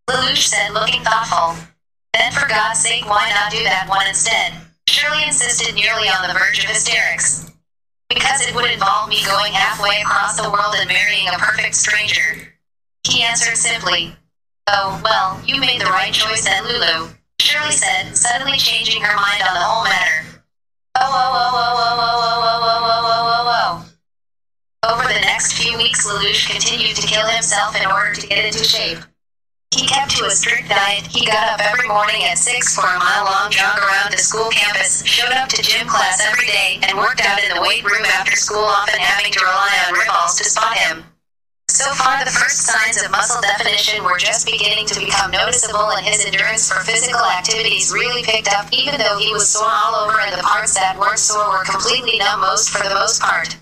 Lelouch said, looking thoughtful. Then for God's sake, why not do that one instead? Shirley insisted, nearly on the verge of hysterics. Because it would involve me going halfway across the world and marrying a perfect stranger. He answered simply. Oh, well, you made the right choice then, Lulu, Shirley said, suddenly changing her mind on the whole matter. Oh. Over the next few weeks, Lelouch continued to kill himself in order to get into shape. He kept to a strict diet. He got up every morning at 6 for a mile-long jog around the school campus, showed up to gym class every day, and worked out in the weight room after school, often having to rely on ribalds to spot him. So far, the first signs of muscle definition were just beginning to become noticeable, and his endurance for physical activities really picked up, even though he was sore all over and the parts that weren't sore were completely numb for the most part.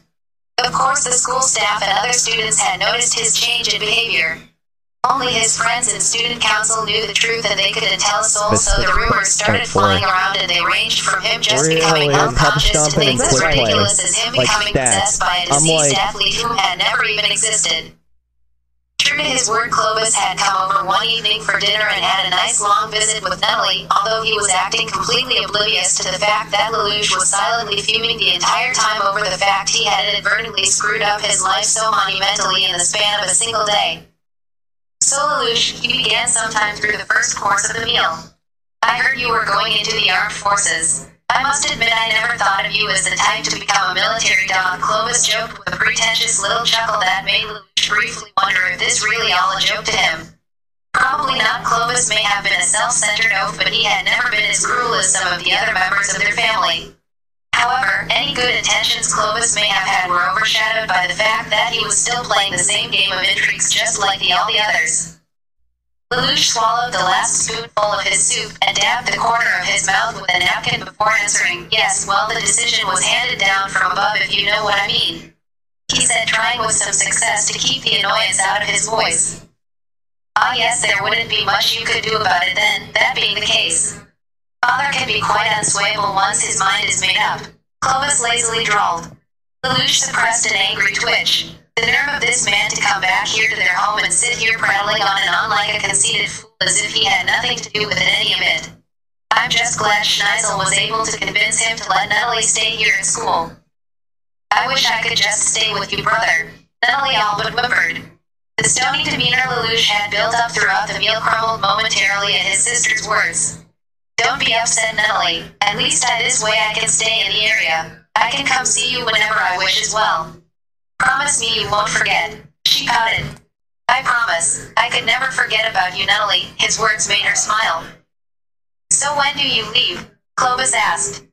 Of course, the school staff and other students had noticed his change in behavior. Only his friends and student council knew the truth, and they couldn't tell a soul, so the rumors started flying around, and they ranged from him just becoming health conscious to things as ridiculous as him becoming possessed by a deceased athlete who had never even existed. True to his word, Clovis had come over one evening for dinner and had a nice long visit with Nunnally, although he was acting completely oblivious to the fact that Lelouch was silently fuming the entire time over the fact he had inadvertently screwed up his life so monumentally in the span of a single day. So Lelouch, he began sometime through the first course of the meal. I heard you were going into the armed forces. I must admit I never thought of you as the type to become a military dog, Clovis joked with a pretentious little chuckle that made Lelouch briefly wonder if this really all a joke to him. Probably not. Clovis may have been a self-centered oaf, but he had never been as cruel as some of the other members of their family. However, any good intentions Clovis may have had were overshadowed by the fact that he was still playing the same game of intrigues just like all the others. Lelouch swallowed the last spoonful of his soup and dabbed the corner of his mouth with a napkin before answering, yes, well, the decision was handed down from above, if you know what I mean. He said, trying with some success to keep the annoyance out of his voice. Ah yes, there wouldn't be much you could do about it then, that being the case. Father can be quite unswayable once his mind is made up, Clovis lazily drawled. Lelouch suppressed an angry twitch. The nerve of this man to come back here to their home and sit here prattling on and on like a conceited fool as if he had nothing to do with it, any of it. I'm just glad Schneisel was able to convince him to let Nunnally stay here at school. I wish I could just stay with you, brother, Nunnally all but whimpered. The stony demeanor Lelouch had built up throughout the meal crumbled momentarily at his sister's words. Don't be upset, Nunnally. At least this way I can stay in the area. I can come see you whenever I wish as well. Promise me you won't forget. She pouted. I promise. I could never forget about you, Nunnally. His words made her smile. So when do you leave? Clovis asked.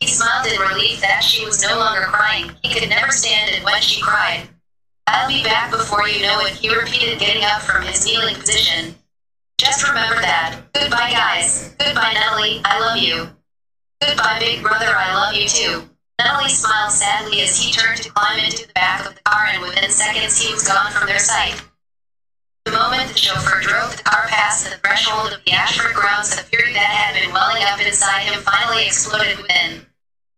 smiled in relief that she was no longer crying. He could never stand it when she cried. I'll be back before you know it, he repeated, getting up from his kneeling position. Just remember that. Goodbye, guys. Goodbye, Nunnally, I love you. Goodbye, big brother, I love you too. Nunnally smiled sadly as he turned to climb into the back of the car, and within seconds he was gone from their sight. The moment the chauffeur drove the car past the threshold of the Ashford grounds, the fury that had been welling up inside him finally exploded within.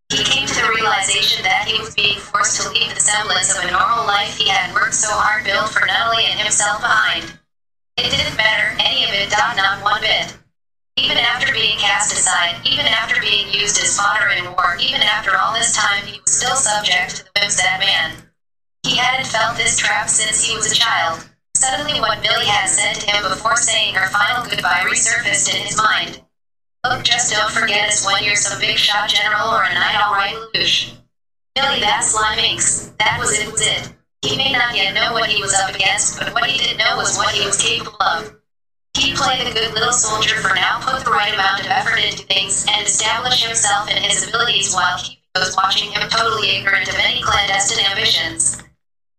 He came to the realization that he was being forced to leave the semblance of a normal life he had worked so hard built for Nunnally and himself behind. It didn't matter, any of it, not one bit. Even after being cast aside, even after being used as fodder in war, even after all this time, he was still subject to the whims of that man. He hadn't felt this trap since he was a child. Suddenly what Billy had said to him before saying her final goodbye resurfaced in his mind. Look, just don't forget us when you're some big shot general or a knight, alright, Lelouch. Billy, that slime inks. That was it. He may not yet know what he was up against, but what he did know was what he was capable of. He'd play the good little soldier for now, put the right amount of effort into things, and establish himself and his abilities while keeping those watching him totally ignorant of any clandestine ambitions.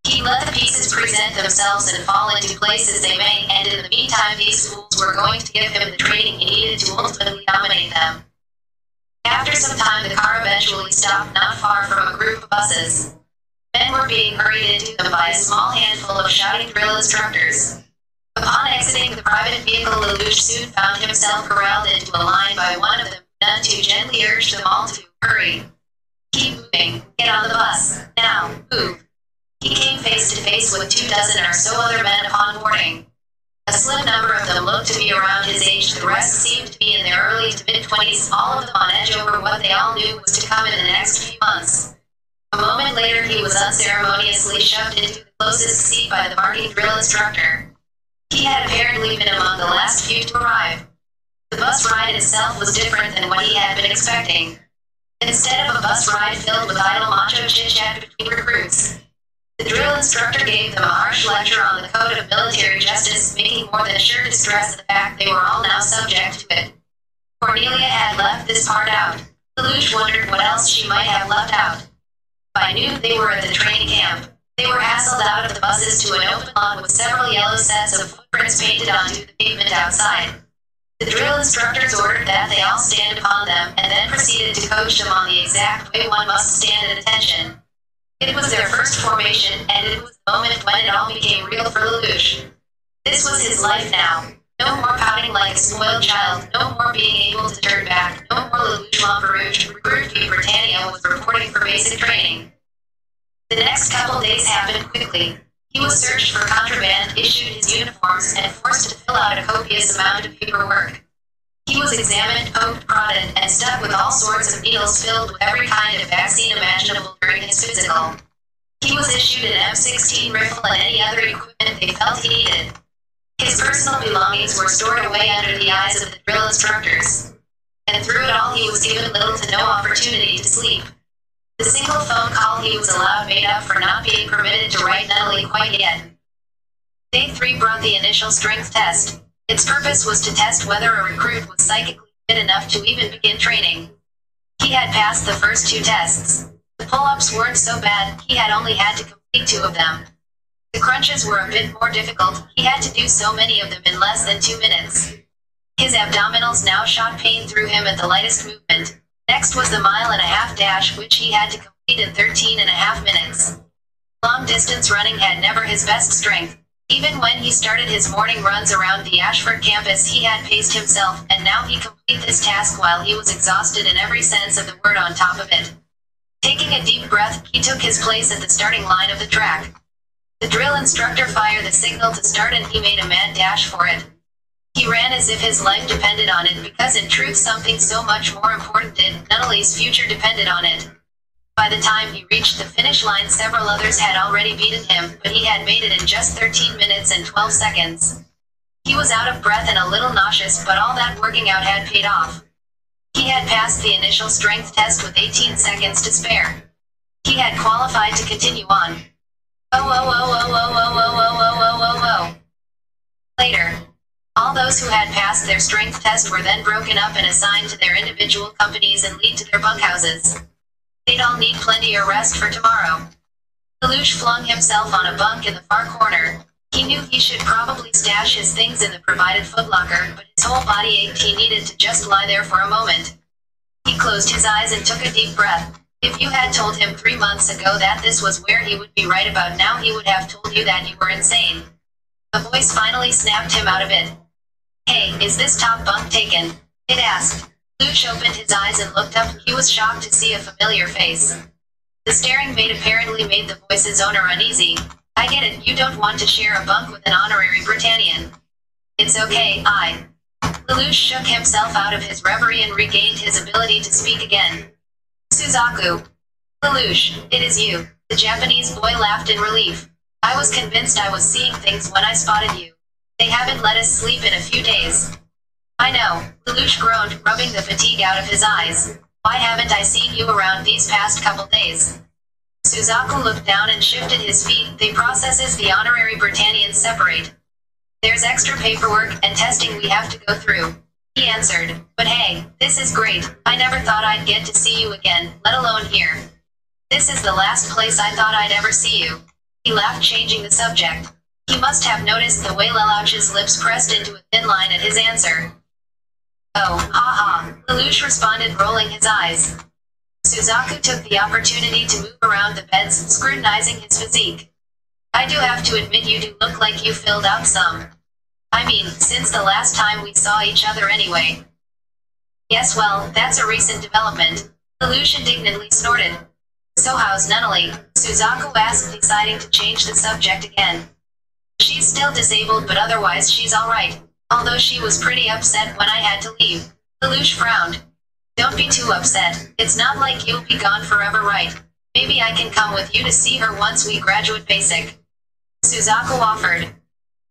He'd let the pieces present themselves and fall into place as they may, and in the meantime these fools were going to give him the training he needed to ultimately dominate them. After some time the car eventually stopped not far from a group of buses. Men were being hurried into them by a small handful of shouting drill instructors. Upon exiting the private vehicle, Lelouch soon found himself corralled into a line by one of them, none too gently urged them all to hurry. Keep moving. Get on the bus. Now, move. He came face to face with 24 or so other men upon boarding. A slim number of them looked to be around his age, the rest seemed to be in their early to mid-20s, all of them on edge over what they all knew was to come in the next few months. A moment later he was unceremoniously shoved into the closest seat by the barking drill instructor. He had apparently been among the last few to arrive. The bus ride itself was different than what he had been expecting. Instead of a bus ride filled with idle macho chit-chat between recruits, the drill instructor gave them a harsh lecture on the code of military justice, making more than sure to stress the fact they were all now subject to it. Cornelia had left this part out. Lelouch wondered what else she might have left out. By noon they were at the training camp. They were hassled out of the buses to an open lot with several yellow sets of footprints painted onto the pavement outside. The drill instructors ordered that they all stand upon them, and then proceeded to coach them on the exact way one must stand at attention. It was their first formation, and it was the moment when it all became real for Lelouch. This was his life now. No more pouting like a spoiled child, no more being able to turn back, no more Lelouch Lamperouche. Recruit V Britannia was reporting for basic training. The next couple days happened quickly. He was searched for contraband, issued his uniforms, and forced to fill out a copious amount of paperwork. He was examined, poked, prodded, and stuck with all sorts of needles filled with every kind of vaccine imaginable during his physical. He was issued an M16 rifle and any other equipment they felt he needed. His personal belongings were stored away under the eyes of the drill instructors. And through it all he was given little to no opportunity to sleep. The single phone call he was allowed made up for not being permitted to write Nunnally quite yet. Day 3 brought the initial strength test. Its purpose was to test whether a recruit was psychically fit enough to even begin training. He had passed the first 2 tests. The pull-ups weren't so bad, he had only had to complete 2 of them. The crunches were a bit more difficult, he had to do so many of them in less than 2 minutes. His abdominals now shot pain through him at the lightest movement. Next was the mile-and-a-half dash, which he had to complete in 13.5 minutes. Long-distance running had never his best strength. Even when he started his morning runs around the Ashford campus he had paced himself, and now he completed this task while he was exhausted in every sense of the word on top of it. Taking a deep breath, he took his place at the starting line of the track. The drill instructor fired the signal to start and he made a mad dash for it. He ran as if his life depended on it, because in truth something so much more important did. Nunnally's future depended on it. By the time he reached the finish line several others had already beaten him, but he had made it in just 13 minutes and 12 seconds. He was out of breath and a little nauseous, but all that working out had paid off. He had passed the initial strength test with 18 seconds to spare. He had qualified to continue on. Later. All those who had passed their strength test were then broken up and assigned to their individual companies and lead to their bunkhouses. They'd all need plenty of rest for tomorrow. Lelouch flung himself on a bunk in the far corner. He knew he should probably stash his things in the provided footlocker, but his whole body ached. He needed to just lie there for a moment. He closed his eyes and took a deep breath. If you had told him 3 months ago that this was where he would be right about now, he would have told you that you were insane. The voice finally snapped him out of it. Hey, is this top bunk taken? It asked. Lelouch opened his eyes and looked up. He was shocked to see a familiar face. The staring maid apparently made the voice's owner uneasy. I get it, you don't want to share a bunk with an honorary Britannian. It's okay, Lelouch shook himself out of his reverie and regained his ability to speak again. Suzaku. Lelouch, it is you. The Japanese boy laughed in relief. I was convinced I was seeing things when I spotted you. They haven't let us sleep in a few days. I know, Lelouch groaned, rubbing the fatigue out of his eyes. Why haven't I seen you around these past couple days? Suzaku looked down and shifted his feet. The processes the honorary Britannians separate. There's extra paperwork and testing we have to go through. He answered. But hey, this is great. I never thought I'd get to see you again, let alone here. This is the last place I thought I'd ever see you. He laughed, changing the subject. He must have noticed the way Lelouch's lips pressed into a thin line at his answer. Oh, ha, Lelouch responded, rolling his eyes. Suzaku took the opportunity to move around the beds, scrutinizing his physique. I do have to admit you do look like you filled out some. I mean, since the last time we saw each other anyway. Yes, well, that's a recent development. Lelouch indignantly snorted. So how's Nunnally? Suzaku asked, deciding to change the subject again. She's still disabled, but otherwise she's alright. Although she was pretty upset when I had to leave. Lelouch frowned. Don't be too upset. It's not like you'll be gone forever, right? Maybe I can come with you to see her once we graduate basic. Suzaku offered.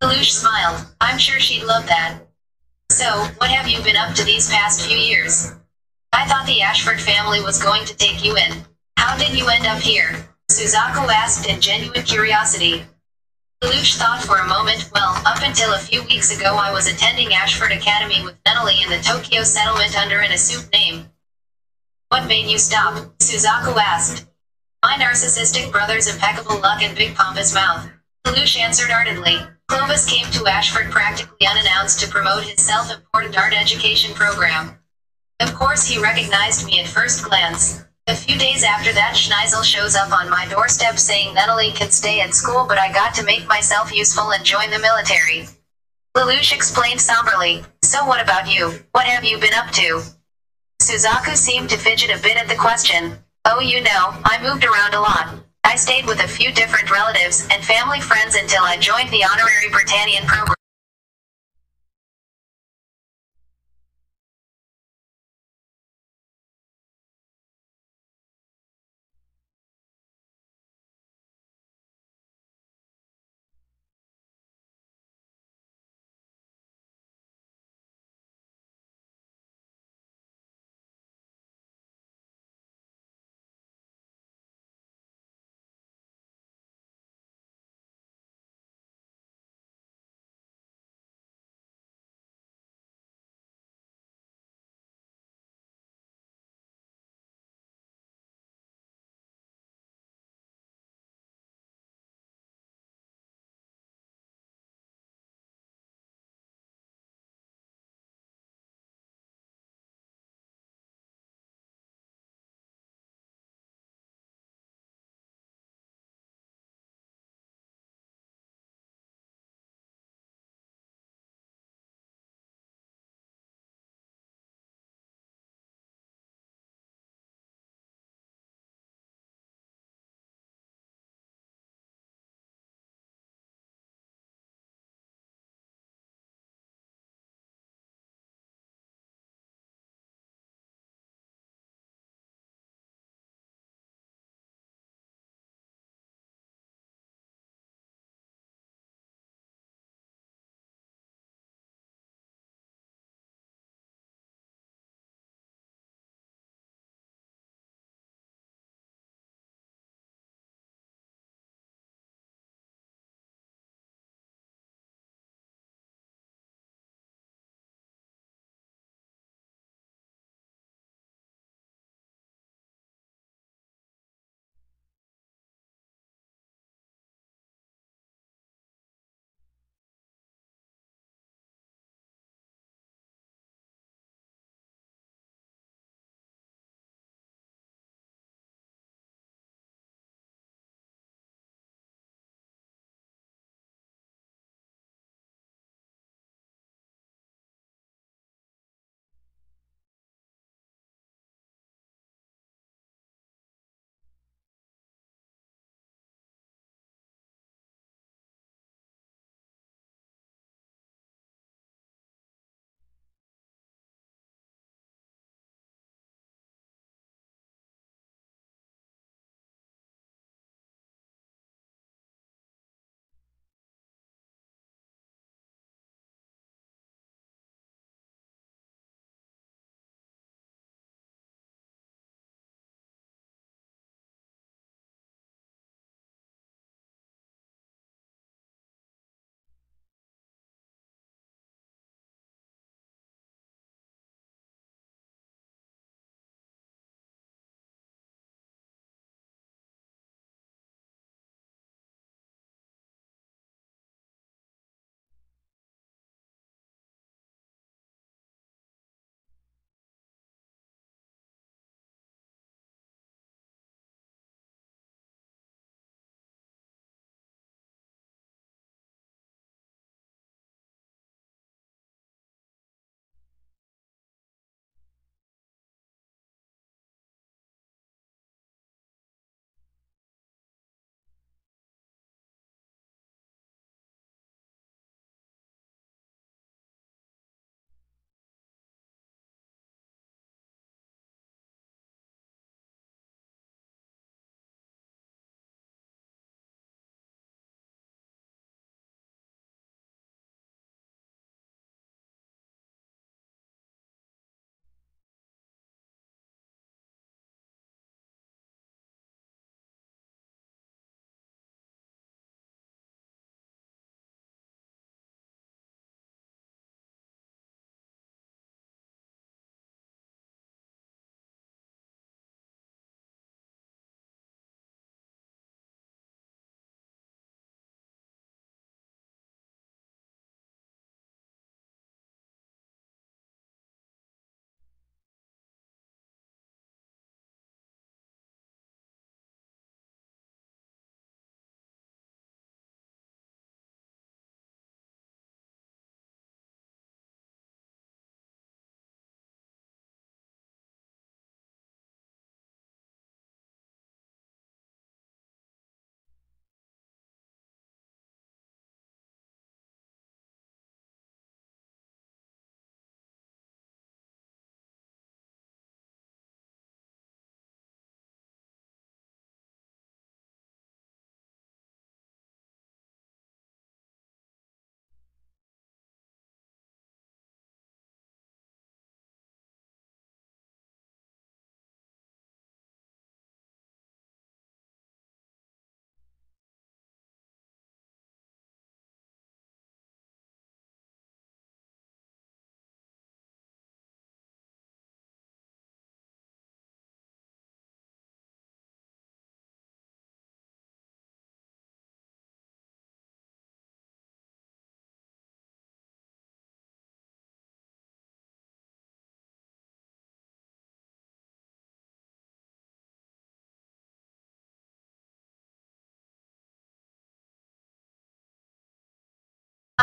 Lelouch smiled. I'm sure she'd love that. So, what have you been up to these past few years? I thought the Ashford family was going to take you in. How did you end up here? Suzaku asked in genuine curiosity. Lelouch thought for a moment. Well, up until a few weeks ago I was attending Ashford Academy with Nunnally in the Tokyo settlement under an assumed name. What made you stop? Suzaku asked. My narcissistic brother's impeccable luck and big pompous mouth. Lelouch answered ardently. Clovis came to Ashford practically unannounced to promote his self-important art education program. Of course he recognized me at first glance. A few days after that, Schneisel shows up on my doorstep saying Nunnally can stay at school, but I got to make myself useful and join the military. Lelouch explained somberly. So what about you? What have you been up to? Suzaku seemed to fidget a bit at the question. Oh, you know, I moved around a lot. I stayed with a few different relatives and family friends until I joined the honorary Britannian program.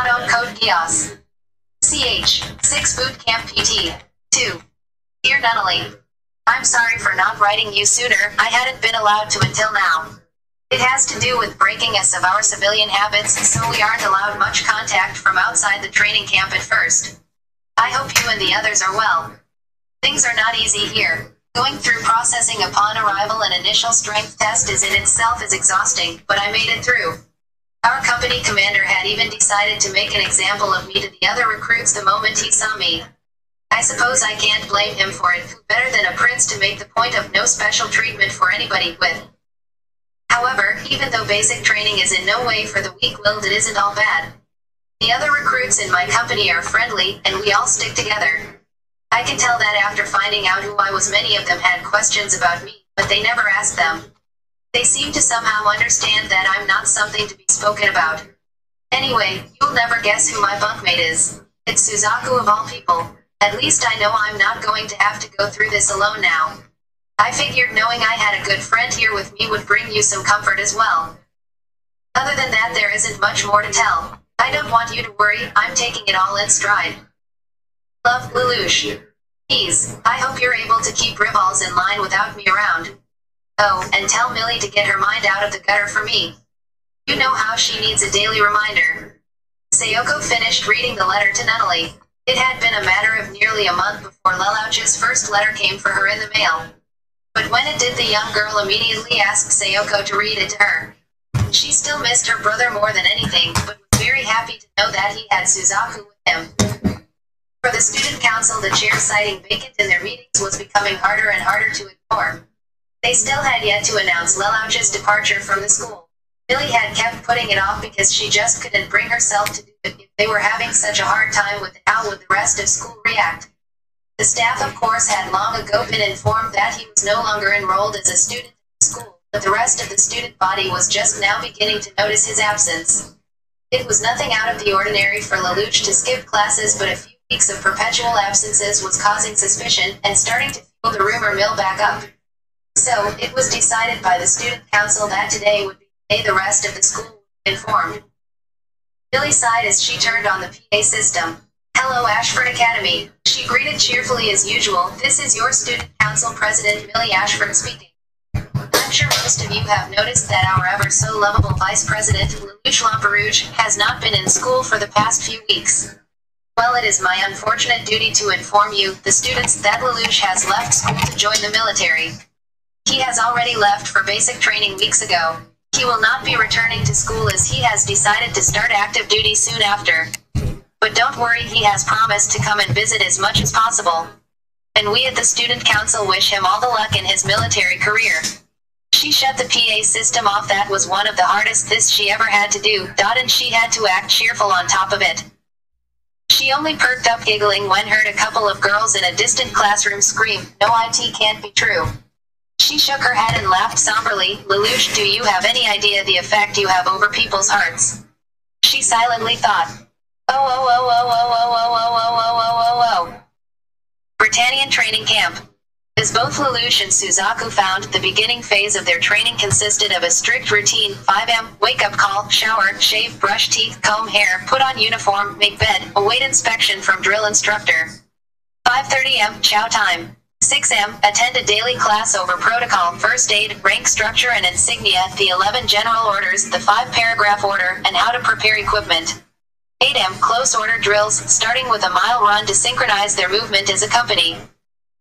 On code Gios. CH. 6 Boot Camp PT. 2. Dear Nunnally, I'm sorry for not writing you sooner. I hadn't been allowed to until now. It has to do with breaking us of our civilian habits, so we aren't allowed much contact from outside the training camp at first. I hope you and the others are well. Things are not easy here. Going through processing upon arrival and initial strength test is in itself is exhausting, but I made it through. Our company commander had even decided to make an example of me to the other recruits the moment he saw me. I suppose I can't blame him for it. Who better than a prince to make the point of no special treatment for anybody with? However, even though basic training is in no way for the weak-willed, it isn't all bad. The other recruits in my company are friendly, and we all stick together. I can tell that after finding out who I was. Many of them had questions about me, but they never asked them. They seem to somehow understand that I'm not something to be spoken about. Anyway, you'll never guess who my bunkmate is. It's Suzaku of all people. At least I know I'm not going to have to go through this alone now. I figured knowing I had a good friend here with me would bring you some comfort as well. Other than that, there isn't much more to tell. I don't want you to worry, I'm taking it all in stride. Love, Lelouch. Please, I hope you're able to keep Riballs in line without me around. Oh, and tell Millie to get her mind out of the gutter for me. You know how she needs a daily reminder. Sayoko finished reading the letter to Nunnally. It had been a matter of nearly a month before Lelouch's first letter came for her in the mail. But when it did, the young girl immediately asked Sayoko to read it to her. She still missed her brother more than anything, but was very happy to know that he had Suzaku with him. For the student council, the chair citing vacant in their meetings was becoming harder and harder to ignore. They still had yet to announce Lelouch's departure from the school. Millie had kept putting it off because she just couldn't bring herself to do it. If they were having such a hard time with it, how would the rest of school react? The staff, of course, had long ago been informed that he was no longer enrolled as a student in the school, but the rest of the student body was just now beginning to notice his absence. It was nothing out of the ordinary for Lelouch to skip classes, but a few weeks of perpetual absences was causing suspicion and starting to fuel the rumor mill back up. So, it was decided by the student council that today would be the day the rest of the school would be informed. Millie sighed as she turned on the PA system. Hello, Ashford Academy. She greeted cheerfully as usual. This is your student council president, Millie Ashford, speaking. I'm sure most of you have noticed that our ever so lovable vice president, Lelouch Lamperouge, has not been in school for the past few weeks. Well, it is my unfortunate duty to inform you, the students, that Lelouch has left school to join the military. He has already left for basic training weeks ago. He will not be returning to school as he has decided to start active duty soon after. But don't worry, he has promised to come and visit as much as possible. And we at the student council wish him all the luck in his military career. She shut the PA system off. That was one of the hardest this she ever had to do, and she had to act cheerful on top of it. She only perked up giggling when heard a couple of girls in a distant classroom scream, "No, it can't be true." She shook her head and laughed somberly. Lelouch, do you have any idea the effect you have over people's hearts? She silently thought. Britannian training camp. As both Lelouch and Suzaku found, the beginning phase of their training consisted of a strict routine: 5 am, wake-up call, shower, shave, brush teeth, comb hair, put on uniform, make bed, await inspection from drill instructor. 5:30 am, chow time. 6 am, attend a daily class over protocol, first aid, rank structure and insignia, the 11 general orders, the 5-paragraph order, and how to prepare equipment. 8 am, close order drills, starting with a mile run to synchronize their movement as a company.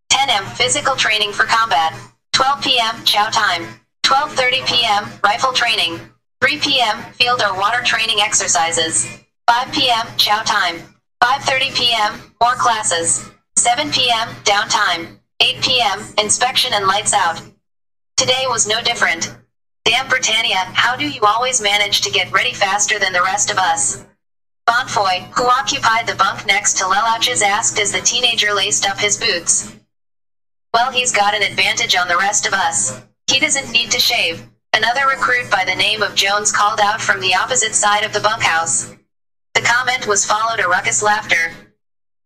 10 am, physical training for combat. 12 p.m., chow time. 12:30 p.m., rifle training. 3 p.m., field or water training exercises. 5 p.m., chow time. 5:30 p.m., more classes. 7 p.m., downtime. 8 p.m., inspection and lights out. Today was no different. Damn Britannia, how do you always manage to get ready faster than the rest of us? Bonfoy, who occupied the bunk next to Lelouch's, asked as the teenager laced up his boots. Well, he's got an advantage on the rest of us. He doesn't need to shave. Another recruit by the name of Jones called out from the opposite side of the bunkhouse. The comment was followed a ruckus laughter.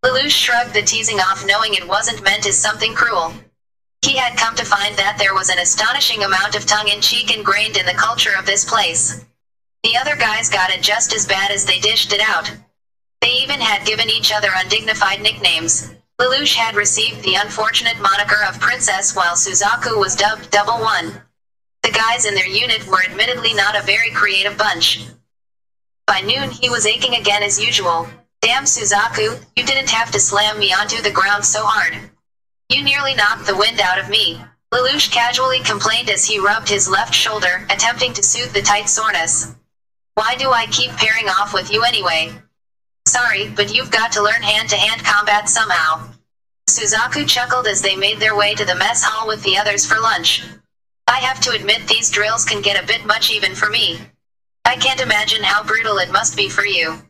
Lelouch shrugged the teasing off, knowing it wasn't meant as something cruel. He had come to find that there was an astonishing amount of tongue-in-cheek ingrained in the culture of this place. The other guys got it just as bad as they dished it out. They even had given each other undignified nicknames. Lelouch had received the unfortunate moniker of Princess while Suzaku was dubbed Double One. The guys in their unit were admittedly not a very creative bunch. By noon he was aching again as usual. Damn Suzaku, you didn't have to slam me onto the ground so hard. You nearly knocked the wind out of me. Lelouch casually complained as he rubbed his left shoulder, attempting to soothe the tight soreness. Why do I keep pairing off with you anyway? Sorry, but you've got to learn hand-to-hand combat somehow. Suzaku chuckled as they made their way to the mess hall with the others for lunch. I have to admit these drills can get a bit much even for me. I can't imagine how brutal it must be for you.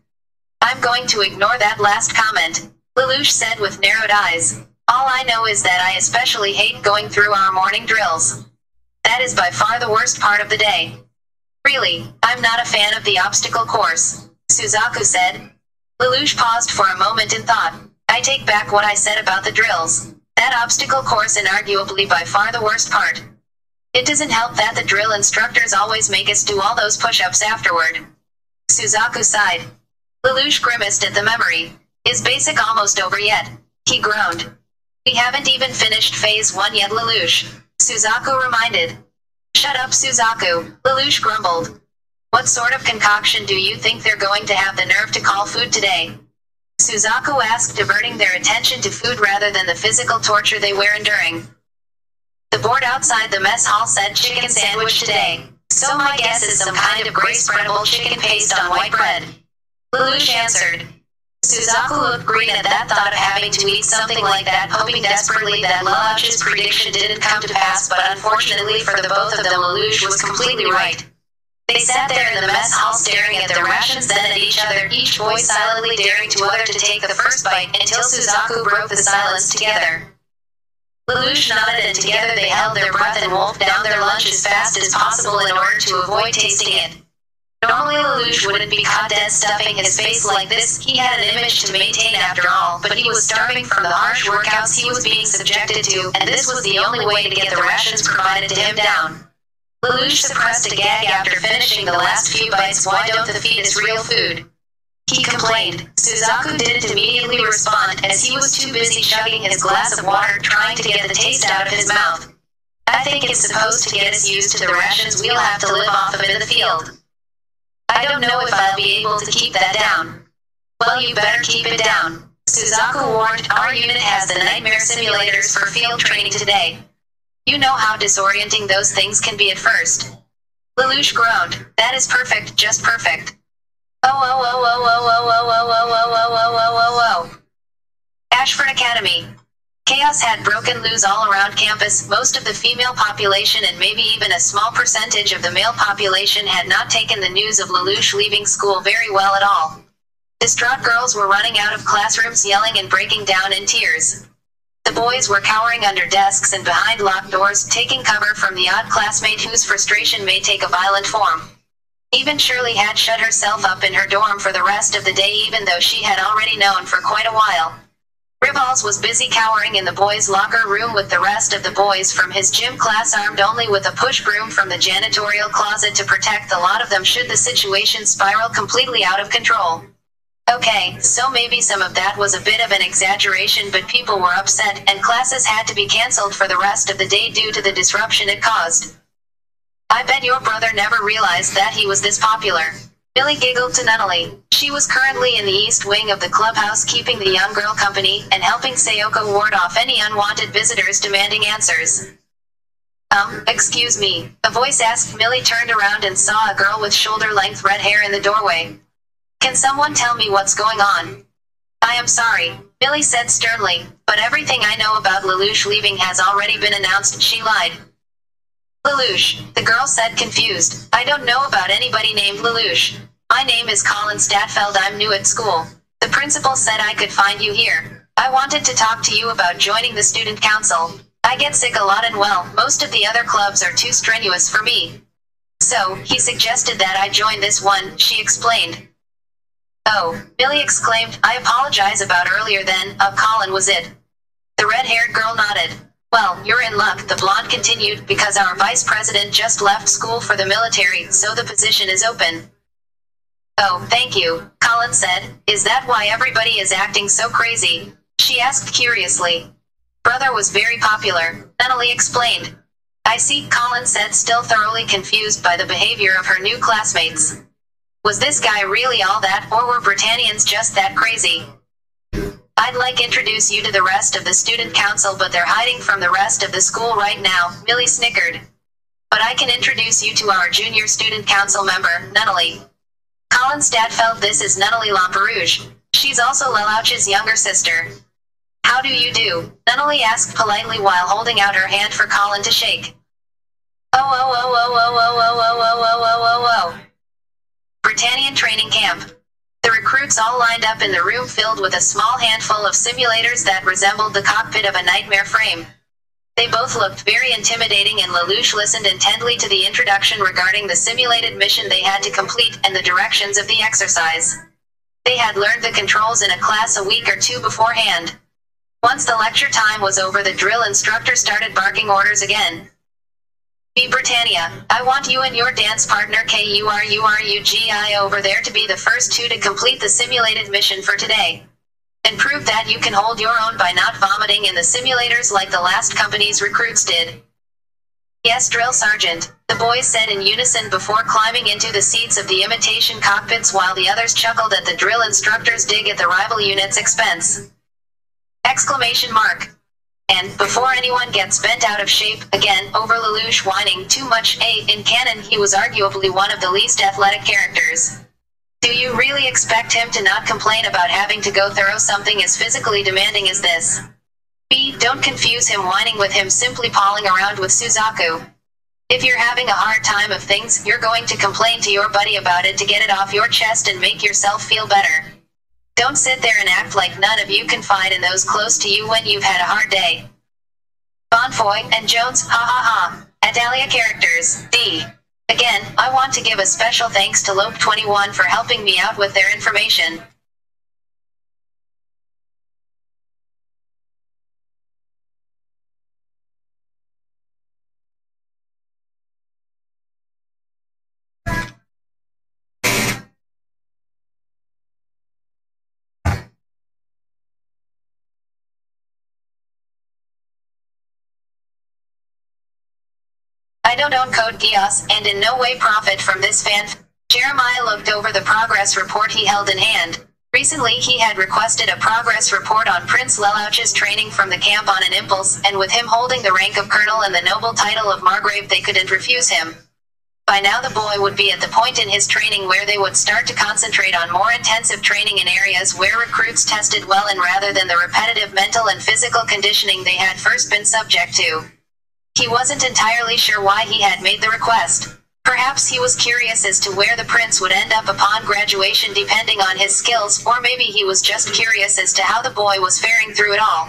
I'm going to ignore that last comment, Lelouch said with narrowed eyes. All I know is that I especially hate going through our morning drills. That is by far the worst part of the day. Really, I'm not a fan of the obstacle course, Suzaku said. Lelouch paused for a moment in thought. I take back what I said about the drills. That obstacle course inarguably by far the worst part. It doesn't help that the drill instructors always make us do all those push-ups afterward. Suzaku sighed. Lelouch grimaced at the memory. Is basic almost over yet? He groaned. We haven't even finished phase 1 yet, Lelouch, Suzaku reminded. Shut up, Suzaku, Lelouch grumbled. What sort of concoction do you think they're going to have the nerve to call food today? Suzaku asked, diverting their attention to food rather than the physical torture they were enduring. The board outside the mess hall said chicken sandwich today, so my guess is some kind of gray spreadable chicken paste on white bread. Lelouch answered. Suzaku looked green at that thought of having to eat something like that, hoping desperately that Lelouch's prediction didn't come to pass, but unfortunately for the both of them, Lelouch was completely right. They sat there in the mess hall staring at their rations, then at each other, each boy silently daring to other to take the first bite, until Suzaku broke the silence together. Lelouch nodded, and together they held their breath and wolfed down their lunch as fast as possible in order to avoid tasting it. Normally Lelouch wouldn't be caught dead stuffing his face like this, he had an image to maintain after all, but he was starving from the harsh workouts he was being subjected to, and this was the only way to get the rations provided to him down. Lelouch suppressed a gag after finishing the last few bites. Why don't the fetus real food? He complained. Suzaku didn't immediately respond, as he was too busy chugging his glass of water trying to get the taste out of his mouth. I think it's supposed to get us used to the rations we'll have to live off of in the field. I don't know if I'll be able to keep that down. Well, you better keep it down, Suzaku warned. Our unit has the nightmare simulators for field training today. You know how disorienting those things can be at first. Lelouch groaned. That is perfect, just perfect. Ashford Academy. Chaos had broken loose all around campus. Most of the female population and maybe even a small percentage of the male population had not taken the news of Lelouch leaving school very well at all. Distraught girls were running out of classrooms yelling and breaking down in tears. The boys were cowering under desks and behind locked doors, taking cover from the odd classmate whose frustration may take a violent form. Even Shirley had shut herself up in her dorm for the rest of the day, even though she had already known for quite a while. Rivals was busy cowering in the boys' locker room with the rest of the boys from his gym class, armed only with a push broom from the janitorial closet to protect the lot of them should the situation spiral completely out of control. Okay, so maybe some of that was a bit of an exaggeration, but people were upset, and classes had to be cancelled for the rest of the day due to the disruption it caused. I bet your brother never realized that he was this popular. Billy giggled to Nunnally. She was currently in the east wing of the clubhouse keeping the young girl company, and helping Sayoko ward off any unwanted visitors demanding answers. Excuse me, a voice asked. Millie turned around and saw a girl with shoulder-length red hair in the doorway. Can someone tell me what's going on? I am sorry, Millie said sternly, but everything I know about Lelouch leaving has already been announced. She lied. Lelouch, the girl said confused. I don't know about anybody named Lelouch. My name is Colin Statfeld. I'm new at school. The principal said I could find you here. I wanted to talk to you about joining the student council. I get sick a lot and well, most of the other clubs are too strenuous for me. So, he suggested that I join this one, she explained. Oh, Billy exclaimed. I apologize about earlier then. Colin was it? The red-haired girl nodded. Well, you're in luck, the blonde continued, because our vice president just left school for the military, so the position is open. Oh, thank you, Colin said. Is that why everybody is acting so crazy? She asked curiously. Brother was very popular, Nunnally explained. I see, Colin said, still thoroughly confused by the behavior of her new classmates. Was this guy really all that, or were Britannians just that crazy? I'd like introduce you to the rest of the student council, but they're hiding from the rest of the school right now, Millie snickered. But I can introduce you to our junior student council member, Nunnally. Colin Stadfeld, this is Nunnally Lamperouge. She's also Lelouch's younger sister. How do you do? Nunnally asked politely while holding out her hand for Colin to shake. Oh. Britannian training camp. The recruits all lined up in the room filled with a small handful of simulators that resembled the cockpit of a nightmare frame. They both looked very intimidating, and Lelouch listened intently to the introduction regarding the simulated mission they had to complete and the directions of the exercise. They had learned the controls in a class a week or two beforehand. Once the lecture time was over, the drill instructor started barking orders again. Be Britannia, I want you and your dance partner Kurugi over there to be the first two to complete the simulated mission for today. And prove that you can hold your own by not vomiting in the simulators like the last company's recruits did. Yes, Drill Sergeant, the boys said in unison before climbing into the seats of the imitation cockpits while the others chuckled at the drill instructor's dig at the rival unit's expense. Exclamation mark. And, before anyone gets bent out of shape, again, over Lelouch whining too much, in canon he was arguably one of the least athletic characters. Do you really expect him to not complain about having to go through something as physically demanding as this? B. Don't confuse him whining with him simply palling around with Suzaku. If you're having a hard time of things, you're going to complain to your buddy about it to get it off your chest and make yourself feel better. Don't sit there and act like none of you confide in those close to you when you've had a hard day. Bonfoy and Jones, ha ha ha. Adalia characters, D. Again, I want to give a special thanks to Lope 21 for helping me out with their information. I don't own Code Geass, and in no way profit from this fan. Jeremiah looked over the progress report he held in hand. Recently he had requested a progress report on Prince Lelouch's training from the camp on an impulse, and with him holding the rank of colonel and the noble title of Margrave, they couldn't refuse him. By now the boy would be at the point in his training where they would start to concentrate on more intensive training in areas where recruits tested well in rather than the repetitive mental and physical conditioning they had first been subject to. He wasn't entirely sure why he had made the request. Perhaps he was curious as to where the prince would end up upon graduation depending on his skills, or maybe he was just curious as to how the boy was faring through it all.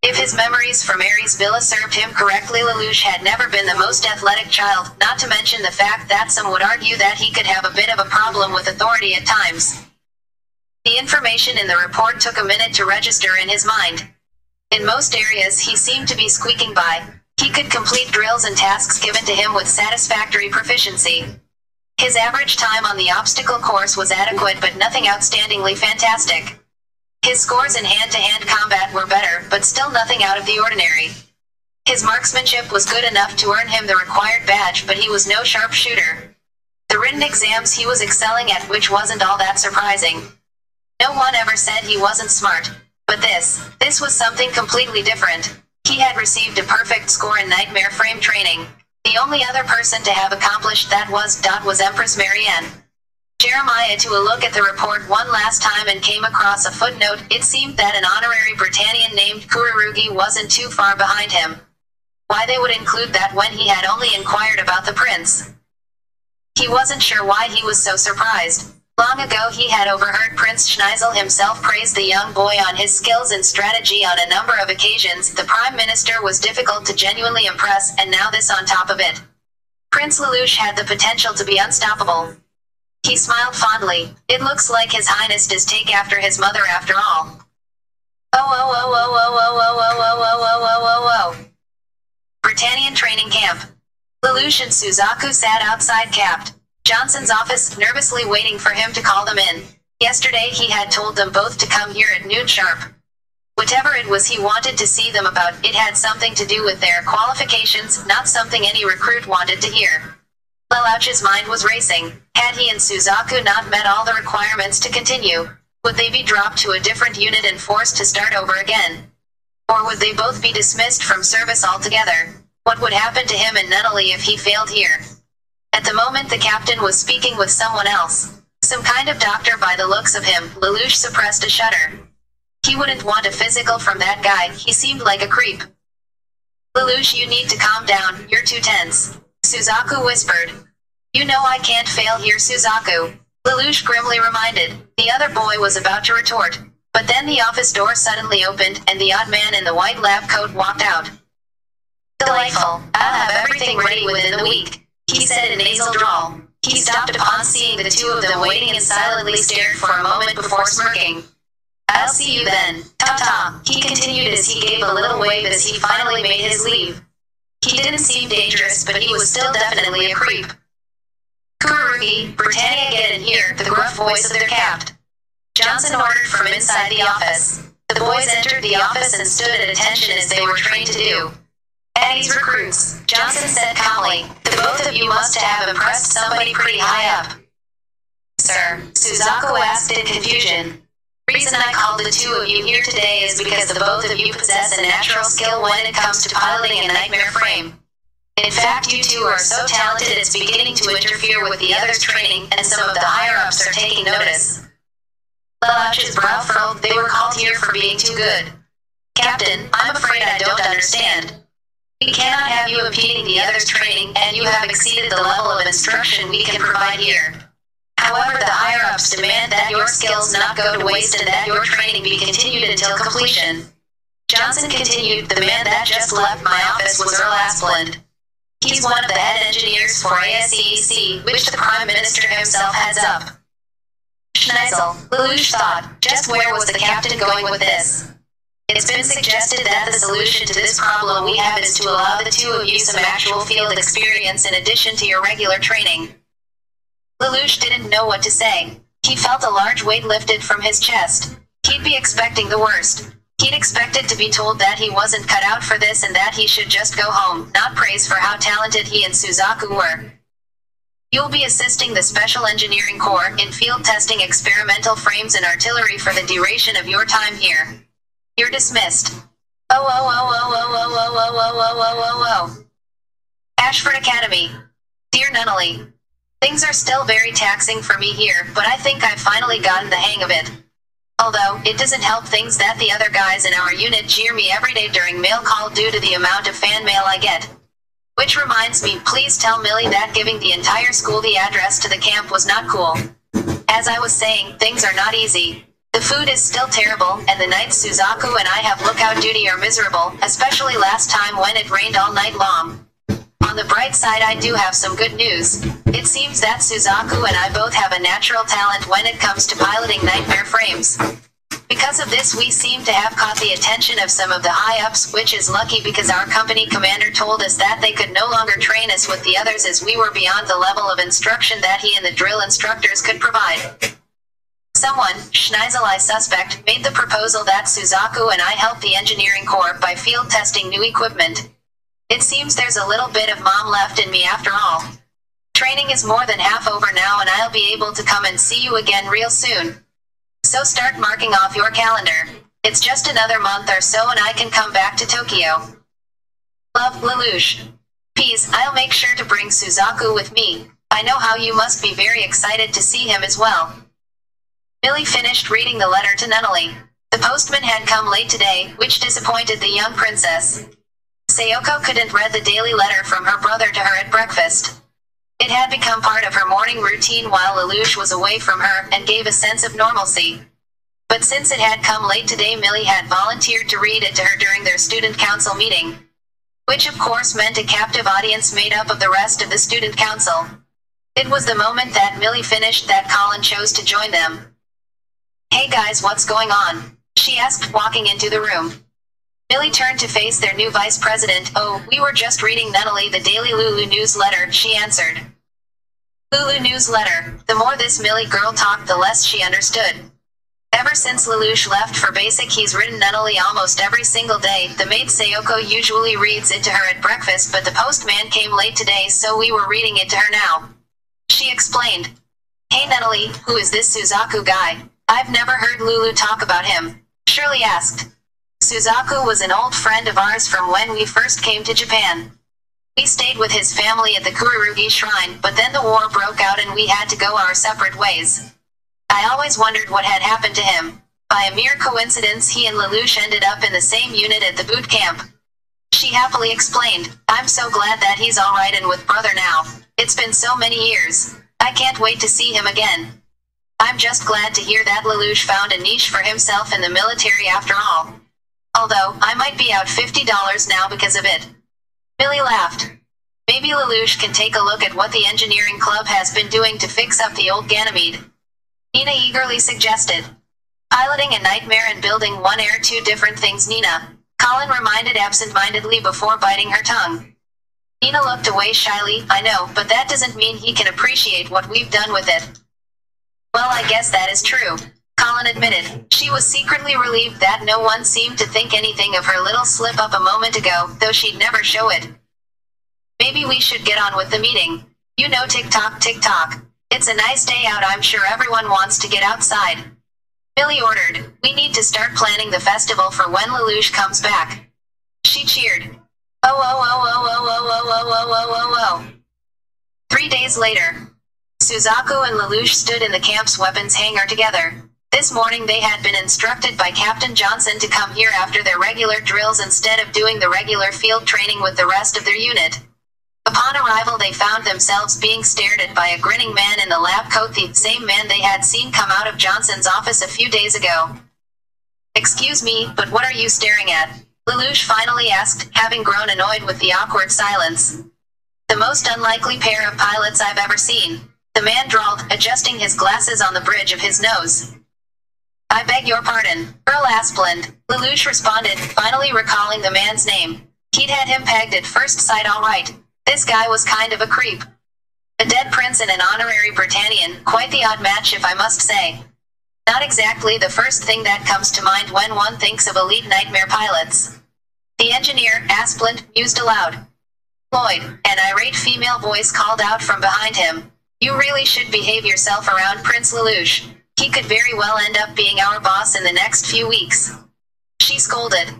If his memories from Ares Villa served him correctly, Lelouch had never been the most athletic child, not to mention the fact that some would argue that he could have a bit of a problem with authority at times. The information in the report took a minute to register in his mind. In most areas he seemed to be squeaking by. He could complete drills and tasks given to him with satisfactory proficiency. His average time on the obstacle course was adequate but nothing outstandingly fantastic. His scores in hand-to-hand combat were better, but still nothing out of the ordinary. His marksmanship was good enough to earn him the required badge, but he was no sharpshooter. The written exams he was excelling at, which wasn't all that surprising. No one ever said he wasn't smart. But this was something completely different. He had received a perfect score in Nightmare Frame training. The only other person to have accomplished that was Empress Marianne. Jeremiah took a look at the report one last time and came across a footnote. It seemed that an honorary Britannian named Kurugi wasn't too far behind him. Why they would include that when he had only inquired about the prince? He wasn't sure why he was so surprised. Long ago he had overheard Prince Schneisel himself praise the young boy on his skills and strategy on a number of occasions. The Prime Minister was difficult to genuinely impress, and now this on top of it. Prince Lelouch had the potential to be unstoppable. He smiled fondly. It looks like His Highness does take after his mother after all. Britannian training camp. Lelouch and Suzaku sat outside capped. Johnson's office, nervously waiting for him to call them in. Yesterday he had told them both to come here at noon sharp. Whatever it was he wanted to see them about, it had something to do with their qualifications, not something any recruit wanted to hear. Lelouch's mind was racing. Had he and Suzaku not met all the requirements to continue? Would they be dropped to a different unit and forced to start over again? Or would they both be dismissed from service altogether? What would happen to him and Nunnally if he failed here? At the moment the captain was speaking with someone else. Some kind of doctor by the looks of him. Lelouch suppressed a shudder. He wouldn't want a physical from that guy, he seemed like a creep. Lelouch, you need to calm down, you're too tense. Suzaku whispered. You know I can't fail here, Suzaku. Lelouch grimly reminded. The other boy was about to retort. But then the office door suddenly opened, and the odd man in the white lab coat walked out. Delightful. I'll have everything ready within the week, he said in nasal drawl. He stopped upon seeing the two of them waiting and silently stared for a moment before smirking. I'll see you then. Ta-ta, he continued as he gave a little wave as he finally made his leave. He didn't seem dangerous, but he was still definitely a creep. Kurugi, Britannia, get in here, the gruff voice of their capt. Johnson ordered from inside the office. The boys entered the office and stood at attention as they were trained to do. Aggie's recruits, Johnson said calmly. The both of you must have impressed somebody pretty high up. Sir, Suzaku asked in confusion. Reason I called the two of you here today is because the both of you possess a natural skill when it comes to piloting a nightmare frame. In fact, you two are so talented it's beginning to interfere with the others' training, and some of the higher-ups are taking notice. Lelouch's brow furrowed. They were called here for being too good. Captain, I'm afraid I don't understand. We cannot have you impeding the others' training, and you have exceeded the level of instruction we can provide here. However, the higher-ups demand that your skills not go to waste and that your training be continued until completion. Johnson continued. The man that just left my office was Earl Asplund. He's one of the head engineers for ASEC, which the Prime Minister himself heads up. Schneisel, Lelouch thought. Just where was the captain going with this? It's been suggested that the solution to this problem we have is to allow the two of you some actual field experience in addition to your regular training. Lelouch didn't know what to say. He felt a large weight lifted from his chest. He'd be expecting the worst. He'd expected to be told that he wasn't cut out for this and that he should just go home, not praise for how talented he and Suzaku were. You'll be assisting the Special Engineering Corps in field testing experimental frames and artillery for the duration of your time here. You're dismissed. Ashford Academy. Dear Nunnally. Things are still very taxing for me here, but I think I've finally gotten the hang of it. Although, it doesn't help things that the other guys in our unit jeer me every day during mail call due to the amount of fan mail I get. Which reminds me, please tell Millie that giving the entire school the address to the camp was not cool. As I was saying, things are not easy. The food is still terrible, and the nights Suzaku and I have lookout duty are miserable, especially last time when it rained all night long. On the bright side, I do have some good news. It seems that Suzaku and I both have a natural talent when it comes to piloting nightmare frames. Because of this, we seem to have caught the attention of some of the high-ups, which is lucky because our company commander told us that they could no longer train us with the others as we were beyond the level of instruction that he and the drill instructors could provide. Someone, Schneisel I suspect, made the proposal that Suzaku and I help the engineering corps by field testing new equipment. It seems there's a little bit of mom left in me after all. Training is more than half over now and I'll be able to come and see you again real soon. So start marking off your calendar. It's just another month or so and I can come back to Tokyo. Love, Lelouch. Please, I'll make sure to bring Suzaku with me. I know how you must be very excited to see him as well. Millie finished reading the letter to Nunnally. The postman had come late today, which disappointed the young princess. Sayoko couldn't read the daily letter from her brother to her at breakfast. It had become part of her morning routine while Lelouch was away from her, and gave a sense of normalcy. But since it had come late today, Millie had volunteered to read it to her during their student council meeting. Which of course meant a captive audience made up of the rest of the student council. It was the moment that Millie finished that Colin chose to join them. Hey guys, what's going on? She asked, walking into the room. Millie turned to face their new vice president. Oh, we were just reading Nunnally the Daily Lulu newsletter, she answered. Lulu newsletter. The more this Millie girl talked, the less she understood. Ever since Lelouch left for basic, he's written Nunnally almost every single day. The maid Sayoko usually reads it to her at breakfast, but the postman came late today, so we were reading it to her now. She explained. Hey Nunnally, who is this Suzaku guy? I've never heard Lulu talk about him. Shirley asked. Suzaku was an old friend of ours from when we first came to Japan. We stayed with his family at the Kururugi Shrine, but then the war broke out and we had to go our separate ways. I always wondered what had happened to him. By a mere coincidence, he and Lelouch ended up in the same unit at the boot camp. She happily explained, I'm so glad that he's alright and with brother now. It's been so many years. I can't wait to see him again. I'm just glad to hear that Lelouch found a niche for himself in the military after all. Although, I might be out $50 now because of it. Millie laughed. Maybe Lelouch can take a look at what the engineering club has been doing to fix up the old Ganymede. Nina eagerly suggested. Piloting a nightmare and building one are two different things, Nina. Colin reminded absent-mindedly before biting her tongue. Nina looked away shyly. I know, but that doesn't mean he can appreciate what we've done with it. Well, I guess that is true, Colin admitted. She was secretly relieved that no one seemed to think anything of her little slip-up a moment ago, though she'd never show it. Maybe we should get on with the meeting. You know, tick-tock, tick-tock. It's a nice day out, I'm sure everyone wants to get outside. Millie ordered, we need to start planning the festival for when Lelouch comes back. She cheered. Oh, oh, oh, oh, oh, oh, oh, oh, oh, oh, oh, oh. 3 days later. Suzaku and Lelouch stood in the camp's weapons hangar together. This morning they had been instructed by Captain Johnson to come here after their regular drills instead of doing the regular field training with the rest of their unit. Upon arrival they found themselves being stared at by a grinning man in the lab coat, the same man they had seen come out of Johnson's office a few days ago. Excuse me, but what are you staring at? Lelouch finally asked, having grown annoyed with the awkward silence. The most unlikely pair of pilots I've ever seen, the man drawled, adjusting his glasses on the bridge of his nose. I beg your pardon, Earl Asplund, Lelouch responded, finally recalling the man's name. He'd had him pegged at first sight all right. This guy was kind of a creep. A dead prince and an honorary Britannian, quite the odd match if I must say. Not exactly the first thing that comes to mind when one thinks of elite nightmare pilots. The engineer, Asplund, mused aloud. Lloyd, an irate female voice called out from behind him. You really should behave yourself around Prince Lelouch. He could very well end up being our boss in the next few weeks. She scolded.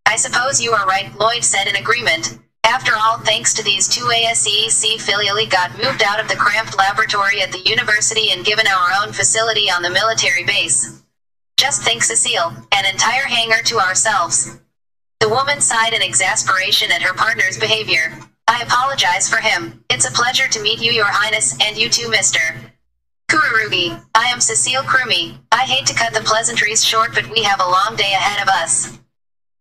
I suppose you are right, Lloyd said in agreement. After all, thanks to these two ASEC filially got moved out of the cramped laboratory at the university and given our own facility on the military base. Just think, Cecile, an entire hangar to ourselves. The woman sighed in exasperation at her partner's behavior. I apologize for him. It's a pleasure to meet you, Your Highness, and you too, Mr. Kururugi. I am Cecile Krumi. I hate to cut the pleasantries short, but we have a long day ahead of us.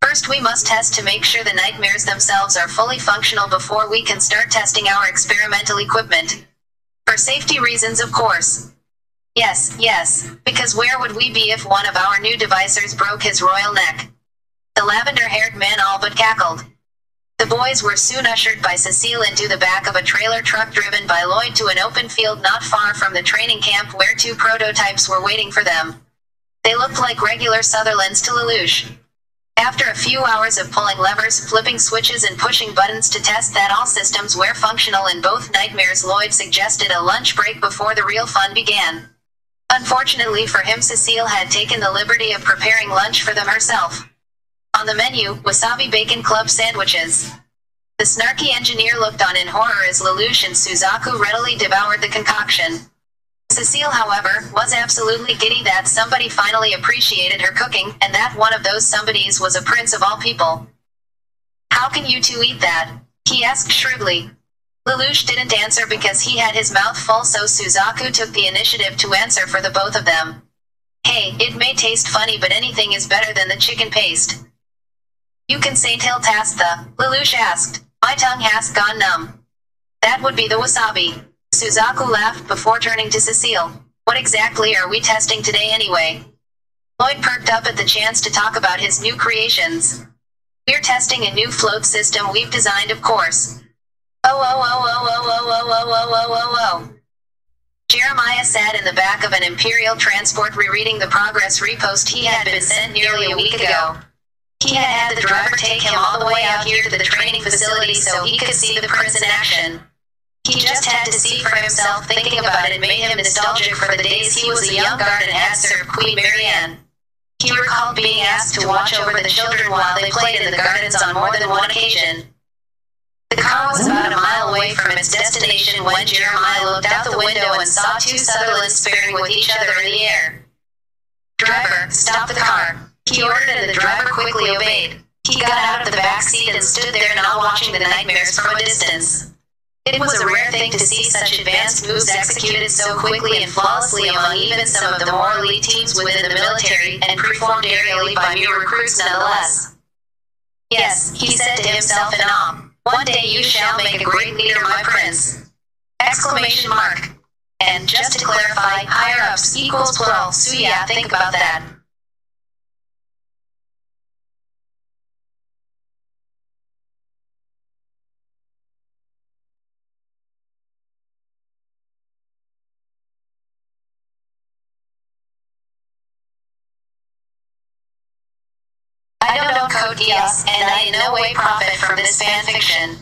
First, we must test to make sure the nightmares themselves are fully functional before we can start testing our experimental equipment. For safety reasons, of course. Yes, because where would we be if one of our new devisers broke his royal neck? The lavender-haired man all but cackled. The boys were soon ushered by Cecile into the back of a trailer truck driven by Lloyd to an open field not far from the training camp where two prototypes were waiting for them. They looked like regular Sutherlands to Lelouch. After a few hours of pulling levers, flipping switches and pushing buttons to test that all systems were functional in both nightmares, Lloyd suggested a lunch break before the real fun began. Unfortunately for him, Cecile had taken the liberty of preparing lunch for them herself. On the menu, wasabi bacon club sandwiches. The snarky engineer looked on in horror as Lelouch and Suzaku readily devoured the concoction. Cecile, however, was absolutely giddy that somebody finally appreciated her cooking, and that one of those somebodies was a prince of all people. How can you two eat that? He asked shrewdly. Lelouch didn't answer because he had his mouth full, so Suzaku took the initiative to answer for the both of them. Hey, it may taste funny, but anything is better than the chicken paste. You can say till task the, Lelouch asked. My tongue has gone numb. That would be the wasabi. Suzaku laughed before turning to Cecile. What exactly are we testing today anyway? Lloyd perked up at the chance to talk about his new creations. We're testing a new float system we've designed, of course. Oh. Jeremiah sat in the back of an Imperial transport rereading the progress repost he had been sent nearly a week ago. He had had the driver take him all the way out here to the training facility so he could see the prince in action. He just had to see for himself. Thinking about it made him nostalgic for the days he was a young guard and had served Queen Marianne. He recalled being asked to watch over the children while they played in the gardens on more than one occasion. The car was about a mile away from its destination when Jeremiah looked out the window and saw two Sutherlands sparring with each other in the air. "Driver, stop the car," he ordered, and the driver quickly obeyed. He got out of the back seat and stood there not watching the nightmares from a distance. It was a rare thing to see such advanced moves executed so quickly and flawlessly among even some of the more elite teams within the military, and performed aerially by new recruits nonetheless. "Yes," he said to himself in awe. "One day you shall make a great leader, my prince!" Exclamation mark. And just to clarify, higher-ups equals plural, so yeah, think about that. I don't code yes, and I in no way profit from this fanfiction.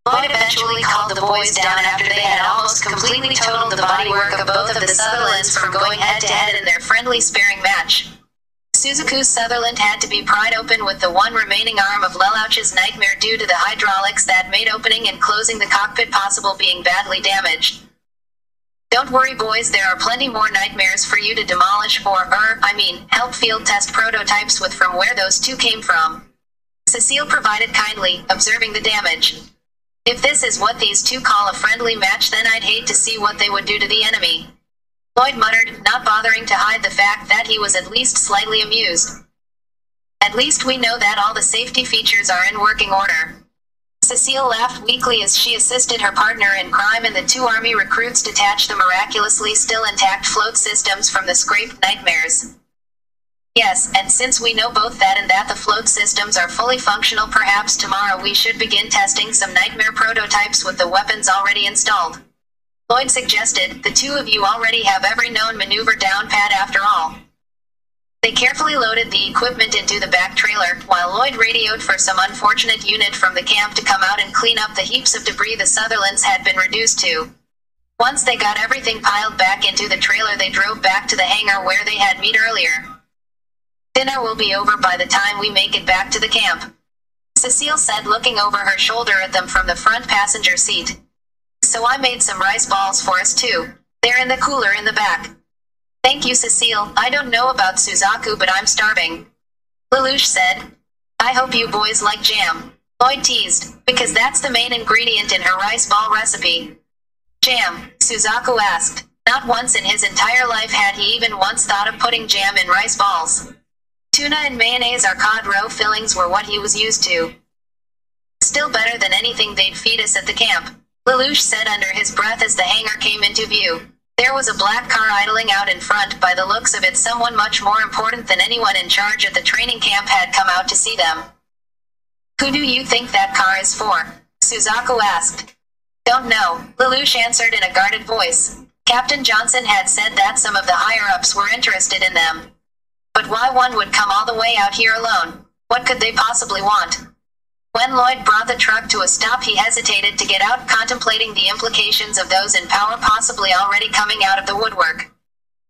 Lloyd eventually called the boys down after they had almost completely totaled the bodywork of both of the Sutherlands from going head-to-head in their friendly sparring match. Suzaku Sutherland had to be pried open with the one remaining arm of Lelouch's nightmare due to the hydraulics that made opening and closing the cockpit possible being badly damaged. Don't worry boys, there are plenty more nightmares for you to demolish or, help field test prototypes with from where those two came from. Cecile provided kindly, observing the damage. If this is what these two call a friendly match, then I'd hate to see what they would do to the enemy. Lloyd muttered, not bothering to hide the fact that he was at least slightly amused. At least we know that all the safety features are in working order. Cecile laughed weakly as she assisted her partner in crime and the two army recruits detach the miraculously still intact float systems from the scraped nightmares. Yes, and since we know both that and that the float systems are fully functional, perhaps tomorrow we should begin testing some nightmare prototypes with the weapons already installed. Lloyd suggested, the two of you already have every known maneuver down pat after all. They carefully loaded the equipment into the back trailer, while Lloyd radioed for some unfortunate unit from the camp to come out and clean up the heaps of debris the Sutherlands had been reduced to. Once they got everything piled back into the trailer, they drove back to the hangar where they had met earlier. "Dinner will be over by the time we make it back to the camp," Cecile said, looking over her shoulder at them from the front passenger seat. "So I made some rice balls for us too. They're in the cooler in the back." "Thank you, Cecile. I don't know about Suzaku, but I'm starving," Lelouch said. "I hope you boys like jam," Lloyd teased, because that's the main ingredient in her rice ball recipe. "Jam?" Suzaku asked. Not once in his entire life had he even once thought of putting jam in rice balls. Tuna and mayonnaise or cod roe fillings were what he was used to. "Still better than anything they'd feed us at the camp," Lelouch said under his breath as the hangar came into view. There was a black car idling out in front. By the looks of it, someone much more important than anyone in charge at the training camp had come out to see them. "Who do you think that car is for?" Suzaku asked. "Don't know," Lelouch answered in a guarded voice. Captain Johnson had said that some of the higher-ups were interested in them. But why one would come all the way out here alone? What could they possibly want? When Lloyd brought the truck to a stop, he hesitated to get out, contemplating the implications of those in power possibly already coming out of the woodwork.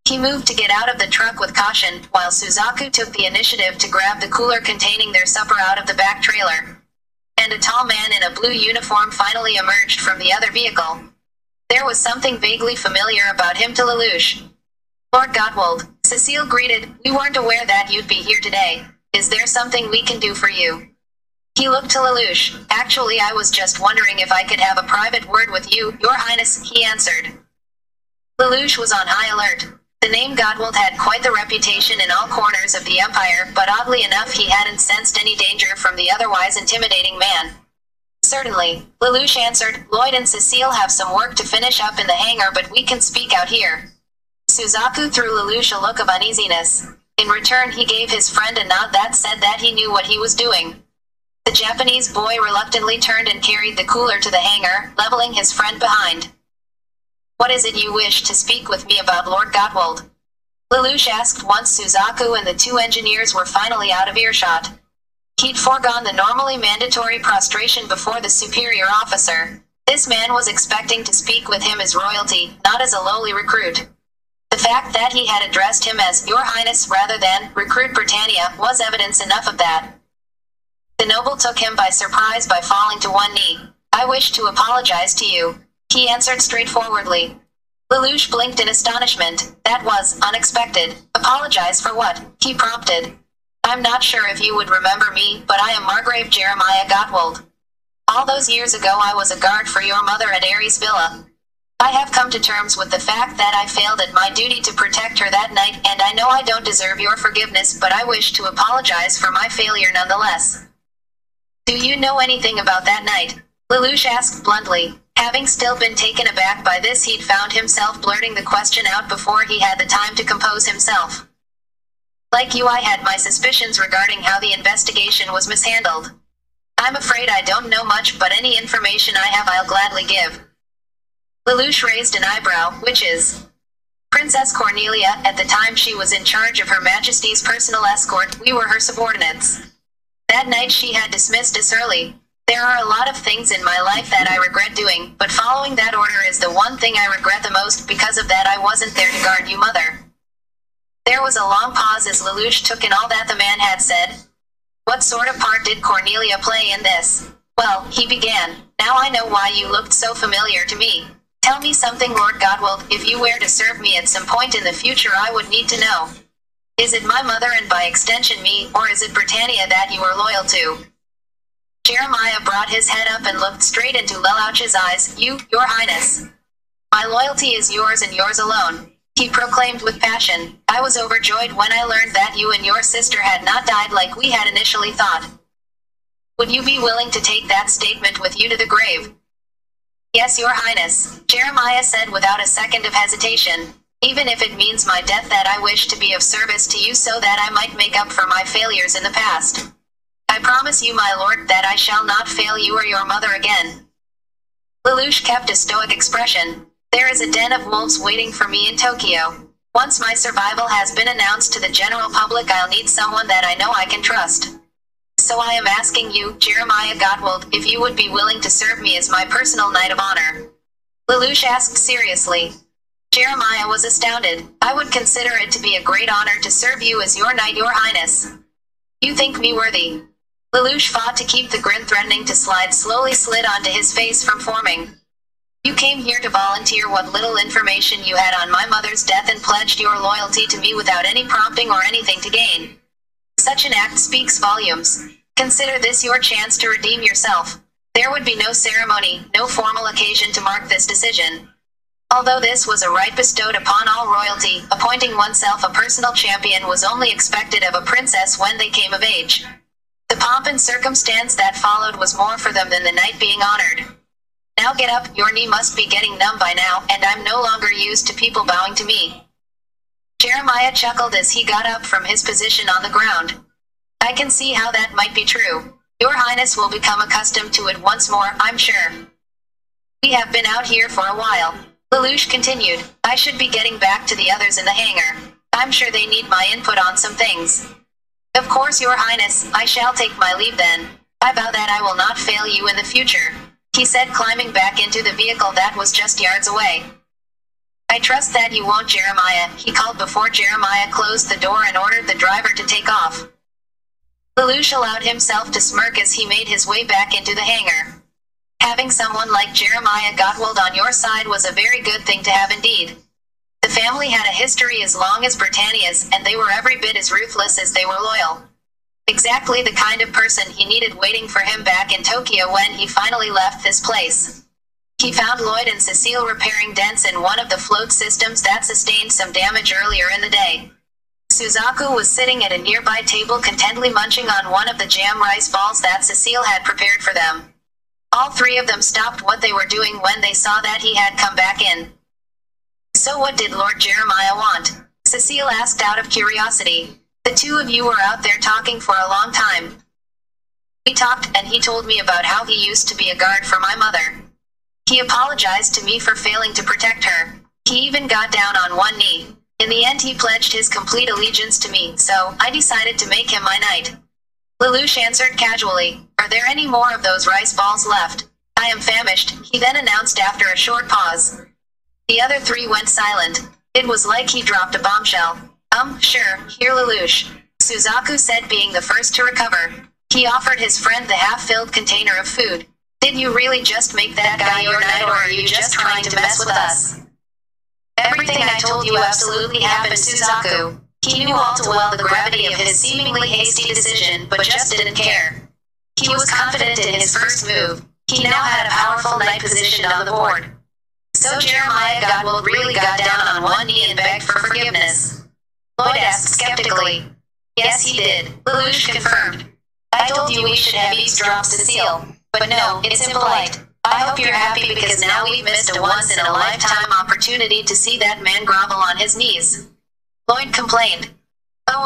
He moved to get out of the truck with caution, while Suzaku took the initiative to grab the cooler containing their supper out of the back trailer. And a tall man in a blue uniform finally emerged from the other vehicle. There was something vaguely familiar about him to Lelouch. "Lord Gottwald," Cecile greeted, "we weren't aware that you'd be here today. Is there something we can do for you?" He looked to Lelouch. "Actually, I was just wondering if I could have a private word with you, Your Highness," he answered. Lelouch was on high alert. The name Gottwald had quite the reputation in all corners of the Empire, but oddly enough he hadn't sensed any danger from the otherwise intimidating man. "Certainly," Lelouch answered. "Lloyd and Cecile have some work to finish up in the hangar, but we can speak out here." Suzaku threw Lelouch a look of uneasiness. In return, he gave his friend a nod that said that he knew what he was doing. The Japanese boy reluctantly turned and carried the cooler to the hangar, leveling his friend behind. What is it you wish to speak with me about, Lord Gottwald? Lelouch asked once Suzaku and the two engineers were finally out of earshot. He'd foregone the normally mandatory prostration before the superior officer. This man was expecting to speak with him as royalty, not as a lowly recruit. The fact that he had addressed him as Your Highness rather than Recruit Britannia was evidence enough of that. The noble took him by surprise by falling to one knee. I wish to apologize to you, he answered straightforwardly. Lelouch blinked in astonishment. That was unexpected. Apologize for what? He prompted. I'm not sure if you would remember me, but I am Margrave Jeremiah Gottwald. All those years ago I was a guard for your mother at Ares Villa. I have come to terms with the fact that I failed at my duty to protect her that night, and I know I don't deserve your forgiveness, but I wish to apologize for my failure nonetheless. Do you know anything about that night? Lelouch asked bluntly. Having still been taken aback by this, he'd found himself blurting the question out before he had the time to compose himself. Like you, I had my suspicions regarding how the investigation was mishandled. I'm afraid I don't know much, but any information I have I'll gladly give. Lelouch raised an eyebrow. Which is? Princess Cornelia, at the time she was in charge of Her Majesty's personal escort, we were her subordinates. That night she had dismissed us early. There are a lot of things in my life that I regret doing, but following that order is the one thing I regret the most. Because of that I wasn't there to guard you, mother. There was a long pause as Lelouch took in all that the man had said. What sort of part did Cornelia play in this? Well, he began. Now I know why you looked so familiar to me. Tell me something, Lord Gottwald. If you were to serve me at some point in the future, I would need to know. Is it my mother and by extension me, or is it Britannia that you are loyal to? Jeremiah brought his head up and looked straight into Lelouch's eyes. Your Highness. My loyalty is yours and yours alone, he proclaimed with passion. I was overjoyed when I learned that you and your sister had not died like we had initially thought. Would you be willing to take that statement with you to the grave? Yes, Your Highness, Jeremiah said without a second of hesitation. Even if it means my death, that I wish to be of service to you so that I might make up for my failures in the past. I promise you, my lord, that I shall not fail you or your mother again. Lelouch kept a stoic expression. There is a den of wolves waiting for me in Tokyo. Once my survival has been announced to the general public, I'll need someone that I know I can trust. So I am asking you, Jeremiah Gottwald, if you would be willing to serve me as my personal knight of honor. Lelouch asked seriously. Jeremiah was astounded. I would consider it to be a great honor to serve you as your knight, Your Highness. You think me worthy? Lelouch fought to keep the grin threatening to slowly slid onto his face from forming. You came here to volunteer what little information you had on my mother's death and pledged your loyalty to me without any prompting or anything to gain. Such an act speaks volumes. Consider this your chance to redeem yourself. There would be no ceremony, no formal occasion to mark this decision. Although this was a right bestowed upon all royalty, appointing oneself a personal champion was only expected of a princess when they came of age. The pomp and circumstance that followed was more for them than the knight being honored. Now get up, your knee must be getting numb by now, and I'm no longer used to people bowing to me. Jeremiah chuckled as he got up from his position on the ground. I can see how that might be true. Your Highness will become accustomed to it once more, I'm sure. We have been out here for a while. Lelouch continued. I should be getting back to the others in the hangar. I'm sure they need my input on some things. Of course, Your Highness, I shall take my leave then. I vow that I will not fail you in the future, he said, climbing back into the vehicle that was just yards away. I trust that you won't, Jeremiah, he called before Jeremiah closed the door and ordered the driver to take off. Lelouch allowed himself to smirk as he made his way back into the hangar. Having someone like Jeremiah Gottwald on your side was a very good thing to have indeed. The family had a history as long as Britannia's, and they were every bit as ruthless as they were loyal. Exactly the kind of person he needed waiting for him back in Tokyo when he finally left this place. He found Lloyd and Cecile repairing dents in one of the float systems that sustained some damage earlier in the day. Suzaku was sitting at a nearby table contentedly munching on one of the jam rice balls that Cecile had prepared for them. All three of them stopped what they were doing when they saw that he had come back in. So what did Lord Jeremiah want? Cecile asked out of curiosity. The two of you were out there talking for a long time. We talked, and he told me about how he used to be a guard for my mother. He apologized to me for failing to protect her. He even got down on one knee. In the end, he pledged his complete allegiance to me, so I decided to make him my knight. Lelouch answered casually, "Are there any more of those rice balls left?" "I am famished," he then announced after a short pause. The other three went silent. It was like he dropped a bombshell. Sure, here Lelouch," Suzaku said, being the first to recover. He offered his friend the half-filled container of food. "Did you really just make that guy your knight, or are you just trying to mess with us?" "Everything I told you absolutely happened, Suzaku." He knew all too well the gravity of his seemingly hasty decision, but just didn't care. He was confident in his first move. He now had a powerful knight positioned on the board. So Jeremiah Godwald really got down on one knee and begged for forgiveness? Lloyd asked skeptically. Yes, he did, Lelouch confirmed. I told you we should have eavesdropped Cecile, but no, it's impolite. I hope you're happy because now we've missed a once-in-a-lifetime opportunity to see that man grovel on his knees. Lloyd complained. Oh.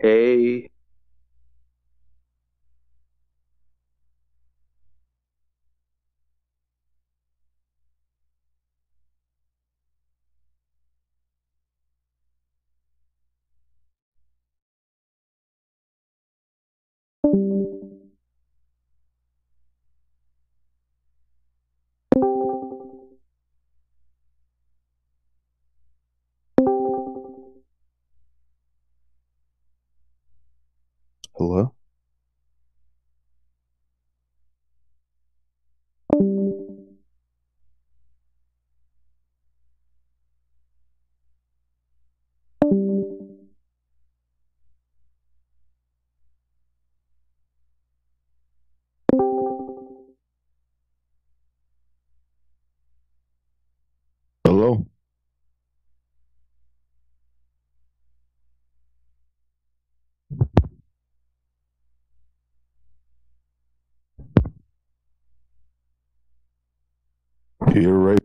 Hey, hello? Hello? You're right.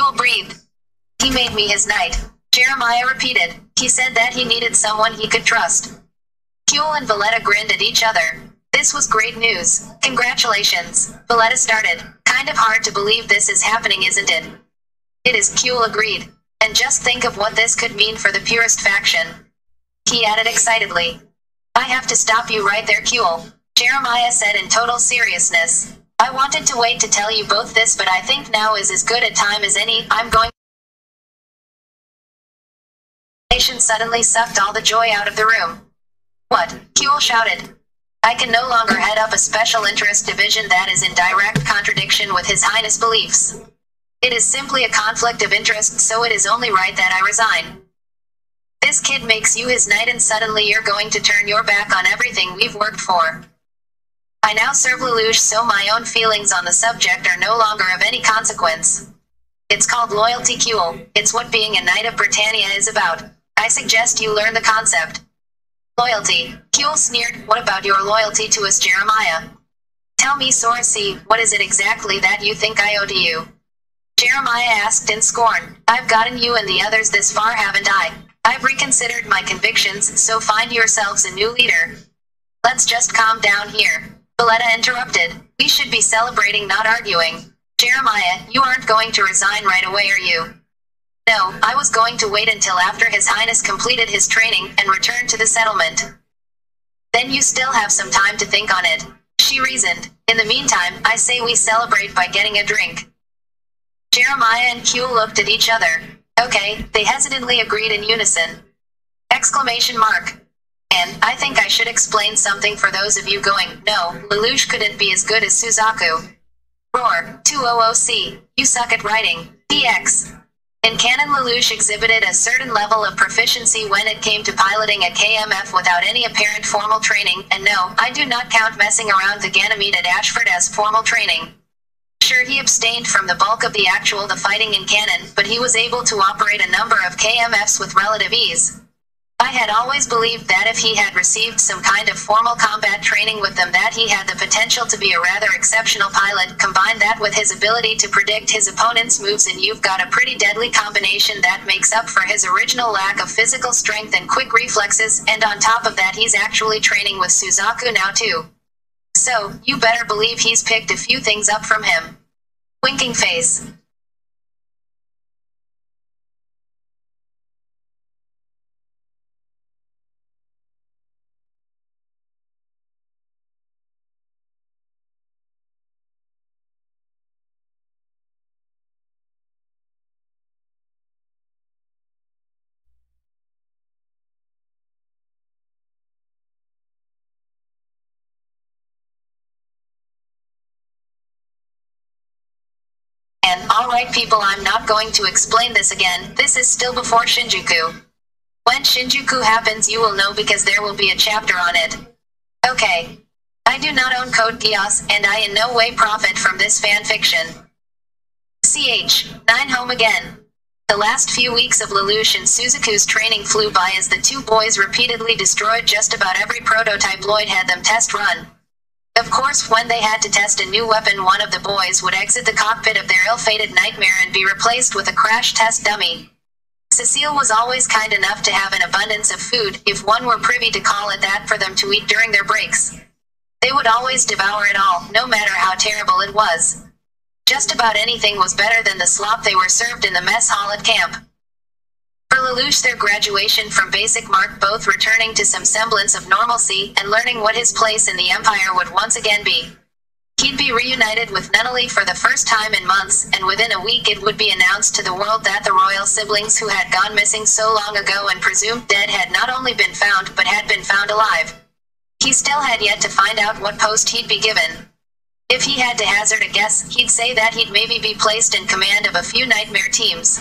Kewell breathed. He made me his knight, Jeremiah repeated. He said that he needed someone he could trust. Kewell and Valletta grinned at each other. This was great news. Congratulations, Valletta started. Kind of hard to believe this is happening, isn't it? It is, Kewell agreed. And just think of what this could mean for the Purist faction. He added excitedly. I have to stop you right there, Kewell, Jeremiah said in total seriousness. I wanted to wait to tell you both this, but I think now is as good a time as any. I'm going. Suddenly sucked all the joy out of the room. What? Kewell shouted. I can no longer head up a special interest division that is in direct contradiction with His Highness' beliefs. It is simply a conflict of interest, so it is only right that I resign. This kid makes you his knight and suddenly you're going to turn your back on everything we've worked for. I now serve Lelouch, so my own feelings on the subject are no longer of any consequence. It's called loyalty, Kewell. It's what being a Knight of Britannia is about. I suggest you learn the concept. Loyalty, Kewell sneered. What about your loyalty to us, Jeremiah? Tell me, Sorcy, what is it exactly that you think I owe to you? Jeremiah asked in scorn. I've gotten you and the others this far, haven't I? I've reconsidered my convictions, so find yourselves a new leader. Let's just calm down here, Valletta interrupted. We should be celebrating, not arguing. Jeremiah, you aren't going to resign right away, are you? No, I was going to wait until after His Highness completed his training and returned to the settlement. Then you still have some time to think on it, she reasoned. In the meantime, I say we celebrate by getting a drink. Jeremiah and Kewell looked at each other. Okay, they hesitantly agreed in unison. Exclamation mark. And I think I should explain something for those of you going, no, Lelouch couldn't be as good as Suzaku. Roar, 200C, you suck at writing, DX. In canon, Lelouch exhibited a certain level of proficiency when it came to piloting a KMF without any apparent formal training, and no, I do not count messing around the Ganymede at Ashford as formal training. Sure, he abstained from the bulk of the fighting in canon, but he was able to operate a number of KMFs with relative ease. I had always believed that if he had received some kind of formal combat training with them, that he had the potential to be a rather exceptional pilot. Combine that with his ability to predict his opponent's moves and you've got a pretty deadly combination that makes up for his original lack of physical strength and quick reflexes, and on top of that he's actually training with Suzaku now too. So, you better believe he's picked a few things up from him. Winking face. And, alright people, I'm not going to explain this again, this is still before Shinjuku. When Shinjuku happens you will know because there will be a chapter on it. Okay. I do not own Code Geass, and I in no way profit from this fanfiction. CH9 home again. The last few weeks of Lelouch and Suzaku's training flew by as the two boys repeatedly destroyed just about every prototype Lloyd had them test run. Of course, when they had to test a new weapon, one of the boys would exit the cockpit of their ill-fated nightmare and be replaced with a crash test dummy. Cecile was always kind enough to have an abundance of food, if one were privy to call it that, for them to eat during their breaks. They would always devour it all, no matter how terrible it was. Just about anything was better than the slop they were served in the mess hall at camp. For Lelouch, their graduation from basic marked both returning to some semblance of normalcy and learning what his place in the Empire would once again be. He'd be reunited with Nunnally for the first time in months, and within a week it would be announced to the world that the royal siblings who had gone missing so long ago and presumed dead had not only been found but had been found alive. He still had yet to find out what post he'd be given. If he had to hazard a guess, he'd say that he'd maybe be placed in command of a few nightmare teams.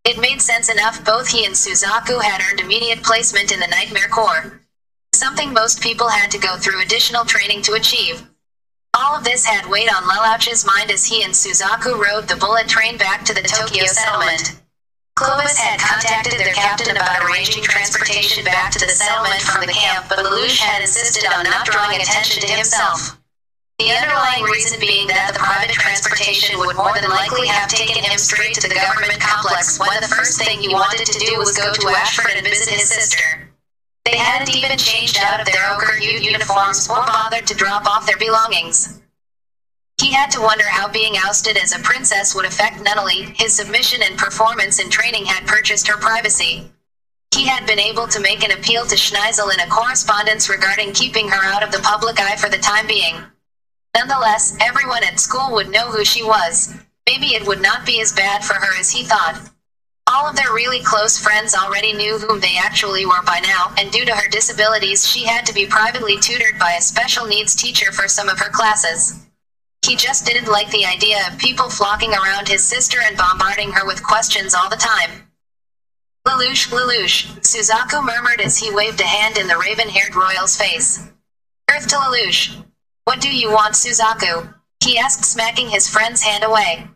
It made sense enough. Both he and Suzaku had earned immediate placement in the Nightmare Corps. Something most people had to go through additional training to achieve. All of this had weighed on Lelouch's mind as he and Suzaku rode the bullet train back to the Tokyo settlement. Clovis had contacted their captain about arranging transportation back to the settlement from the camp, but Lelouch had insisted on not drawing attention to himself. The underlying reason being that the private transportation would more than likely have taken him straight to the government complex when the first thing he wanted to do was go to Ashford and visit his sister. They hadn't even changed out of their ochre hued uniforms or bothered to drop off their belongings. He had to wonder how being ousted as a princess would affect Nunnally. His submission and performance in training had purchased her privacy. He had been able to make an appeal to Schneisel in a correspondence regarding keeping her out of the public eye for the time being. Nonetheless, everyone at school would know who she was. Maybe it would not be as bad for her as he thought. All of their really close friends already knew whom they actually were by now, and due to her disabilities she had to be privately tutored by a special needs teacher for some of her classes. He just didn't like the idea of people flocking around his sister and bombarding her with questions all the time. Lelouch, Lelouch, Suzaku murmured as he waved a hand in the raven-haired royal's face. Earth to Lelouch. What do you want, Suzaku? He asked, smacking his friend's hand away.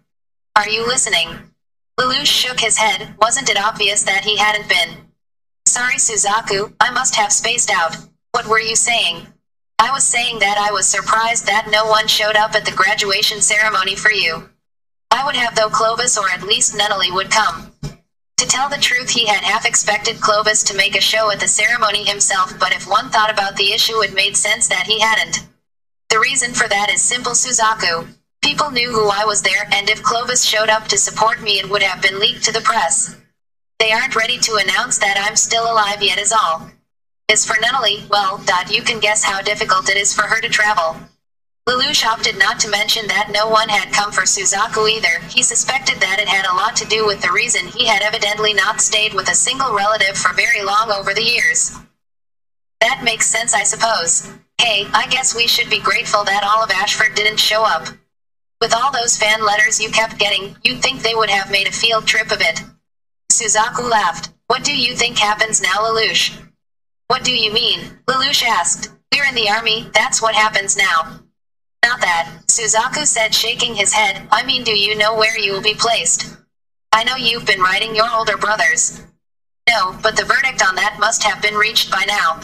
Are you listening? Lelouch shook his head. Wasn't it obvious that he hadn't been? Sorry, Suzaku, I must have spaced out. What were you saying? I was saying that I was surprised that no one showed up at the graduation ceremony for you. I would have, though Clovis or at least Nunnally would come. To tell the truth, he had half expected Clovis to make a show at the ceremony himself, but if one thought about the issue it made sense that he hadn't. The reason for that is simple, Suzaku. People knew who I was there, and if Clovis showed up to support me it would have been leaked to the press. They aren't ready to announce that I'm still alive yet is all. As for Nunnally, well, you can guess how difficult it is for her to travel. Lelouch opted not to mention that no one had come for Suzaku either. He suspected that it had a lot to do with the reason he had evidently not stayed with a single relative for very long over the years. That makes sense, I suppose. Hey, I guess we should be grateful that all of Ashford didn't show up. With all those fan letters you kept getting, you'd think they would have made a field trip of it. Suzaku laughed. What do you think happens now, Lelouch? What do you mean? Lelouch asked. We're in the army, that's what happens now. Not that, Suzaku said, shaking his head. I mean, do you know where you will be placed? I know you've been writing your older brothers. No, but the verdict on that must have been reached by now.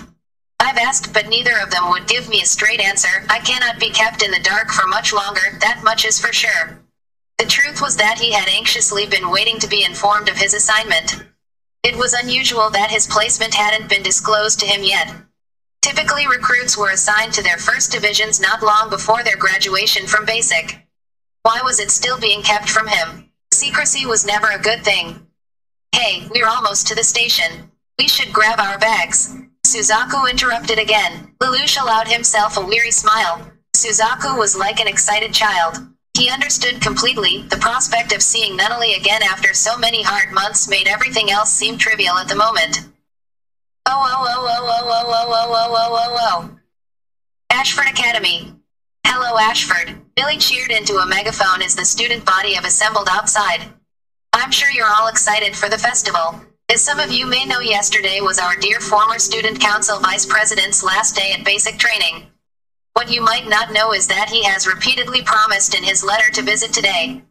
I've asked, but neither of them would give me a straight answer. I cannot be kept in the dark for much longer, that much is for sure. The truth was that he had anxiously been waiting to be informed of his assignment. It was unusual that his placement hadn't been disclosed to him yet. Typically, recruits were assigned to their first divisions not long before their graduation from basic. Why was it still being kept from him? Secrecy was never a good thing. Hey, we're almost to the station. We should grab our bags. Suzaku interrupted again. Lelouch allowed himself a weary smile. Suzaku was like an excited child. He understood completely. The prospect of seeing Nunnally again after so many hard months made everything else seem trivial at the moment. Oh. Ashford Academy. Hello, Ashford. Billy cheered into a megaphone as the student body assembled outside. I'm sure you're all excited for the festival. As some of you may know, yesterday was our dear former student council vice president's last day at basic training. What you might not know is that he has repeatedly promised in his letter to visit today.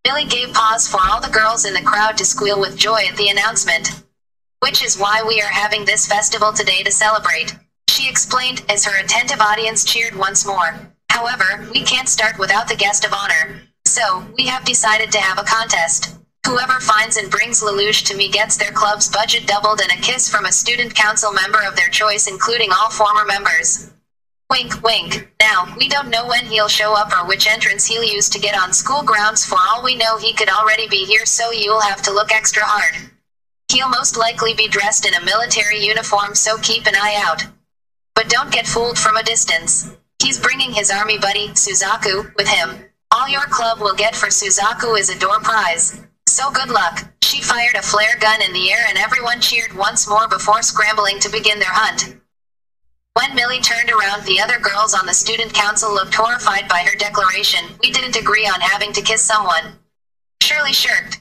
Billy gave pause for all the girls in the crowd to squeal with joy at the announcement. Which is why we are having this festival today to celebrate, she explained, as her attentive audience cheered once more. However, we can't start without the guest of honor. So, we have decided to have a contest. Whoever finds and brings Lelouch to me gets their club's budget doubled and a kiss from a student council member of their choice, including all former members. Wink, wink. Now, we don't know when he'll show up or which entrance he'll use to get on school grounds. For all we know, he could already be here, so you'll have to look extra hard. He'll most likely be dressed in a military uniform, so keep an eye out. But don't get fooled from a distance. He's bringing his army buddy, Suzaku, with him. All your club will get for Suzaku is a door prize. So good luck. She fired a flare gun in the air and everyone cheered once more before scrambling to begin their hunt. When Millie turned around, the other girls on the student council looked horrified by her declaration. We didn't agree on having to kiss someone. Shirley shirked.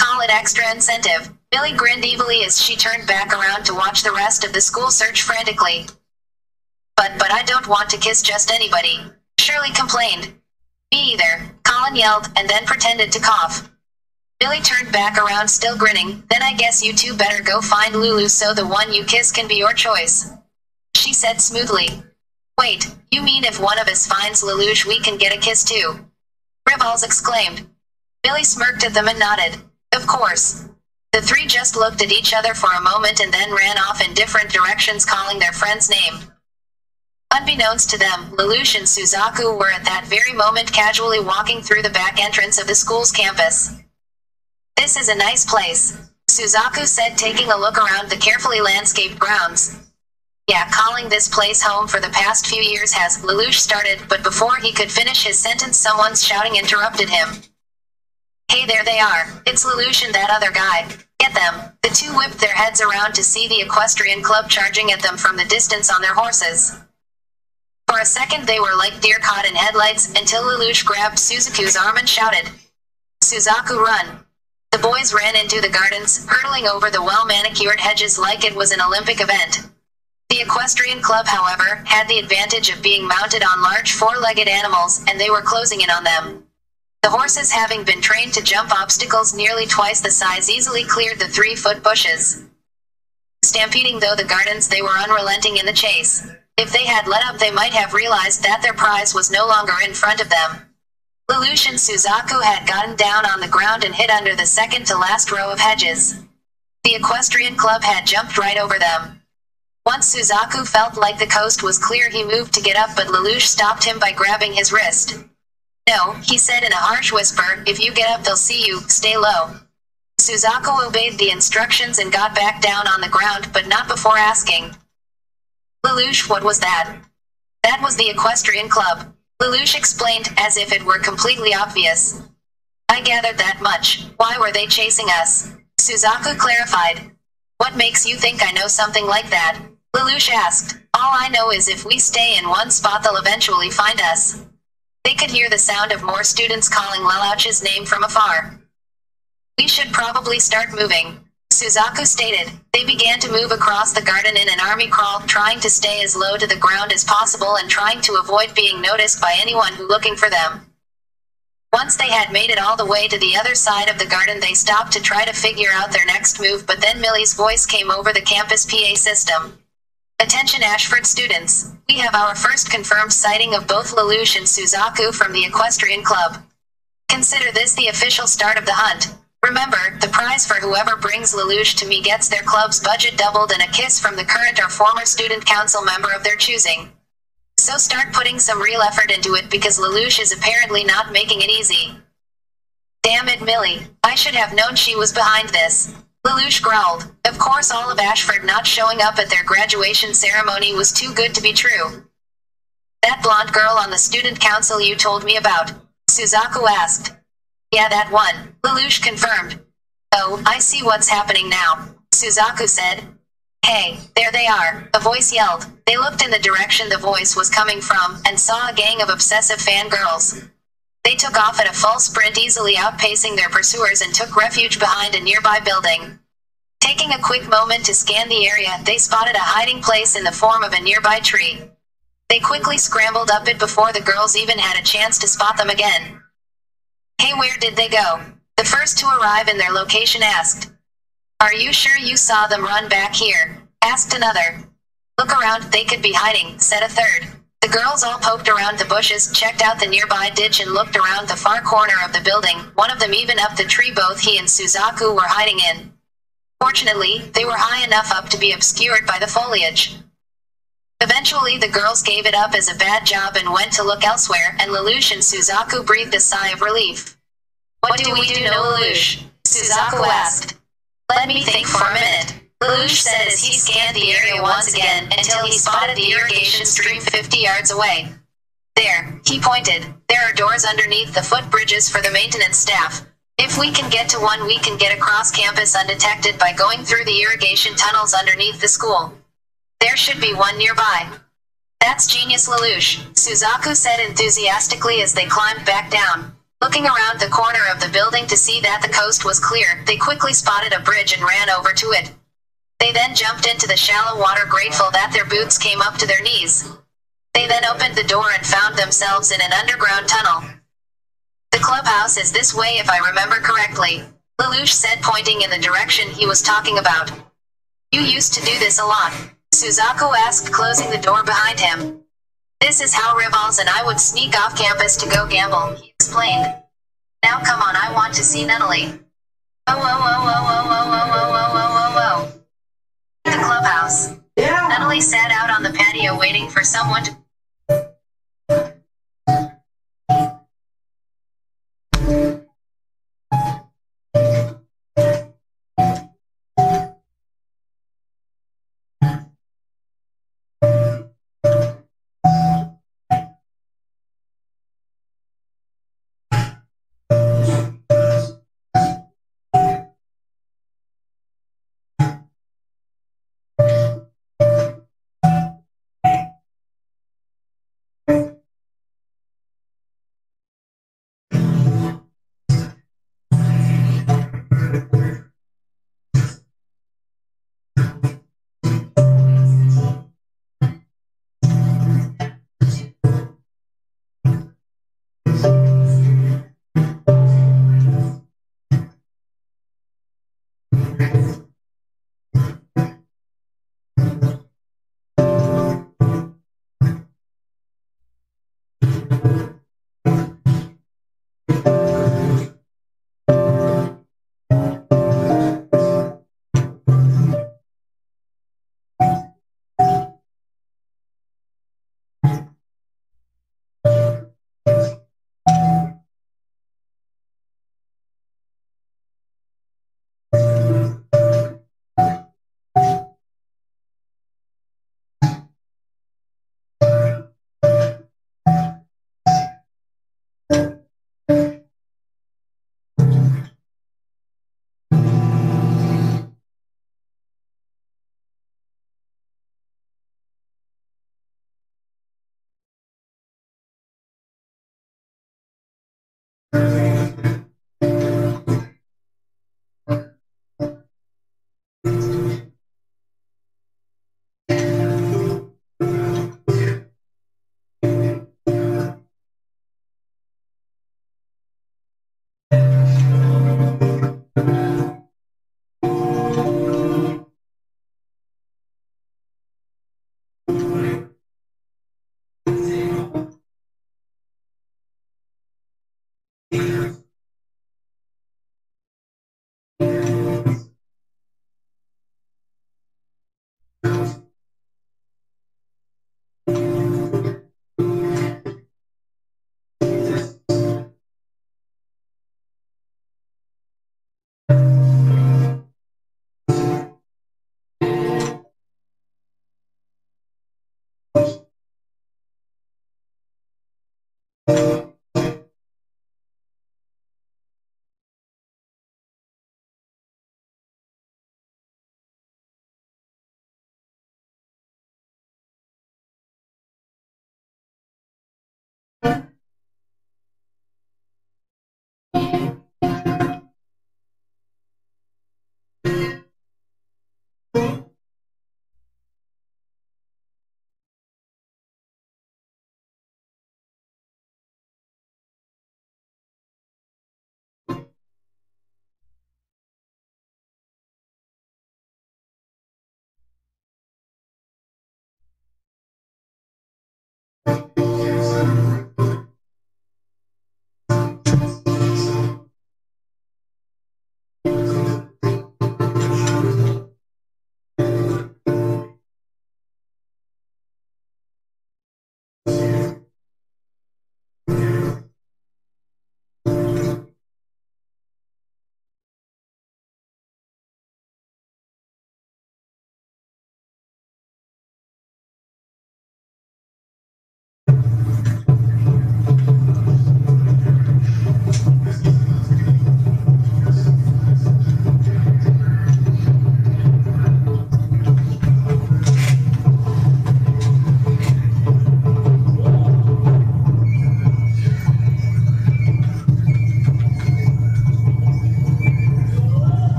Call it extra incentive. Millie grinned evilly as she turned back around to watch the rest of the school search frantically. But I don't want to kiss just anybody, Shirley complained. Me either, Colin yelled, and then pretended to cough. Billy turned back around, still grinning. Then I guess you two better go find Lulu so the one you kiss can be your choice, she said smoothly. Wait, you mean if one of us finds Lelouch we can get a kiss too? Rivals exclaimed. Millie smirked at them and nodded. Of course. The three just looked at each other for a moment and then ran off in different directions calling their friend's name. Unbeknownst to them, Lelouch and Suzaku were at that very moment casually walking through the back entrance of the school's campus. This is a nice place, Suzaku said, taking a look around the carefully landscaped grounds. Yeah, calling this place home for the past few years has, Lelouch started, but before he could finish his sentence someone's shouting interrupted him. Hey, there they are. It's Lelouch and that other guy. Get them. The two whipped their heads around to see the equestrian club charging at them from the distance on their horses. For a second they were like deer caught in headlights, until Lelouch grabbed Suzaku's arm and shouted, Suzaku, run! The boys ran into the gardens, hurtling over the well-manicured hedges like it was an Olympic event. The equestrian club, however, had the advantage of being mounted on large four-legged animals, and they were closing in on them. The horses, having been trained to jump obstacles nearly twice the size, easily cleared the 3-foot bushes. Stampeding though the gardens, they were unrelenting in the chase. If they had let up they might have realized that their prize was no longer in front of them. Lelouch and Suzaku had gotten down on the ground and hid under the second-to-last row of hedges. The equestrian club had jumped right over them. Once Suzaku felt like the coast was clear he moved to get up, but Lelouch stopped him by grabbing his wrist. No, he said in a harsh whisper, if you get up they'll see you, stay low. Suzaku obeyed the instructions and got back down on the ground, but not before asking. Lelouch, what was that? That was the equestrian club. Lelouch explained, as if it were completely obvious. I gathered that much. Why were they chasing us? Suzaku clarified. What makes you think I know something like that? Lelouch asked. All I know is if we stay in one spot they'll eventually find us. They could hear the sound of more students calling Lelouch's name from afar. We should probably start moving, Suzaku stated. They began to move across the garden in an army crawl, trying to stay as low to the ground as possible and trying to avoid being noticed by anyone who looking for them. Once they had made it all the way to the other side of the garden, they stopped to try to figure out their next move, but then Millie's voice came over the campus PA system. Attention Ashford students, we have our first confirmed sighting of both Lelouch and Suzaku from the equestrian club. Consider this the official start of the hunt. Remember, the prize for whoever brings Lelouch to me gets their club's budget doubled and a kiss from the current or former student council member of their choosing. So start putting some real effort into it, because Lelouch is apparently not making it easy. Damn it, Millie. I should have known she was behind this. Lelouch growled. Of course, all of Ashford not showing up at their graduation ceremony was too good to be true. That blonde girl on the student council you told me about? Suzaku asked. Yeah, that one, Lelouch confirmed. Oh, I see what's happening now, Suzaku said. Hey, there they are, a voice yelled. They looked in the direction the voice was coming from, and saw a gang of obsessive fangirls. They took off at a full sprint, easily outpacing their pursuers, and took refuge behind a nearby building. Taking a quick moment to scan the area, they spotted a hiding place in the form of a nearby tree. They quickly scrambled up it before the girls even had a chance to spot them again. Hey, where did they go? The first to arrive in their location asked. Are you sure you saw them run back here? Asked another. Look around, they could be hiding, said a third. The girls all poked around the bushes, checked out the nearby ditch, and looked around the far corner of the building, one of them even up the tree both he and Suzaku were hiding in. Fortunately, they were high enough up to be obscured by the foliage. Eventually the girls gave it up as a bad job and went to look elsewhere, and Lelouch and Suzaku breathed a sigh of relief. What do we do now, Lelouch? Suzaku asked. Let me think for a minute, Lelouch said as he scanned the area once again, until he spotted the irrigation stream 50 yards away. There, he pointed. There are doors underneath the footbridges for the maintenance staff. If we can get to one, we can get across campus undetected by going through the irrigation tunnels underneath the school. There should be one nearby. That's genius, Lelouch, Suzaku said enthusiastically as they climbed back down. Looking around the corner of the building to see that the coast was clear, they quickly spotted a bridge and ran over to it. They then jumped into the shallow water, grateful that their boots came up to their knees. They then opened the door and found themselves in an underground tunnel. The clubhouse is this way if I remember correctly, Lelouch said, pointing in the direction he was talking about. You used to do this a lot, Suzaku asked, closing the door behind him. This is how Ribbles and I would sneak off campus to go gamble, he explained. Now come on, I want to see Nunnally. Oh, whoa, whoa, whoa, whoa, whoa, whoa, whoa, whoa, whoa, whoa, whoa. The clubhouse. Yeah. Nunnally sat out on the patio waiting for someone to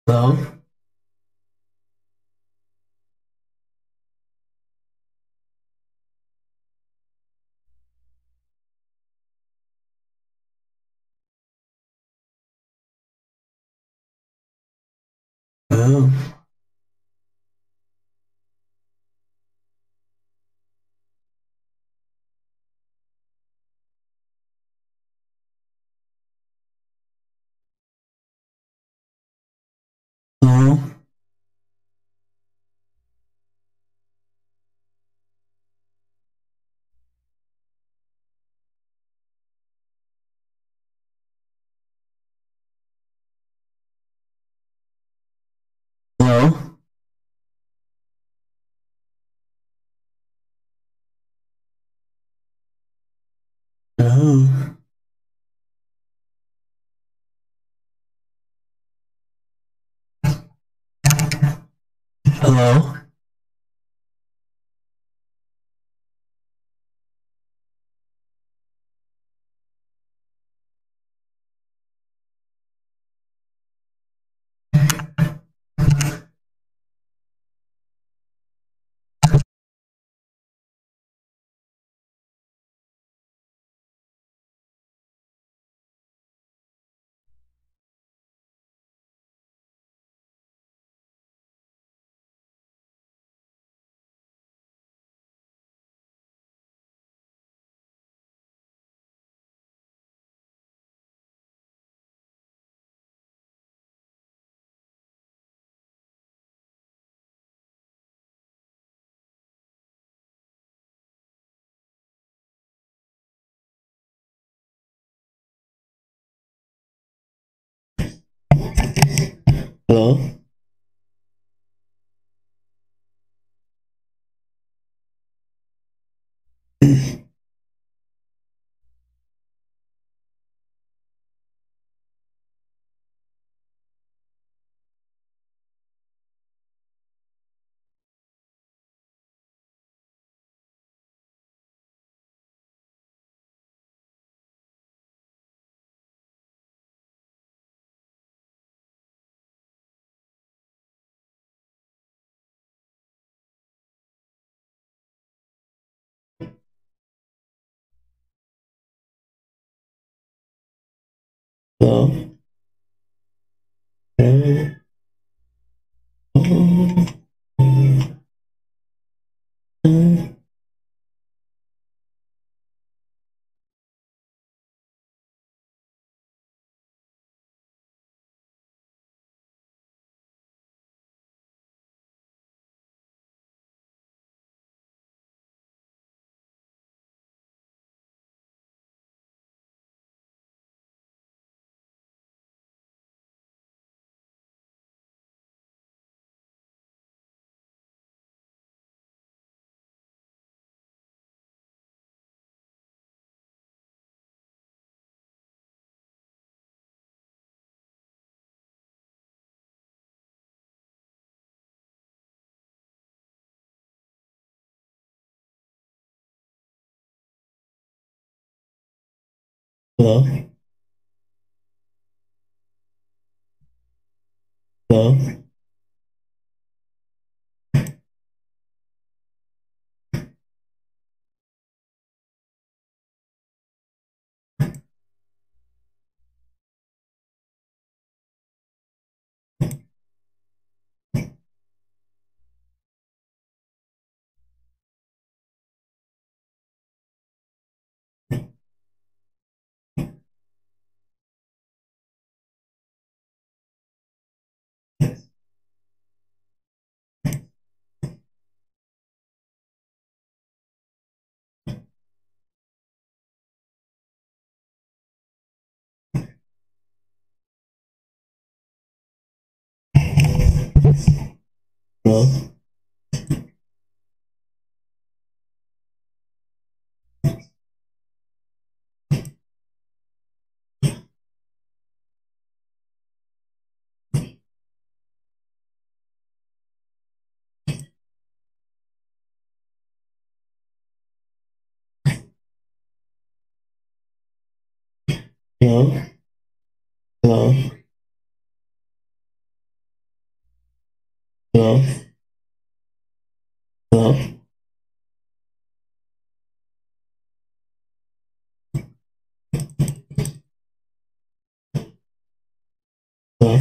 Hello? Hello? Hello? Hello? Hello? Hello? Hello? Hello? Hello? Hello? Hello? Hello? Hello? Hello? Hello? Hello?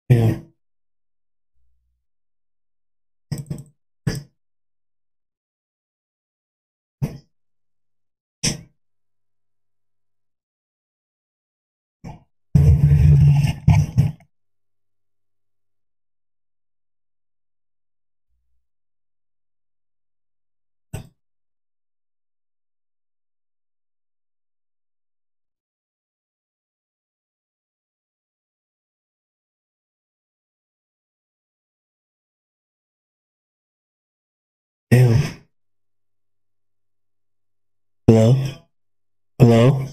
Yeah. Damn. Hello? Hello?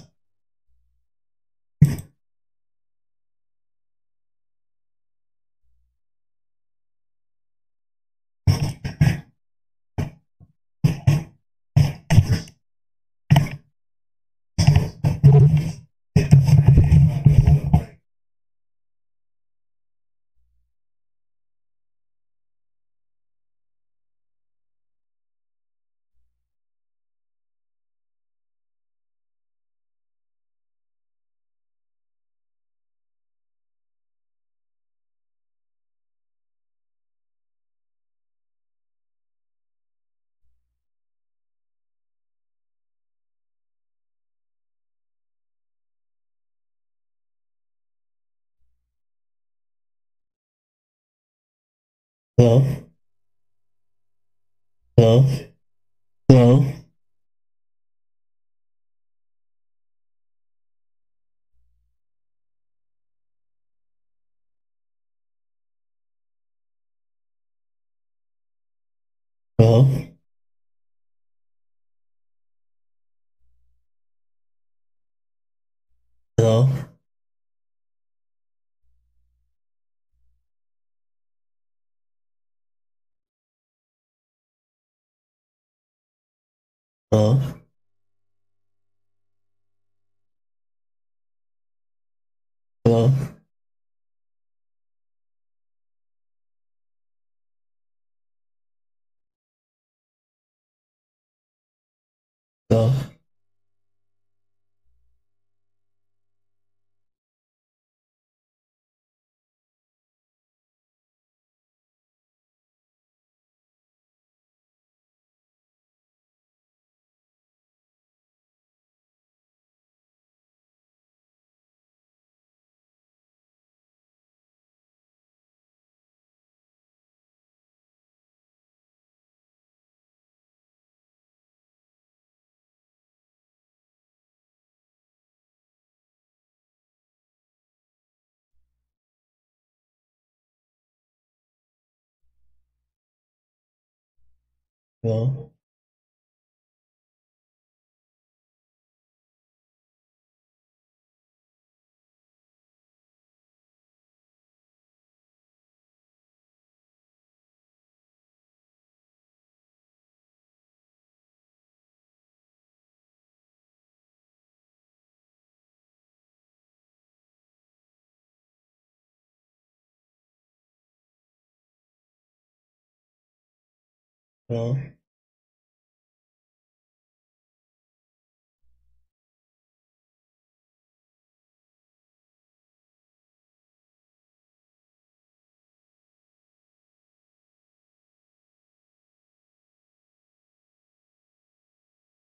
Hello? Hello? Hello? Hello? Hello? Hello? Hello? Hello? Hello? Hello?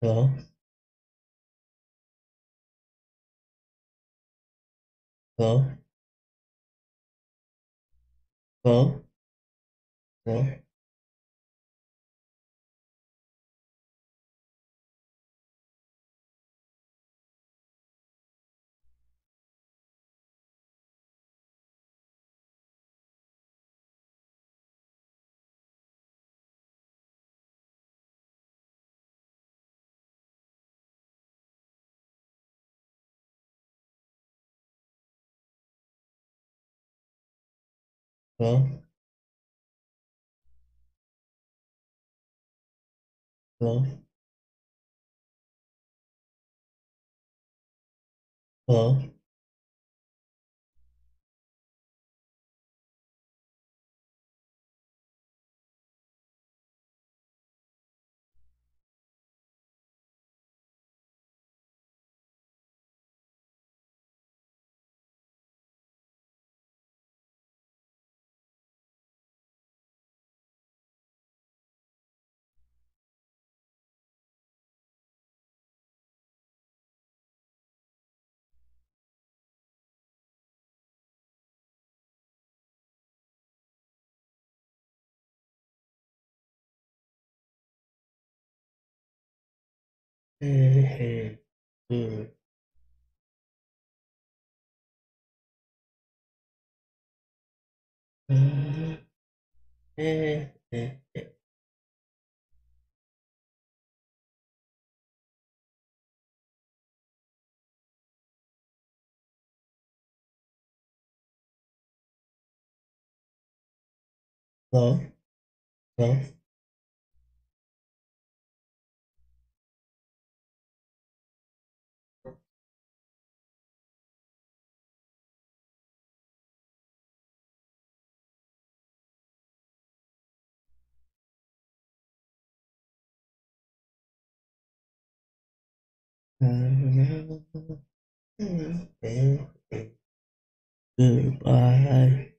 Hello? Hello? Hello? Hello? Hello? Hello? Hello? Hey, hey, Hello? Hello? Goodbye.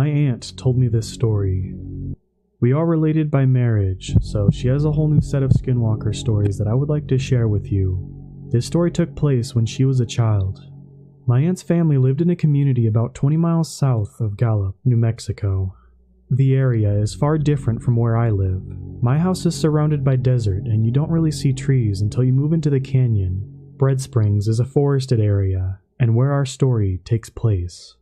My aunt told me this story. We are related by marriage, so she has a whole new set of Skinwalker stories that I would like to share with you. This story took place when she was a child. My aunt's family lived in a community about 20 miles south of Gallup, New Mexico. The area is far different from where I live. My house is surrounded by desert, and you don't really see trees until you move into the canyon. Bread Springs is a forested area, and where our story takes place.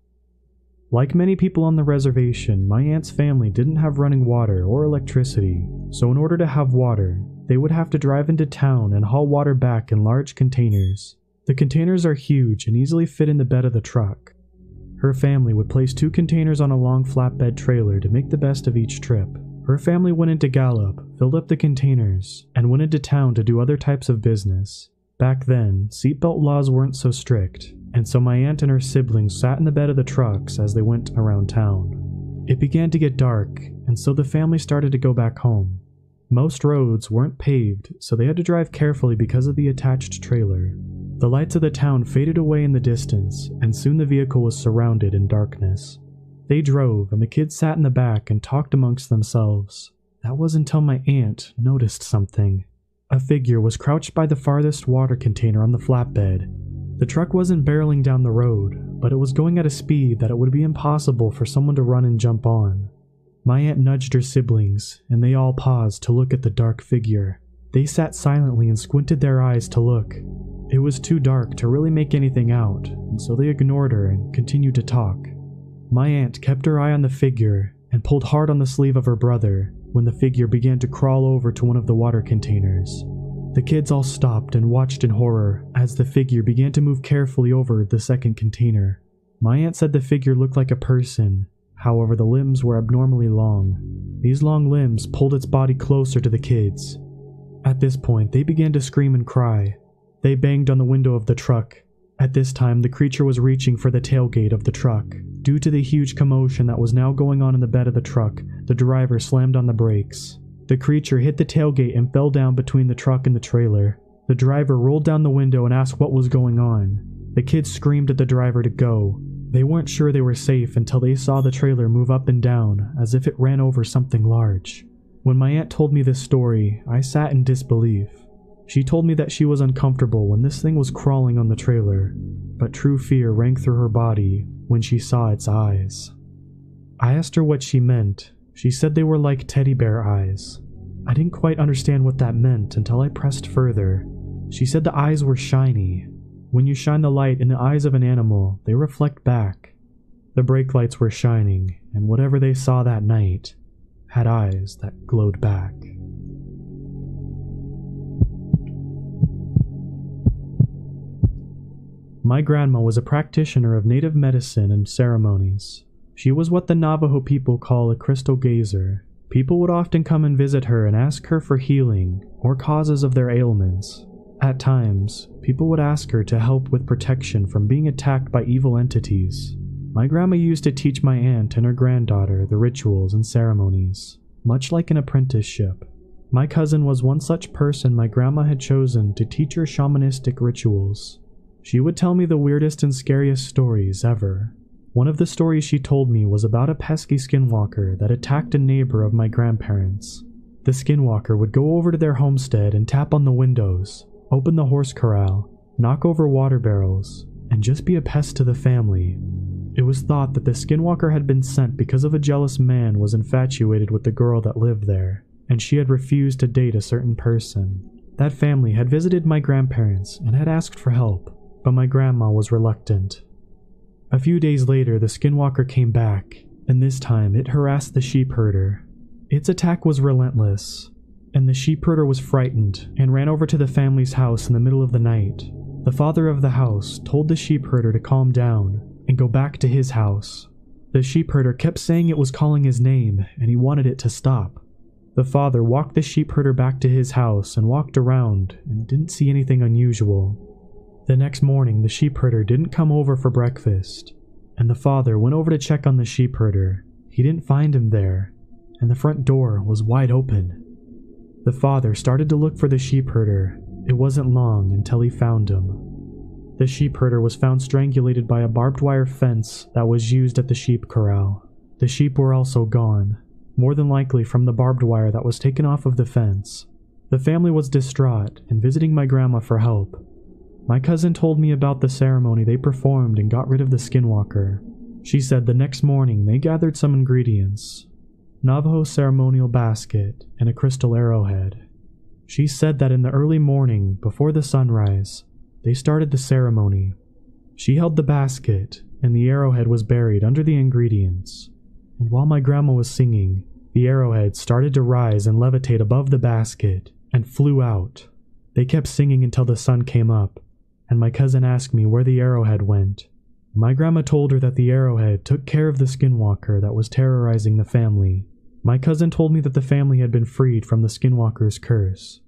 Like many people on the reservation, my aunt's family didn't have running water or electricity, so in order to have water, they would have to drive into town and haul water back in large containers. The containers are huge and easily fit in the bed of the truck. Her family would place 2 containers on a long flatbed trailer to make the best of each trip. Her family went into Gallup, filled up the containers, and went into town to do other types of business. Back then, seatbelt laws weren't so strict, and so my aunt and her siblings sat in the bed of the trucks as they went around town. It began to get dark, and so the family started to go back home. Most roads weren't paved, so they had to drive carefully because of the attached trailer. The lights of the town faded away in the distance, and soon the vehicle was surrounded in darkness. They drove, and the kids sat in the back and talked amongst themselves. That was until my aunt noticed something. A figure was crouched by the farthest water container on the flatbed. The truck wasn't barreling down the road, but it was going at a speed that it would be impossible for someone to run and jump on. My aunt nudged her siblings, and they all paused to look at the dark figure. They sat silently and squinted their eyes to look. It was too dark to really make anything out, and so they ignored her and continued to talk. My aunt kept her eye on the figure and pulled hard on the sleeve of her brother when the figure began to crawl over to one of the water containers. The kids all stopped and watched in horror as the figure began to move carefully over the second container. My aunt said the figure looked like a person, however the limbs were abnormally long. These long limbs pulled its body closer to the kids. At this point, they began to scream and cry. They banged on the window of the truck. At this time, the creature was reaching for the tailgate of the truck. Due to the huge commotion that was now going on in the bed of the truck, the driver slammed on the brakes. The creature hit the tailgate and fell down between the truck and the trailer. The driver rolled down the window and asked what was going on. The kids screamed at the driver to go. They weren't sure they were safe until they saw the trailer move up and down as if it ran over something large. When my aunt told me this story, I sat in disbelief. She told me that she was uncomfortable when this thing was crawling on the trailer, but true fear rang through her body when she saw its eyes. I asked her what she meant. She said they were like teddy bear eyes. I didn't quite understand what that meant until I pressed further. She said the eyes were shiny. When you shine the light in the eyes of an animal, they reflect back. The brake lights were shining, and whatever they saw that night had eyes that glowed back. My grandma was a practitioner of native medicine and ceremonies. She was what the Navajo people call a crystal gazer. People would often come and visit her and ask her for healing or causes of their ailments. At times, people would ask her to help with protection from being attacked by evil entities. My grandma used to teach my aunt and her granddaughter the rituals and ceremonies, much like an apprenticeship. My cousin was one such person my grandma had chosen to teach her shamanistic rituals. She would tell me the weirdest and scariest stories ever. One of the stories she told me was about a pesky skinwalker that attacked a neighbor of my grandparents. The skinwalker would go over to their homestead and tap on the windows, open the horse corral, knock over water barrels, and just be a pest to the family. It was thought that the skinwalker had been sent because of a jealous man was infatuated with the girl that lived there, and she had refused to date a certain person. That family had visited my grandparents and had asked for help, but my grandma was reluctant. A few days later, the skinwalker came back, and this time it harassed the sheep herder. Its attack was relentless, and the sheep herder was frightened and ran over to the family's house in the middle of the night. The father of the house told the sheep herder to calm down and go back to his house. The sheep herder kept saying it was calling his name, and he wanted it to stop. The father walked the sheep herder back to his house and walked around and didn't see anything unusual. The next morning, the sheep herder didn't come over for breakfast, and the father went over to check on the sheep herder. He didn't find him there, and the front door was wide open. The father started to look for the sheep herder. It wasn't long until he found him. The sheep herder was found strangulated by a barbed wire fence that was used at the sheep corral. The sheep were also gone, more than likely from the barbed wire that was taken off of the fence. The family was distraught and visiting my grandma for help. My cousin told me about the ceremony they performed and got rid of the skinwalker. She said the next morning they gathered some ingredients: Navajo ceremonial basket and a crystal arrowhead. She said that in the early morning, before the sunrise, they started the ceremony. She held the basket, and the arrowhead was buried under the ingredients. And while my grandma was singing, the arrowhead started to rise and levitate above the basket, and flew out. They kept singing until the sun came up, and my cousin asked me where the arrowhead went. My grandma told her that the arrowhead took care of the skinwalker that was terrorizing the family. My cousin told me that the family had been freed from the skinwalker's curse,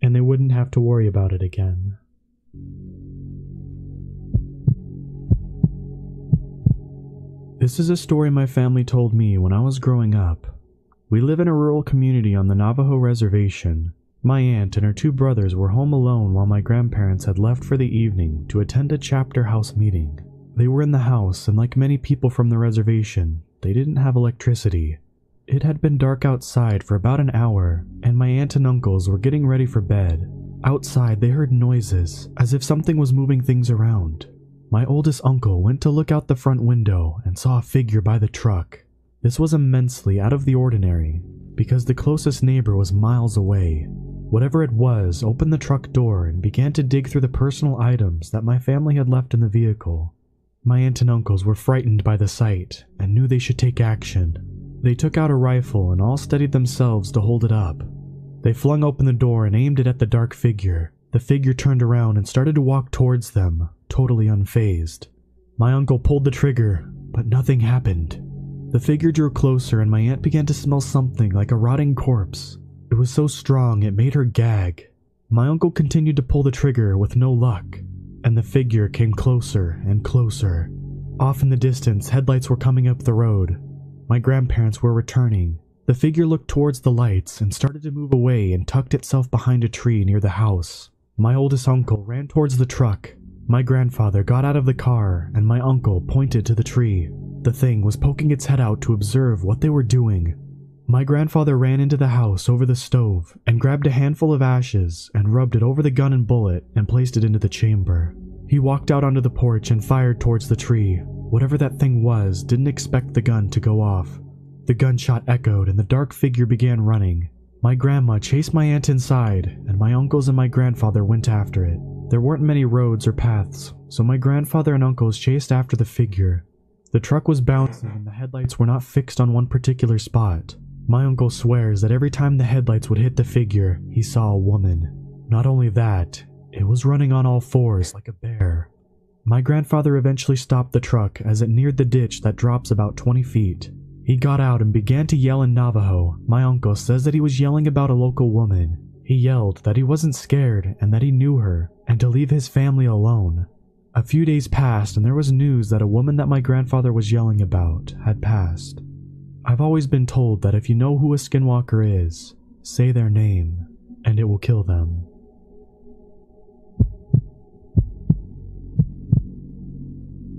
and they wouldn't have to worry about it again. This is a story my family told me when I was growing up. We live in a rural community on the Navajo reservation. My aunt and her 2 brothers were home alone while my grandparents had left for the evening to attend a chapter house meeting. They were in the house, and like many people from the reservation, they didn't have electricity. It had been dark outside for about an hour, and my aunt and uncles were getting ready for bed. Outside, they heard noises, as if something was moving things around. My oldest uncle went to look out the front window and saw a figure by the truck. This was immensely out of the ordinary, because the closest neighbor was miles away. Whatever it was opened the truck door and began to dig through the personal items that my family had left in the vehicle. My aunt and uncles were frightened by the sight and knew they should take action. They took out a rifle and all steadied themselves to hold it up. They flung open the door and aimed it at the dark figure. The figure turned around and started to walk towards them, totally unfazed. My uncle pulled the trigger, but nothing happened. The figure drew closer and my aunt began to smell something like a rotting corpse. It was so strong it made her gag. My uncle continued to pull the trigger with no luck, and the figure came closer and closer. Off in the distance, headlights were coming up the road. My grandparents were returning. The figure looked towards the lights and started to move away and tucked itself behind a tree near the house. My oldest uncle ran towards the truck. My grandfather got out of the car and my uncle pointed to the tree. The thing was poking its head out to observe what they were doing. My grandfather ran into the house over the stove and grabbed a handful of ashes and rubbed it over the gun and bullet and placed it into the chamber. He walked out onto the porch and fired towards the tree. Whatever that thing was didn't expect the gun to go off. The gunshot echoed and the dark figure began running. My grandma chased my aunt inside, and my uncles and my grandfather went after it. There weren't many roads or paths, so my grandfather and uncles chased after the figure. The truck was bouncing and the headlights were not fixed on one particular spot. My uncle swears that every time the headlights would hit the figure, he saw a woman. Not only that, it was running on all fours like a bear. My grandfather eventually stopped the truck as it neared the ditch that drops about 20 feet. He got out and began to yell in Navajo. My uncle says that he was yelling about a local woman. He yelled that he wasn't scared and that he knew her, and to leave his family alone. A few days passed and there was news that a woman that my grandfather was yelling about had passed. I've always been told that if you know who a skinwalker is, say their name, and it will kill them.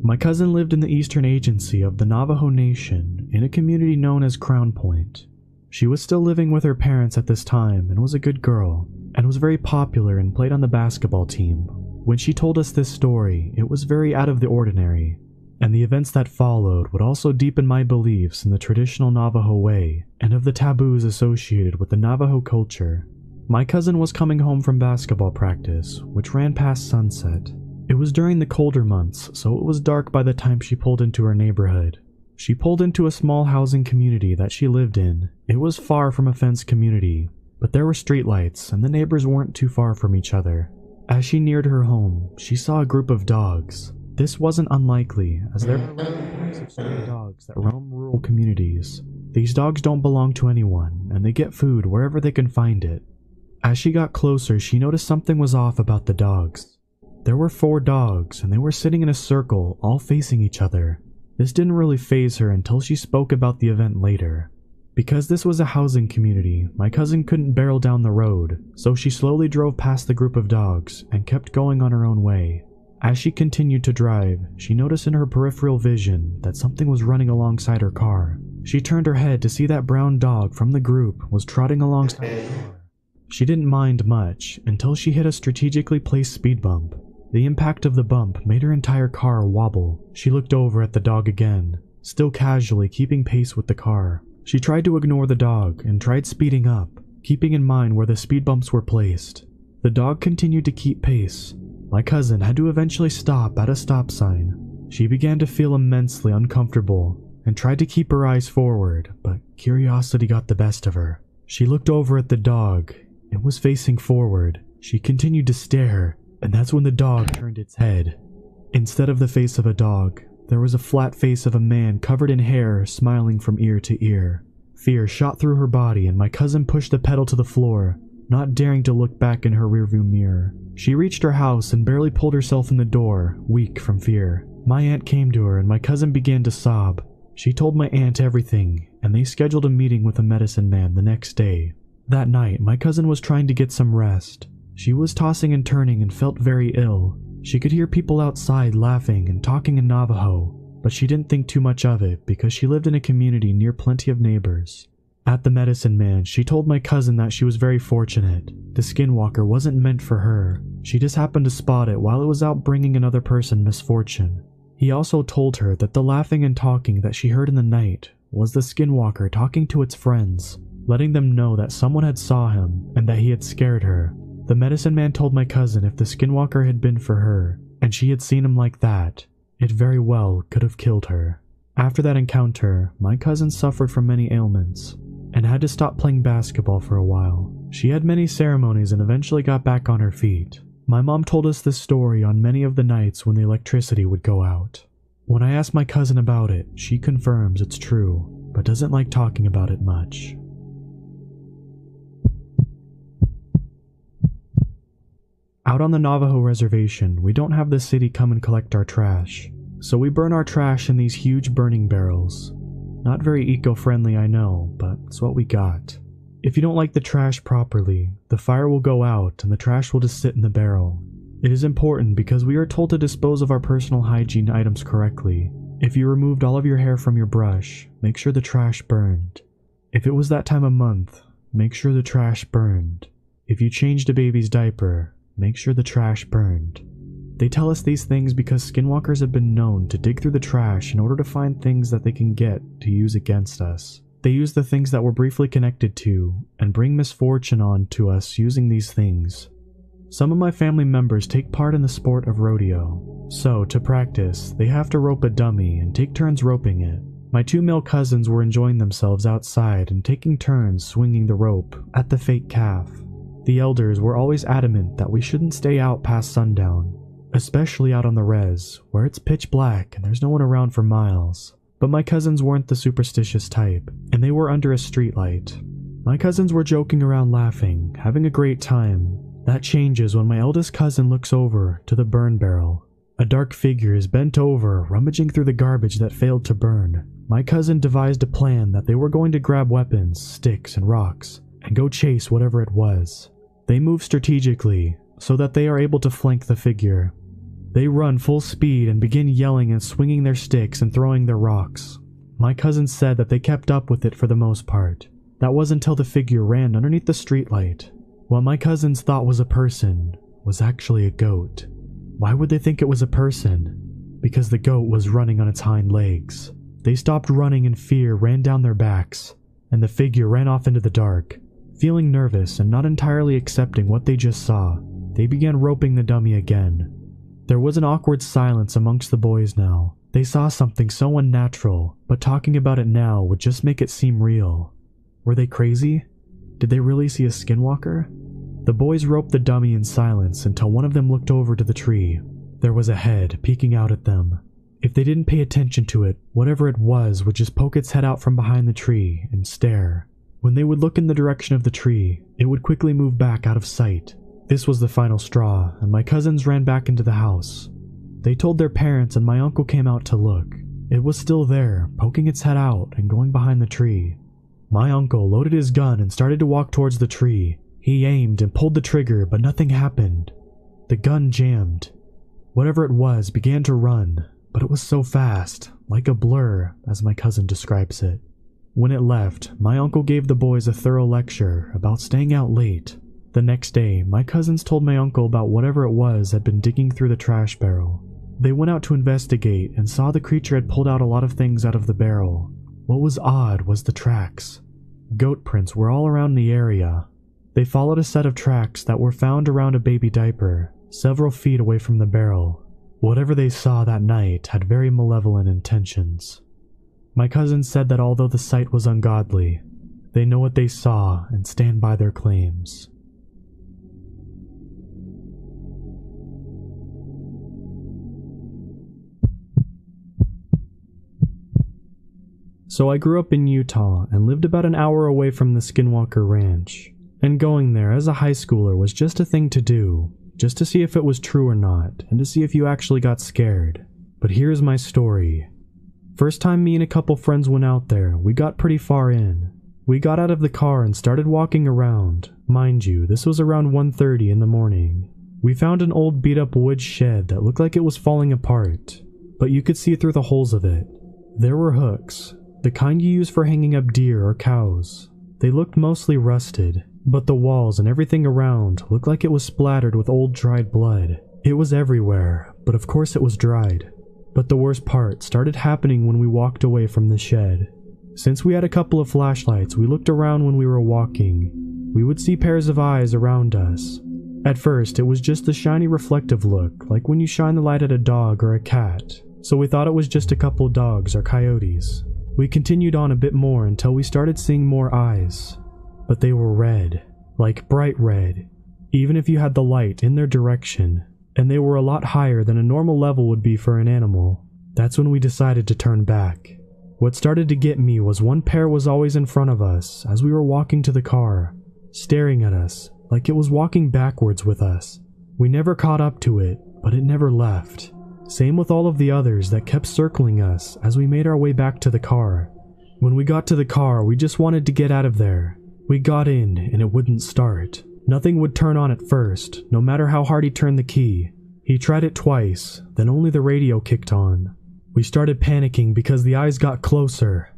My cousin lived in the eastern agency of the Navajo Nation in a community known as Crown Point. She was still living with her parents at this time and was a good girl, and was very popular and played on the basketball team. When she told us this story, it was very out of the ordinary, and the events that followed would also deepen my beliefs in the traditional Navajo way and of the taboos associated with the Navajo culture. My cousin was coming home from basketball practice, which ran past sunset. It was during the colder months, so it was dark by the time she pulled into her neighborhood. She pulled into a small housing community that she lived in. It was far from a fenced community, but there were streetlights and the neighbors weren't too far from each other. As she neared her home, she saw a group of dogs. This wasn't unlikely, as there are reports of stray dogs that roam rural communities. These dogs don't belong to anyone, and they get food wherever they can find it. As she got closer, she noticed something was off about the dogs. There were 4 dogs, and they were sitting in a circle, all facing each other. This didn't really faze her until she spoke about the event later. Because this was a housing community, my cousin couldn't barrel down the road, so she slowly drove past the group of dogs and kept going on her own way. As she continued to drive, she noticed in her peripheral vision that something was running alongside her car. She turned her head to see that brown dog from the group was trotting alongside her. She didn't mind much until she hit a strategically placed speed bump. The impact of the bump made her entire car wobble. She looked over at the dog again, still casually keeping pace with the car. She tried to ignore the dog and tried speeding up, keeping in mind where the speed bumps were placed. The dog continued to keep pace. My cousin had to eventually stop at a stop sign. She began to feel immensely uncomfortable and tried to keep her eyes forward, but curiosity got the best of her. She looked over at the dog. It was facing forward. She continued to stare, and that's when the dog turned its head. Instead of the face of a dog, there was a flat face of a man covered in hair, smiling from ear to ear. Fear shot through her body, and my cousin pushed the pedal to the floor, not daring to look back in her rearview mirror. She reached her house and barely pulled herself in the door, weak from fear. My aunt came to her, and my cousin began to sob. She told my aunt everything, and they scheduled a meeting with a medicine man the next day. That night, my cousin was trying to get some rest. She was tossing and turning and felt very ill. She could hear people outside laughing and talking in Navajo, but she didn't think too much of it because she lived in a community near plenty of neighbors. At the medicine man, she told my cousin that she was very fortunate. The skinwalker wasn't meant for her. She just happened to spot it while it was out bringing another person misfortune. He also told her that the laughing and talking that she heard in the night was the skinwalker talking to its friends, letting them know that someone had saw him and that he had scared her. The medicine man told my cousin if the skinwalker had been for her, and she had seen him like that, it very well could have killed her. After that encounter, my cousin suffered from many ailments and had to stop playing basketball for a while. She had many ceremonies and eventually got back on her feet. My mom told us this story on many of the nights when the electricity would go out. When I asked my cousin about it, she confirms it's true, but doesn't like talking about it much. Out on the Navajo reservation, we don't have the city come and collect our trash, so we burn our trash in these huge burning barrels. Not very eco-friendly, I know, but it's what we got. If you don't like the trash properly, the fire will go out and the trash will just sit in the barrel. It is important because we are told to dispose of our personal hygiene items correctly. If you removed all of your hair from your brush, make sure the trash burned. If it was that time of month, make sure the trash burned. If you changed a baby's diaper, make sure the trash burned. They tell us these things because skinwalkers have been known to dig through the trash in order to find things that they can get to use against us. They use the things that we're briefly connected to and bring misfortune on to us using these things. Some of my family members take part in the sport of rodeo, so to practice, they have to rope a dummy and take turns roping it. My two male cousins were enjoying themselves outside and taking turns swinging the rope at the fake calf. The elders were always adamant that we shouldn't stay out past sundown, especially out on the res, where it's pitch black and there's no one around for miles. But my cousins weren't the superstitious type, and they were under a streetlight. My cousins were joking around laughing, having a great time. That changes when my eldest cousin looks over to the burn barrel. A dark figure is bent over, rummaging through the garbage that failed to burn. My cousin devised a plan that they were going to grab weapons, sticks, and rocks, and go chase whatever it was. They move strategically, so that they are able to flank the figure. They run full speed and begin yelling and swinging their sticks and throwing their rocks. My cousin said that they kept up with it for the most part. That was until the figure ran underneath the streetlight. What my cousins thought was a person was actually a goat. Why would they think it was a person? Because the goat was running on its hind legs. They stopped running and fear ran down their backs, and the figure ran off into the dark. Feeling nervous and not entirely accepting what they just saw, they began roping the dummy again. There was an awkward silence amongst the boys now. They saw something so unnatural, but talking about it now would just make it seem real. Were they crazy? Did they really see a skinwalker? The boys roped the dummy in silence until one of them looked over to the tree. There was a head peeking out at them. If they didn't pay attention to it, whatever it was would just poke its head out from behind the tree and stare. When they would look in the direction of the tree, it would quickly move back out of sight. This was the final straw, and my cousins ran back into the house. They told their parents and my uncle came out to look. It was still there, poking its head out and going behind the tree. My uncle loaded his gun and started to walk towards the tree. He aimed and pulled the trigger, but nothing happened. The gun jammed. Whatever it was began to run, but it was so fast, like a blur, as my cousin describes it. When it left, my uncle gave the boys a thorough lecture about staying out late. The next day, my cousins told my uncle about whatever it was had been digging through the trash barrel. They went out to investigate and saw the creature had pulled out a lot of things out of the barrel. What was odd was the tracks. Goat prints were all around the area. They followed a set of tracks that were found around a baby diaper, several feet away from the barrel. Whatever they saw that night had very malevolent intentions. My cousins said that although the sight was ungodly, they know what they saw and stand by their claims. So I grew up in Utah and lived about an hour away from the Skinwalker Ranch. And going there as a high schooler was just a thing to do, just to see if it was true or not, and to see if you actually got scared. But here's my story. First time me and a couple friends went out there, we got pretty far in. We got out of the car and started walking around. Mind you, this was around 1:30 in the morning. We found an old beat-up wood shed that looked like it was falling apart, but you could see through the holes of it. There were hooks, the kind you use for hanging up deer or cows. They looked mostly rusted, but the walls and everything around looked like it was splattered with old dried blood. It was everywhere, but of course it was dried. But the worst part started happening when we walked away from the shed. Since we had a couple of flashlights, we looked around when we were walking. We would see pairs of eyes around us. At first, it was just a shiny reflective look, like when you shine the light at a dog or a cat. So we thought it was just a couple dogs or coyotes. We continued on a bit more until we started seeing more eyes. But they were red, like bright red, even if you had the light in their direction, and they were a lot higher than a normal level would be for an animal. That's when we decided to turn back. What started to get me was one pair was always in front of us as we were walking to the car, staring at us like it was walking backwards with us. We never caught up to it, but it never left. Same with all of the others that kept circling us as we made our way back to the car. When we got to the car, we just wanted to get out of there. We got in and it wouldn't start. Nothing would turn on at first, no matter how hard he turned the key. He tried it twice, then only the radio kicked on. We started panicking because the eyes got closer.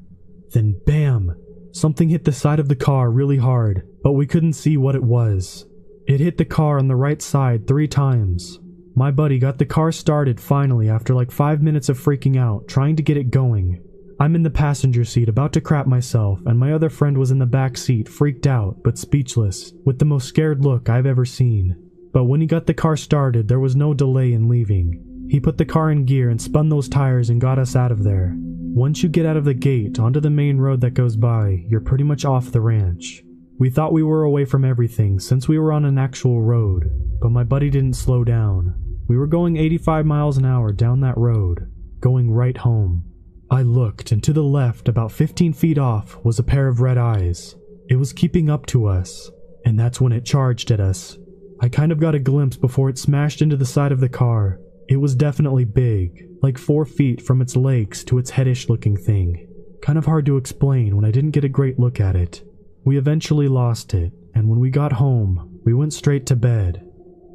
Then bam! Something hit the side of the car really hard, but we couldn't see what it was. It hit the car on the right side 3 times. My buddy got the car started finally after like 5 minutes of freaking out, trying to get it going. I'm in the passenger seat about to crap myself, and my other friend was in the back seat, freaked out, but speechless, with the most scared look I've ever seen. But when he got the car started, there was no delay in leaving. He put the car in gear and spun those tires and got us out of there. Once you get out of the gate onto the main road that goes by, you're pretty much off the ranch. We thought we were away from everything since we were on an actual road, but my buddy didn't slow down. We were going 85 miles an hour down that road, going right home. I looked, and to the left, about 15 feet off, was a pair of red eyes. It was keeping up to us, and that's when it charged at us. I kind of got a glimpse before it smashed into the side of the car. It was definitely big, like 4 feet from its legs to its headish looking thing. Kind of hard to explain when I didn't get a great look at it. We eventually lost it, and when we got home, we went straight to bed.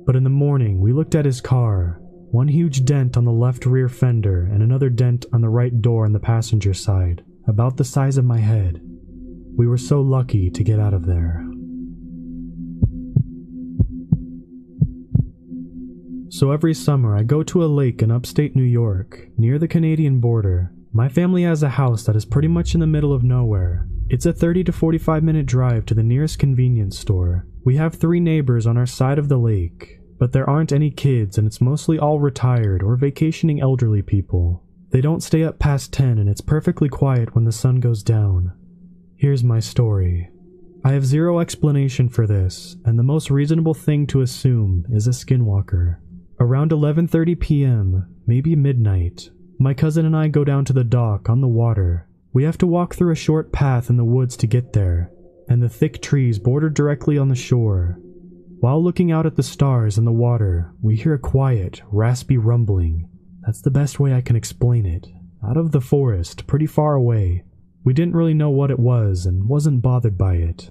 But in the morning, we looked at his car. One huge dent on the left rear fender and another dent on the right door on the passenger side, about the size of my head. We were so lucky to get out of there. So every summer I go to a lake in upstate New York, near the Canadian border. My family has a house that is pretty much in the middle of nowhere. It's a 30 to 45 minute drive to the nearest convenience store. We have 3 neighbors on our side of the lake, but there aren't any kids and it's mostly all retired or vacationing elderly people. They don't stay up past 10 and it's perfectly quiet when the sun goes down. Here's my story. I have zero explanation for this, and the most reasonable thing to assume is a skinwalker. Around 11:30 p.m., maybe midnight, my cousin and I go down to the dock on the water. We have to walk through a short path in the woods to get there, and the thick trees border directly on the shore. While looking out at the stars and the water, we hear a quiet, raspy rumbling. That's the best way I can explain it. Out of the forest, pretty far away. We didn't really know what it was and wasn't bothered by it.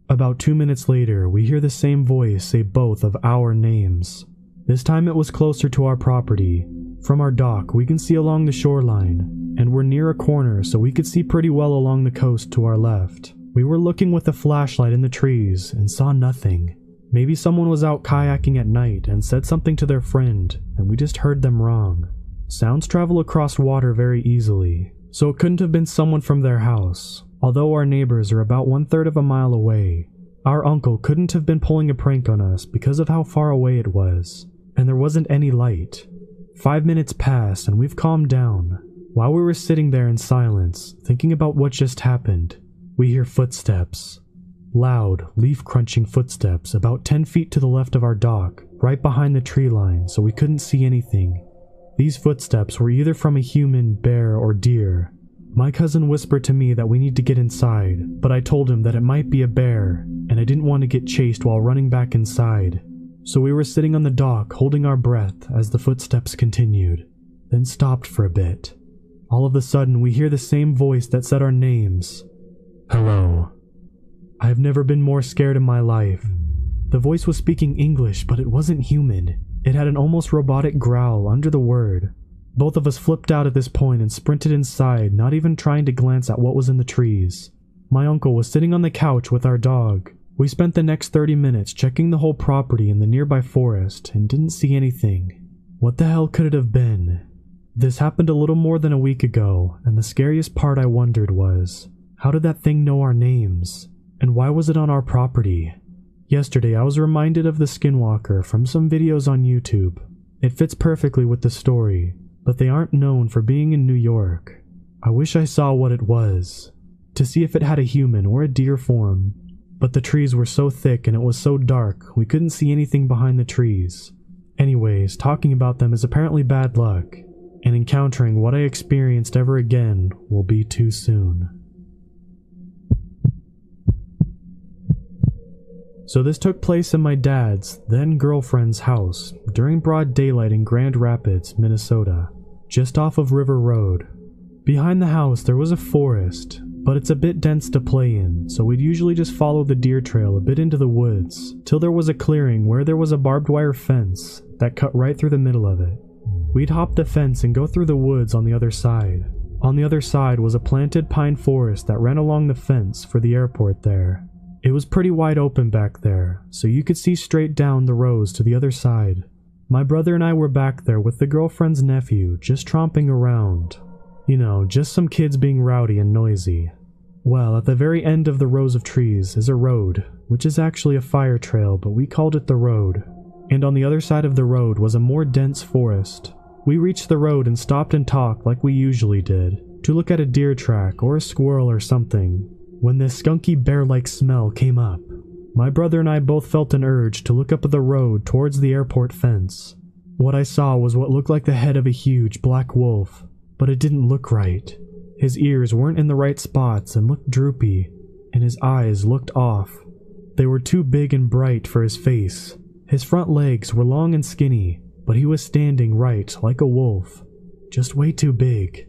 About 2 minutes later, we hear the same voice say both of our names. This time it was closer to our property. From our dock, we can see along the shoreline, and were near a corner so we could see pretty well along the coast to our left. We were looking with a flashlight in the trees and saw nothing. Maybe someone was out kayaking at night and said something to their friend, and we just heard them wrong. Sounds travel across water very easily, so it couldn't have been someone from their house. Although our neighbors are about 1/3 of a mile away, our uncle couldn't have been pulling a prank on us because of how far away it was, and there wasn't any light. 5 minutes passed and we've calmed down. While we were sitting there in silence, thinking about what just happened, we hear footsteps. Loud, leaf-crunching footsteps about 10 feet to the left of our dock, right behind the tree line, so we couldn't see anything. These footsteps were either from a human, bear, or deer. My cousin whispered to me that we need to get inside, but I told him that it might be a bear, and I didn't want to get chased while running back inside. So we were sitting on the dock, holding our breath as the footsteps continued, then stopped for a bit. All of a sudden, we hear the same voice that said our names. Hello. I have never been more scared in my life. The voice was speaking English, but it wasn't human. It had an almost robotic growl under the word. Both of us flipped out at this point and sprinted inside, not even trying to glance at what was in the trees. My uncle was sitting on the couch with our dog. We spent the next 30 minutes checking the whole property in the nearby forest and didn't see anything. What the hell could it have been? This happened a little more than a week ago, and the scariest part I wondered was, how did that thing know our names? And why was it on our property? Yesterday I was reminded of the Skinwalker from some videos on YouTube. It fits perfectly with the story, but they aren't known for being in New York. I wish I saw what it was, to see if it had a human or a deer form. But the trees were so thick and it was so dark, we couldn't see anything behind the trees. Anyways, talking about them is apparently bad luck, and encountering what I experienced ever again will be too soon. So this took place in my dad's, then girlfriend's house, during broad daylight in Grand Rapids, Minnesota, just off of River Road. Behind the house there was a forest, but it's a bit dense to play in, so we'd usually just follow the deer trail a bit into the woods, till there was a clearing where there was a barbed wire fence that cut right through the middle of it. We'd hop the fence and go through the woods on the other side. On the other side was a planted pine forest that ran along the fence for the airport there. It was pretty wide open back there, so you could see straight down the rows to the other side. My brother and I were back there with the girlfriend's nephew, just tromping around. You know, just some kids being rowdy and noisy. Well, at the very end of the rows of trees is a road, which is actually a fire trail, but we called it the road. And on the other side of the road was a more dense forest. We reached the road and stopped and talked like we usually did, to look at a deer track or a squirrel or something, when this skunky bear-like smell came up. My brother and I both felt an urge to look up the road towards the airport fence. What I saw was what looked like the head of a huge black wolf, but it didn't look right. His ears weren't in the right spots and looked droopy, and his eyes looked off. They were too big and bright for his face. His front legs were long and skinny, but he was standing right like a wolf, just way too big.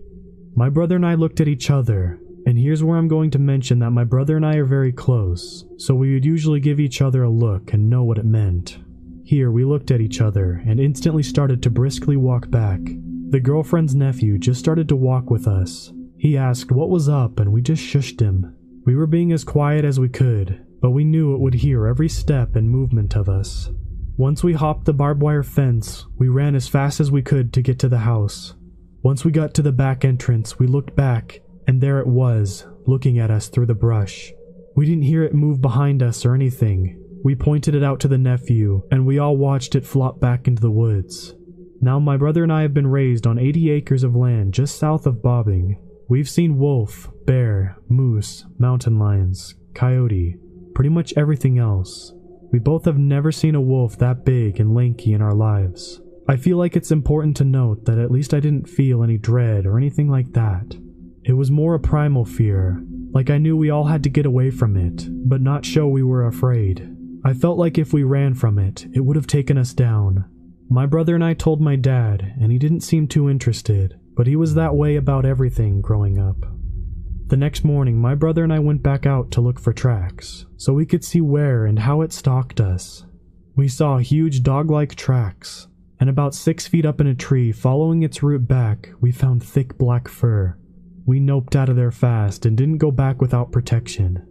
My brother and I looked at each other, and here's where I'm going to mention that my brother and I are very close, so we would usually give each other a look and know what it meant. Here we looked at each other and instantly started to briskly walk back. The girlfriend's nephew just started to walk with us. He asked what was up and we just shushed him. We were being as quiet as we could, but we knew it would hear every step and movement of us. Once we hopped the barbed wire fence, we ran as fast as we could to get to the house. Once we got to the back entrance, we looked back, and there it was, looking at us through the brush. We didn't hear it move behind us or anything. We pointed it out to the nephew, and we all watched it flop back into the woods. Now my brother and I have been raised on 80 acres of land just south of Bobbing. We've seen wolf, bear, moose, mountain lions, coyote, pretty much everything else. We both have never seen a wolf that big and lanky in our lives. I feel like it's important to note that at least I didn't feel any dread or anything like that. It was more a primal fear, like I knew we all had to get away from it, but not show we were afraid. I felt like if we ran from it, it would have taken us down. My brother and I told my dad, and he didn't seem too interested, but he was that way about everything growing up. The next morning, my brother and I went back out to look for tracks, so we could see where and how it stalked us. We saw huge dog-like tracks, and about 6 feet up in a tree, following its root back, we found thick black fur. We noped out of there fast and didn't go back without protection.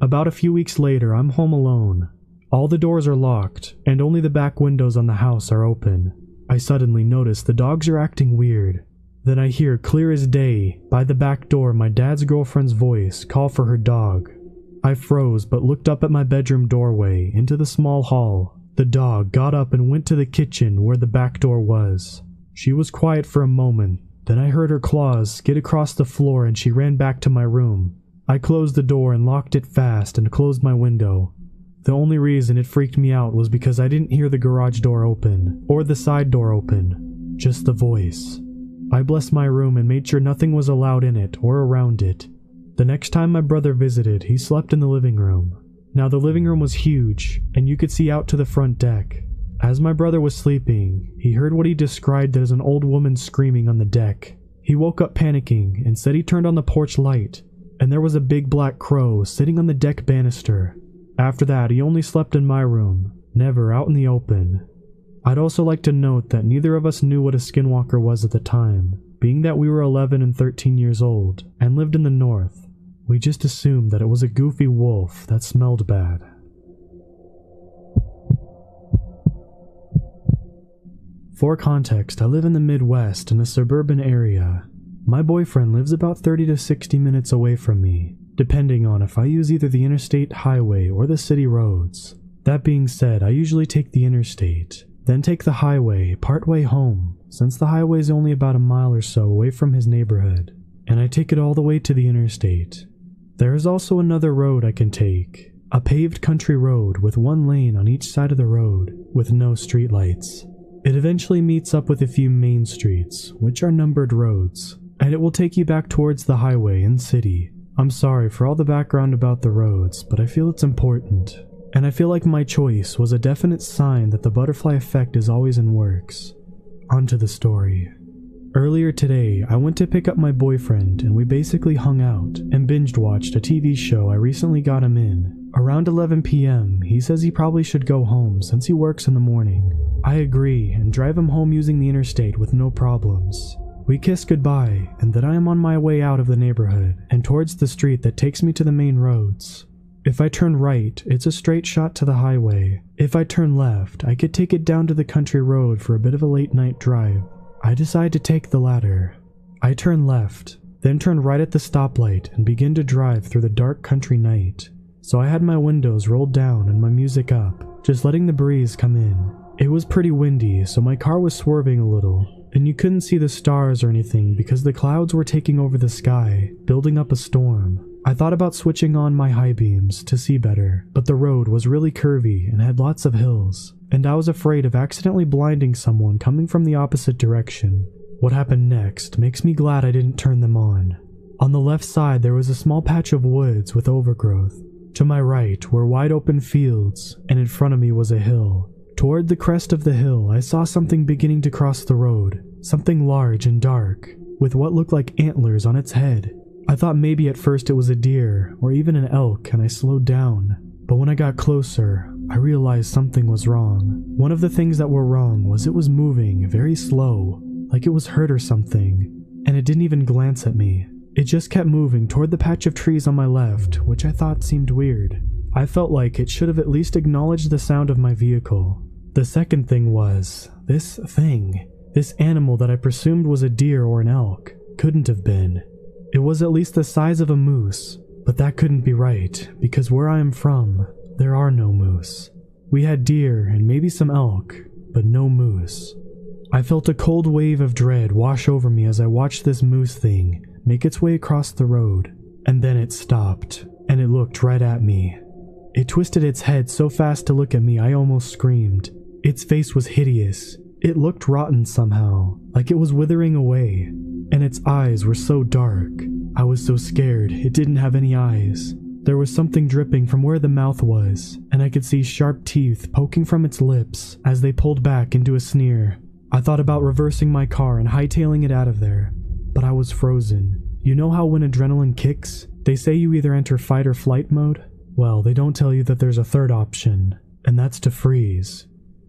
About a few weeks later, I'm home alone. All the doors are locked, and only the back windows on the house are open. I suddenly notice the dogs are acting weird. Then I hear clear as day, by the back door, my dad's girlfriend's voice call for her dog. I froze but looked up at my bedroom doorway into the small hall. The dog got up and went to the kitchen where the back door was. She was quiet for a moment, then I heard her claws skid across the floor and she ran back to my room. I closed the door and locked it fast and closed my window. The only reason it freaked me out was because I didn't hear the garage door open, or the side door open, just the voice. I blessed my room and made sure nothing was allowed in it or around it. The next time my brother visited, he slept in the living room. Now the living room was huge, and you could see out to the front deck. As my brother was sleeping, he heard what he described as an old woman screaming on the deck. He woke up panicking and said he turned on the porch light, and there was a big black crow sitting on the deck banister. After that, he only slept in my room, never out in the open. I'd also like to note that neither of us knew what a skinwalker was at the time, being that we were 11 and 13 years old and lived in the north. We just assumed that it was a goofy wolf that smelled bad. For context, I live in the Midwest in a suburban area. My boyfriend lives about 30 to 60 minutes away from me, depending on if I use either the interstate highway or the city roads. That being said, I usually take the interstate, then take the highway partway home, since the highway is only about a mile or so away from his neighborhood, and I take it all the way to the interstate. There is also another road I can take, a paved country road with one lane on each side of the road, with no streetlights. It eventually meets up with a few main streets, which are numbered roads, and it will take you back towards the highway and city. I'm sorry for all the background about the roads, but I feel it's important. And I feel like my choice was a definite sign that the butterfly effect is always in works. On to the story. Earlier today, I went to pick up my boyfriend and we basically hung out and binge-watched a TV show I recently got him in. Around 11 p.m., he says he probably should go home since he works in the morning. I agree and drive him home using the interstate with no problems. We kiss goodbye, and then I am on my way out of the neighborhood and towards the street that takes me to the main roads. If I turn right, it's a straight shot to the highway. If I turn left, I could take it down to the country road for a bit of a late night drive. I decide to take the latter. I turn left, then turn right at the stoplight and begin to drive through the dark country night. So I had my windows rolled down and my music up, just letting the breeze come in. It was pretty windy, so my car was swerving a little, and you couldn't see the stars or anything because the clouds were taking over the sky, building up a storm. I thought about switching on my high beams to see better, but the road was really curvy and had lots of hills, and I was afraid of accidentally blinding someone coming from the opposite direction. What happened next makes me glad I didn't turn them on. On the left side there was a small patch of woods with overgrowth. To my right were wide open fields, and in front of me was a hill. Toward the crest of the hill, I saw something beginning to cross the road, something large and dark, with what looked like antlers on its head. I thought maybe at first it was a deer, or even an elk, and I slowed down. But when I got closer, I realized something was wrong. One of the things that were wrong was it was moving very slow, like it was hurt or something, and it didn't even glance at me. It just kept moving toward the patch of trees on my left, which I thought seemed weird. I felt like it should have at least acknowledged the sound of my vehicle. The second thing was, this animal that I presumed was a deer or an elk, couldn't have been. It was at least the size of a moose, but that couldn't be right, because where I am from, there are no moose. We had deer and maybe some elk, but no moose. I felt a cold wave of dread wash over me as I watched this moose thing make its way across the road, and then it stopped, and it looked right at me. It twisted its head so fast to look at me I almost screamed. Its face was hideous. It looked rotten somehow, like it was withering away, and its eyes were so dark. I was so scared it didn't have any eyes. There was something dripping from where the mouth was, and I could see sharp teeth poking from its lips as they pulled back into a sneer. I thought about reversing my car and hightailing it out of there, but I was frozen. You know how when adrenaline kicks, they say you either enter fight or flight mode? Well, they don't tell you that there's a third option, and that's to freeze,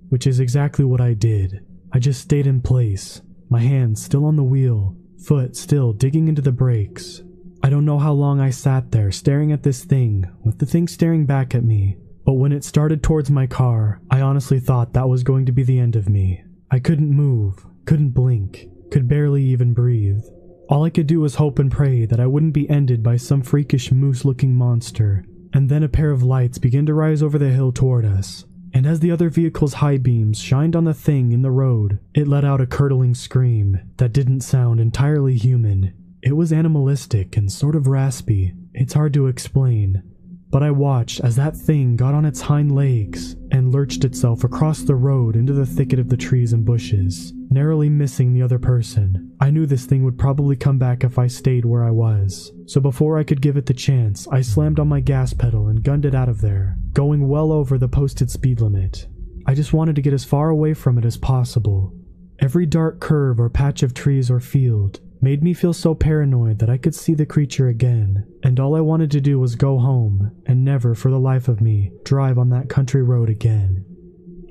which is exactly what I did. I just stayed in place, my hands still on the wheel, foot still digging into the brakes. I don't know how long I sat there staring at this thing, with the thing staring back at me, but when it started towards my car, I honestly thought that was going to be the end of me. I couldn't move, couldn't blink, could barely even breathe. All I could do was hope and pray that I wouldn't be ended by some freakish moose-looking monster. And then a pair of lights began to rise over the hill toward us, and as the other vehicle's high beams shined on the thing in the road, it let out a curdling scream that didn't sound entirely human. It was animalistic and sort of raspy. It's hard to explain. But I watched as that thing got on its hind legs and lurched itself across the road into the thicket of the trees and bushes, narrowly missing the other person. I knew this thing would probably come back if I stayed where I was, so before I could give it the chance, I slammed on my gas pedal and gunned it out of there, going well over the posted speed limit. I just wanted to get as far away from it as possible. Every dark curve or patch of trees or field made me feel so paranoid that I could see the creature again, and all I wanted to do was go home and never, for the life of me, drive on that country road again.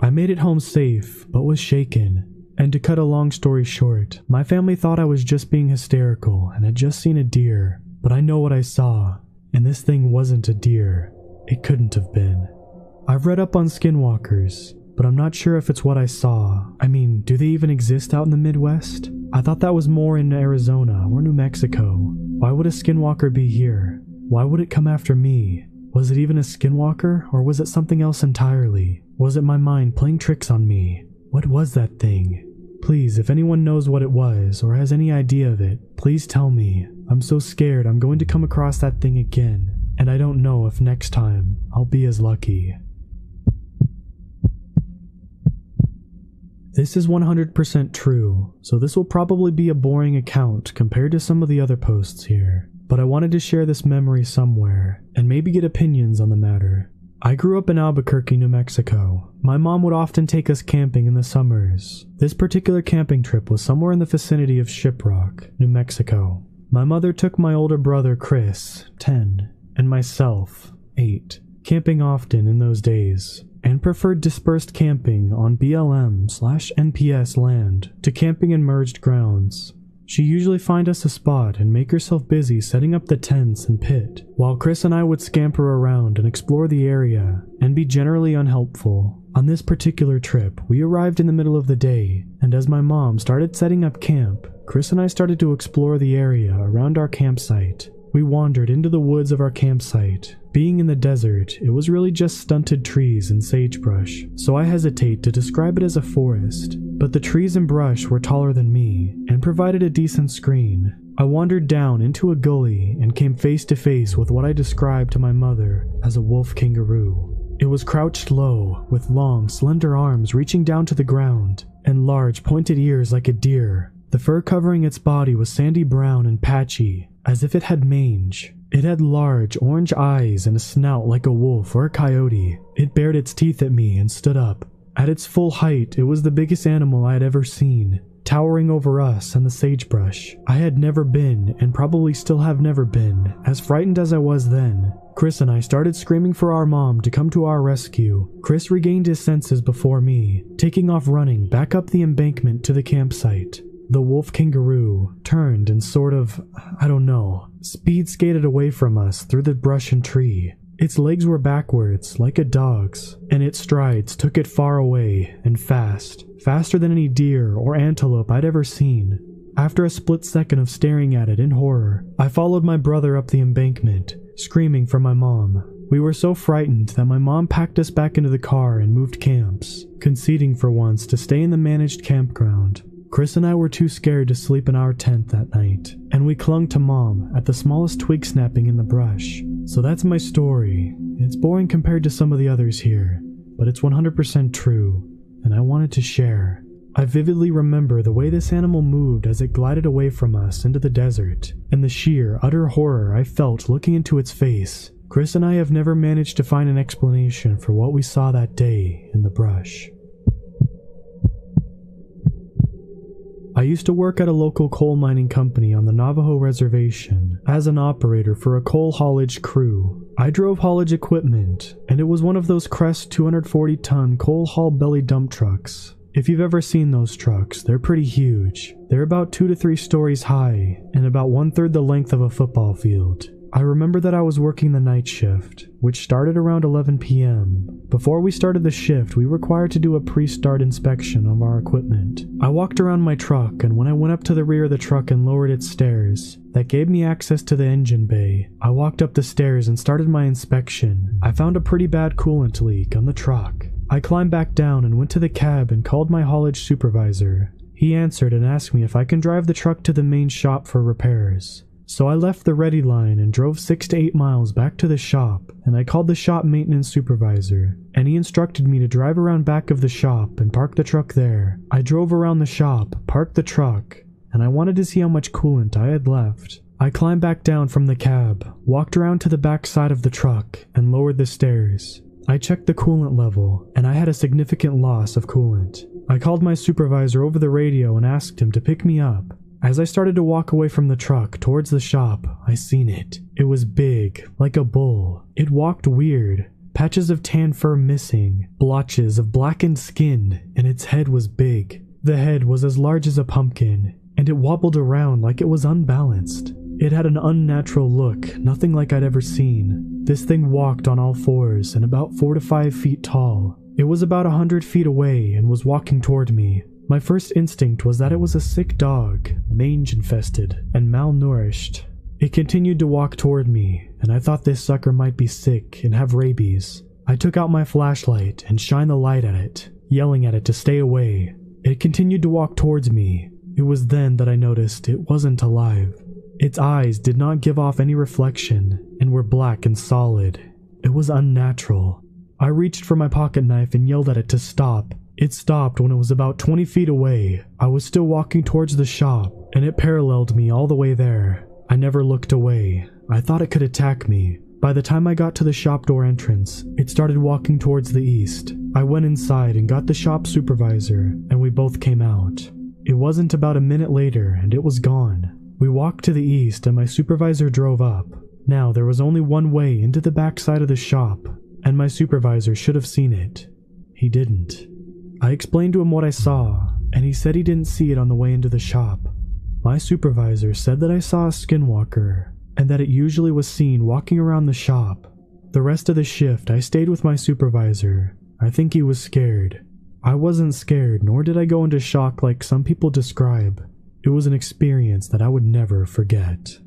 I made it home safe, but was shaken. And to cut a long story short, my family thought I was just being hysterical and had just seen a deer, but I know what I saw, and this thing wasn't a deer. It couldn't have been. I've read up on skinwalkers, but I'm not sure if it's what I saw. I mean, do they even exist out in the Midwest? I thought that was more in Arizona or New Mexico. Why would a skinwalker be here? Why would it come after me? Was it even a skinwalker, or was it something else entirely? Was it my mind playing tricks on me? What was that thing? Please, if anyone knows what it was, or has any idea of it, please tell me. I'm so scared I'm going to come across that thing again, and I don't know if next time I'll be as lucky. This is 100% true, so this will probably be a boring account compared to some of the other posts here, but I wanted to share this memory somewhere, and maybe get opinions on the matter. I grew up in Albuquerque, New Mexico. My mom would often take us camping in the summers. This particular camping trip was somewhere in the vicinity of Shiprock, New Mexico. My mother took my older brother Chris, 10, and myself, 8, camping often in those days, and preferred dispersed camping on BLM/NPS land to camping in merged grounds. She'd usually find us a spot and make herself busy setting up the tents and pit, while Chris and I would scamper around and explore the area and be generally unhelpful. On this particular trip, we arrived in the middle of the day, and as my mom started setting up camp, Chris and I started to explore the area around our campsite. We wandered into the woods of our campsite. Being in the desert, it was really just stunted trees and sagebrush, so I hesitate to describe it as a forest. But the trees and brush were taller than me, and provided a decent screen. I wandered down into a gully and came face to face with what I described to my mother as a wolf kangaroo. It was crouched low, with long, slender arms reaching down to the ground, and large, pointed ears like a deer. The fur covering its body was sandy brown and patchy, as if it had mange. It had large, orange eyes and a snout like a wolf or a coyote. It bared its teeth at me and stood up. At its full height, it was the biggest animal I had ever seen, towering over us and the sagebrush. I had never been, and probably still have never been, as frightened as I was then. Chris and I started screaming for our mom to come to our rescue. Chris regained his senses before me, taking off running back up the embankment to the campsite. The wolf kangaroo turned and sort of, speed skated away from us through the brush and tree. Its legs were backwards, like a dog's, and its strides took it far away and fast, faster than any deer or antelope I'd ever seen. After a split second of staring at it in horror, I followed my brother up the embankment, screaming for my mom. We were so frightened that my mom packed us back into the car and moved camps, conceding for once to stay in the managed campground. Chris and I were too scared to sleep in our tent that night, and we clung to Mom at the smallest twig snapping in the brush. So that's my story. It's boring compared to some of the others here, but it's 100% true, and I wanted to share. I vividly remember the way this animal moved as it glided away from us into the desert, and the sheer, utter horror I felt looking into its face. Chris and I have never managed to find an explanation for what we saw that day in the brush. I used to work at a local coal mining company on the Navajo Reservation as an operator for a coal haulage crew. I drove haulage equipment, and it was one of those Crest 240-ton coal haul belly dump trucks. If you've ever seen those trucks, they're pretty huge. They're about 2 to 3 stories high and about 1/3 the length of a football field. I remember that I was working the night shift, which started around 11 p.m. Before we started the shift, we were required to do a pre-start inspection of our equipment. I walked around my truck, and when I went up to the rear of the truck and lowered its stairs, that gave me access to the engine bay. I walked up the stairs and started my inspection. I found a pretty bad coolant leak on the truck. I climbed back down and went to the cab and called my haulage supervisor. He answered and asked me if I can drive the truck to the main shop for repairs. So I left the ready line and drove 6 to 8 miles back to the shop, and I called the shop maintenance supervisor, and he instructed me to drive around back of the shop and park the truck there. I drove around the shop, parked the truck, and I wanted to see how much coolant I had left. I climbed back down from the cab, walked around to the back side of the truck, and lowered the stairs. I checked the coolant level, and I had a significant loss of coolant. I called my supervisor over the radio and asked him to pick me up. As I started to walk away from the truck towards the shop, I seen it. It was big, like a bull. It walked weird. Patches of tan fur missing, blotches of blackened skin, and its head was big. The head was as large as a pumpkin, and it wobbled around like it was unbalanced. It had an unnatural look, nothing like I'd ever seen. This thing walked on all fours and about 4 to 5 feet tall. It was about 100 feet away and was walking toward me. My first instinct was that it was a sick dog, mange-infested, and malnourished. It continued to walk toward me, and I thought this sucker might be sick and have rabies. I took out my flashlight and shined the light at it, yelling at it to stay away. It continued to walk towards me. It was then that I noticed it wasn't alive. Its eyes did not give off any reflection, and were black and solid. It was unnatural. I reached for my pocket knife and yelled at it to stop. It stopped when it was about 20 feet away. I was still walking towards the shop, and it paralleled me all the way there. I never looked away. I thought it could attack me. By the time I got to the shop door entrance, it started walking towards the east. I went inside and got the shop supervisor, and we both came out. It wasn't about a minute later, and it was gone. We walked to the east, and my supervisor drove up. Now, there was only one way into the back side of the shop, and my supervisor should have seen it. He didn't. I explained to him what I saw, and he said he didn't see it on the way into the shop. My supervisor said that I saw a skinwalker, and that it usually was seen walking around the shop. The rest of the shift, I stayed with my supervisor. I think he was scared. I wasn't scared, nor did I go into shock like some people describe. It was an experience that I would never forget.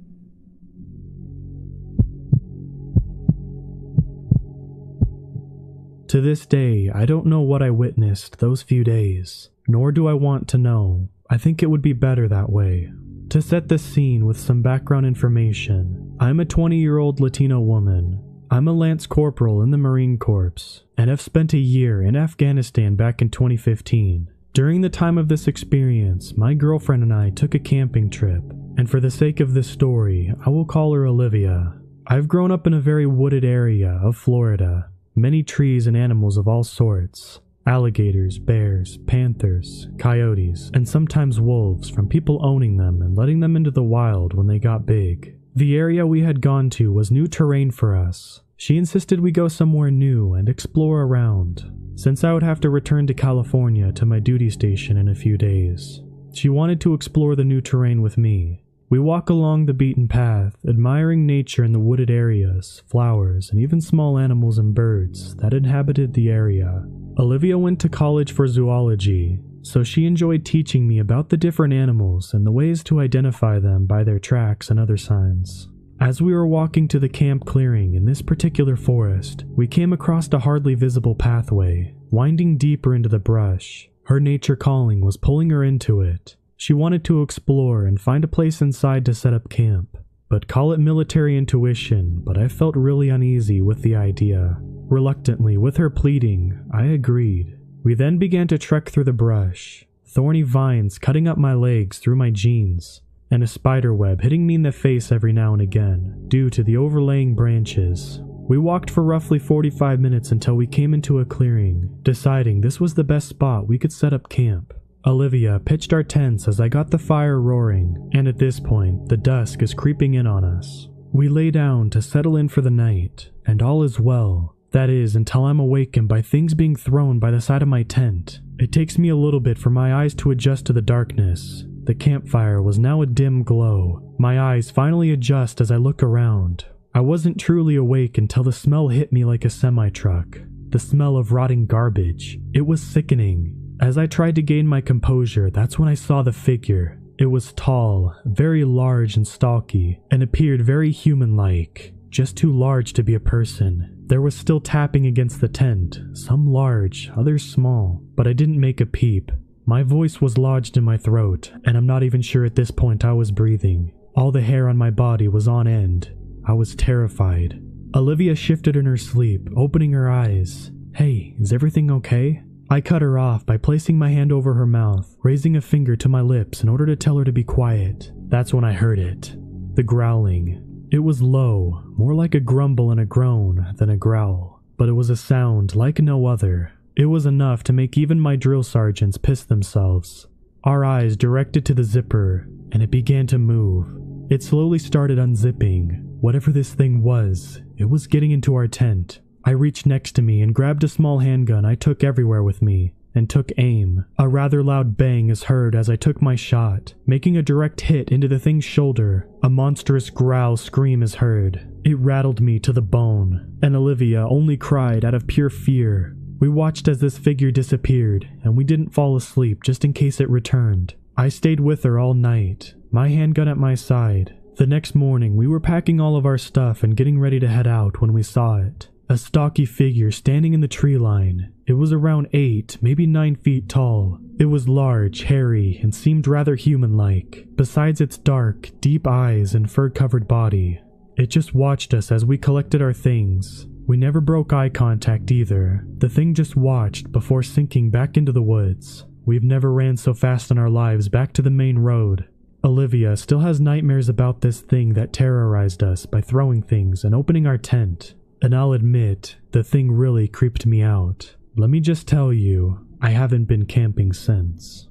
To this day, I don't know what I witnessed those few days, nor do I want to know. I think it would be better that way. To set the scene with some background information, I'm a 20-year-old Latino woman. I'm a Lance Corporal in the Marine Corps, and have spent a year in Afghanistan back in 2015. During the time of this experience, my girlfriend and I took a camping trip, and for the sake of this story, I will call her Olivia. I've grown up in a very wooded area of Florida. Many trees and animals of all sorts. Alligators, bears, panthers, coyotes, and sometimes wolves from people owning them and letting them into the wild when they got big. The area we had gone to was new terrain for us. She insisted we go somewhere new and explore around, since I would have to return to California to my duty station in a few days. She wanted to explore the new terrain with me. We walk along the beaten path, admiring nature in the wooded areas, flowers, and even small animals and birds that inhabited the area. Olivia went to college for zoology, so she enjoyed teaching me about the different animals and the ways to identify them by their tracks and other signs. As we were walking to the camp clearing in this particular forest, we came across a hardly visible pathway, winding deeper into the brush. Her nature calling was pulling her into it. She wanted to explore and find a place inside to set up camp. But call it military intuition, but I felt really uneasy with the idea. Reluctantly, with her pleading, I agreed. We then began to trek through the brush, thorny vines cutting up my legs through my jeans, and a spider web hitting me in the face every now and again, due to the overlaying branches. We walked for roughly 45 minutes until we came into a clearing, deciding this was the best spot we could set up camp. Olivia pitched our tents as I got the fire roaring, and at this point, the dusk is creeping in on us. We lay down to settle in for the night, and all is well. That is, until I'm awakened by things being thrown by the side of my tent. It takes me a little bit for my eyes to adjust to the darkness. The campfire was now a dim glow. My eyes finally adjust as I look around. I wasn't truly awake until the smell hit me like a semi-truck. The smell of rotting garbage. It was sickening. As I tried to gain my composure, that's when I saw the figure. It was tall, very large and stocky, and appeared very human-like. Just too large to be a person. There was still tapping against the tent, some large, others small, but I didn't make a peep. My voice was lodged in my throat, and I'm not even sure at this point I was breathing. All the hair on my body was on end. I was terrified. Olivia shifted in her sleep, opening her eyes. "Hey, is everything okay?" I cut her off by placing my hand over her mouth, raising a finger to my lips in order to tell her to be quiet. That's when I heard it. The growling. It was low, more like a grumble and a groan than a growl, but it was a sound like no other. It was enough to make even my drill sergeants piss themselves. Our eyes directed to the zipper, and it began to move. It slowly started unzipping. Whatever this thing was, it was getting into our tent. I reached next to me and grabbed a small handgun I took everywhere with me, and took aim. A rather loud bang is heard as I took my shot, making a direct hit into the thing's shoulder. A monstrous growl scream is heard. It rattled me to the bone, and Olivia only cried out of pure fear. We watched as this figure disappeared, and we didn't fall asleep just in case it returned. I stayed with her all night, my handgun at my side. The next morning, we were packing all of our stuff and getting ready to head out when we saw it. A stocky figure standing in the tree line. It was around 8, maybe 9 feet tall. It was large, hairy, and seemed rather human-like, besides its dark, deep eyes and fur-covered body. It just watched us as we collected our things. We never broke eye contact either. The thing just watched before sinking back into the woods. We've never ran so fast in our lives back to the main road. Olivia still has nightmares about this thing that terrorized us by throwing things and opening our tent. And I'll admit, the thing really creeped me out. Let me just tell you, I haven't been camping since.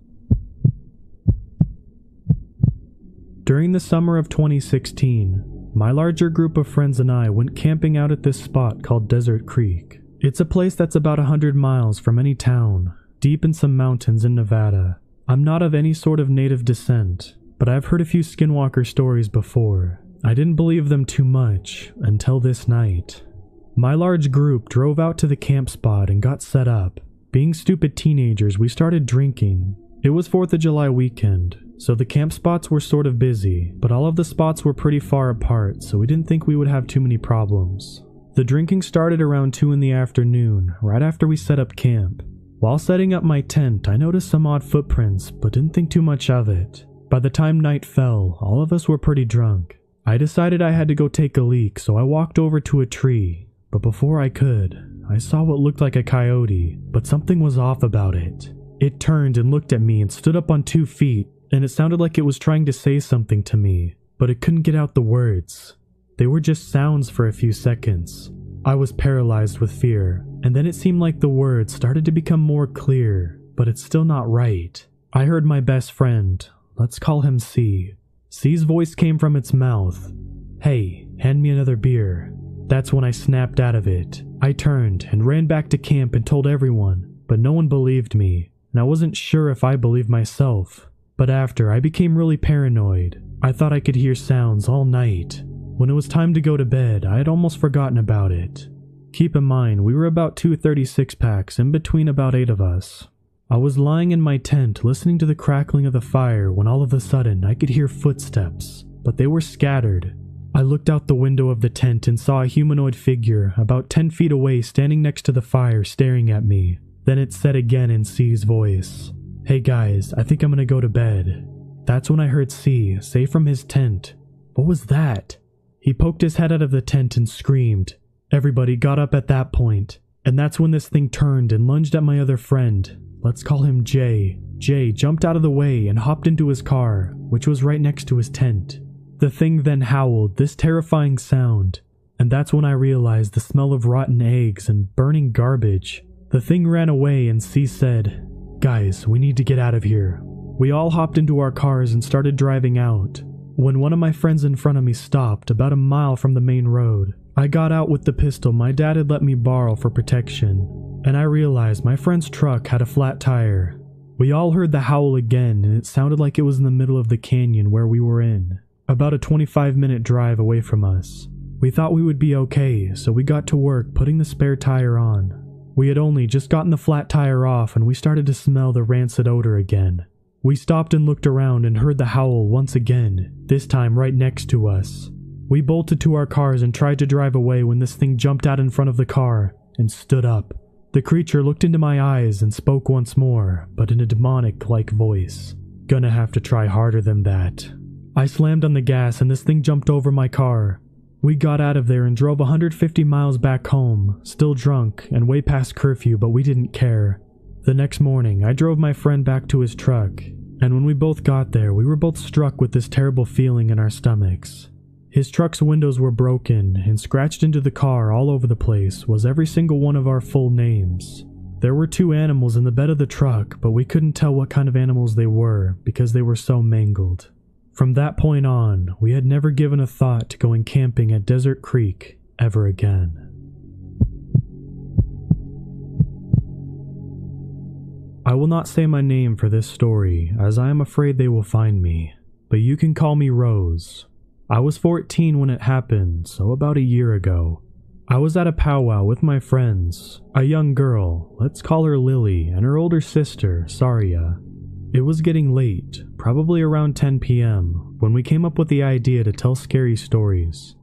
During the summer of 2016, my larger group of friends and I went camping out at this spot called Desert Creek. It's a place that's about 100 miles from any town, deep in some mountains in Nevada. I'm not of any sort of native descent, but I've heard a few Skinwalker stories before. I didn't believe them too much until this night. My large group drove out to the camp spot and got set up. Being stupid teenagers, we started drinking. It was 4th of July weekend, so the camp spots were sort of busy, but all of the spots were pretty far apart, so we didn't think we would have too many problems. The drinking started around 2 in the afternoon, right after we set up camp. While setting up my tent, I noticed some odd footprints, but didn't think too much of it. By the time night fell, all of us were pretty drunk. I decided I had to go take a leak, so I walked over to a tree. But before I could, I saw what looked like a coyote, but something was off about it. It turned and looked at me and stood up on 2 feet, and it sounded like it was trying to say something to me, but it couldn't get out the words. They were just sounds for a few seconds. I was paralyzed with fear, and then it seemed like the words started to become more clear, but it's still not right. I heard my best friend, let's call him C. C's voice came from its mouth. "Hey, hand me another beer." That's when I snapped out of it. I turned and ran back to camp and told everyone, but no one believed me, and I wasn't sure if I believed myself. But after, I became really paranoid. I thought I could hear sounds all night. When it was time to go to bed, I had almost forgotten about it. Keep in mind, we were about 2 36 packs, in between about 8 of us. I was lying in my tent listening to the crackling of the fire when all of a sudden I could hear footsteps, but they were scattered. I looked out the window of the tent and saw a humanoid figure about 10 feet away standing next to the fire staring at me. Then it said again in C's voice, "Hey guys, I think I'm gonna go to bed." That's when I heard C say from his tent, "What was that?" He poked his head out of the tent and screamed. Everybody got up at that point, and that's when this thing turned and lunged at my other friend. Let's call him Jay. Jay jumped out of the way and hopped into his car, which was right next to his tent. The thing then howled this terrifying sound, and that's when I realized the smell of rotten eggs and burning garbage. The thing ran away and C said, "Guys, we need to get out of here." We all hopped into our cars and started driving out. When one of my friends in front of me stopped about a mile from the main road, I got out with the pistol my dad had let me borrow for protection. and I realized my friend's truck had a flat tire. We all heard the howl again, and it sounded like it was in the middle of the canyon where we were in, about a 25-minute drive away from us. We thought we would be okay, so we got to work putting the spare tire on. We had only just gotten the flat tire off and we started to smell the rancid odor again. We stopped and looked around and heard the howl once again, this time right next to us. We bolted to our cars and tried to drive away when this thing jumped out in front of the car and stood up. The creature looked into my eyes and spoke once more, but in a demonic-like voice. Gonna have to try harder than that. I slammed on the gas and this thing jumped over my car. We got out of there and drove 150 miles back home, still drunk and way past curfew, but we didn't care. The next morning, I drove my friend back to his truck, and when we both got there, we were both struck with this terrible feeling in our stomachs. His truck's windows were broken, and scratched into the car all over the place was every single one of our full names. There were 2 animals in the bed of the truck, but we couldn't tell what kind of animals they were because they were so mangled. From that point on, we had never given a thought to going camping at Desert Creek ever again. I will not say my name for this story, as I am afraid they will find me, but you can call me Rose. I was 14 when it happened, so about a year ago. I was at a powwow with my friends, a young girl, let's call her Lily, and her older sister, Saria. It was getting late, probably around 10 p.m., when we came up with the idea to tell scary stories.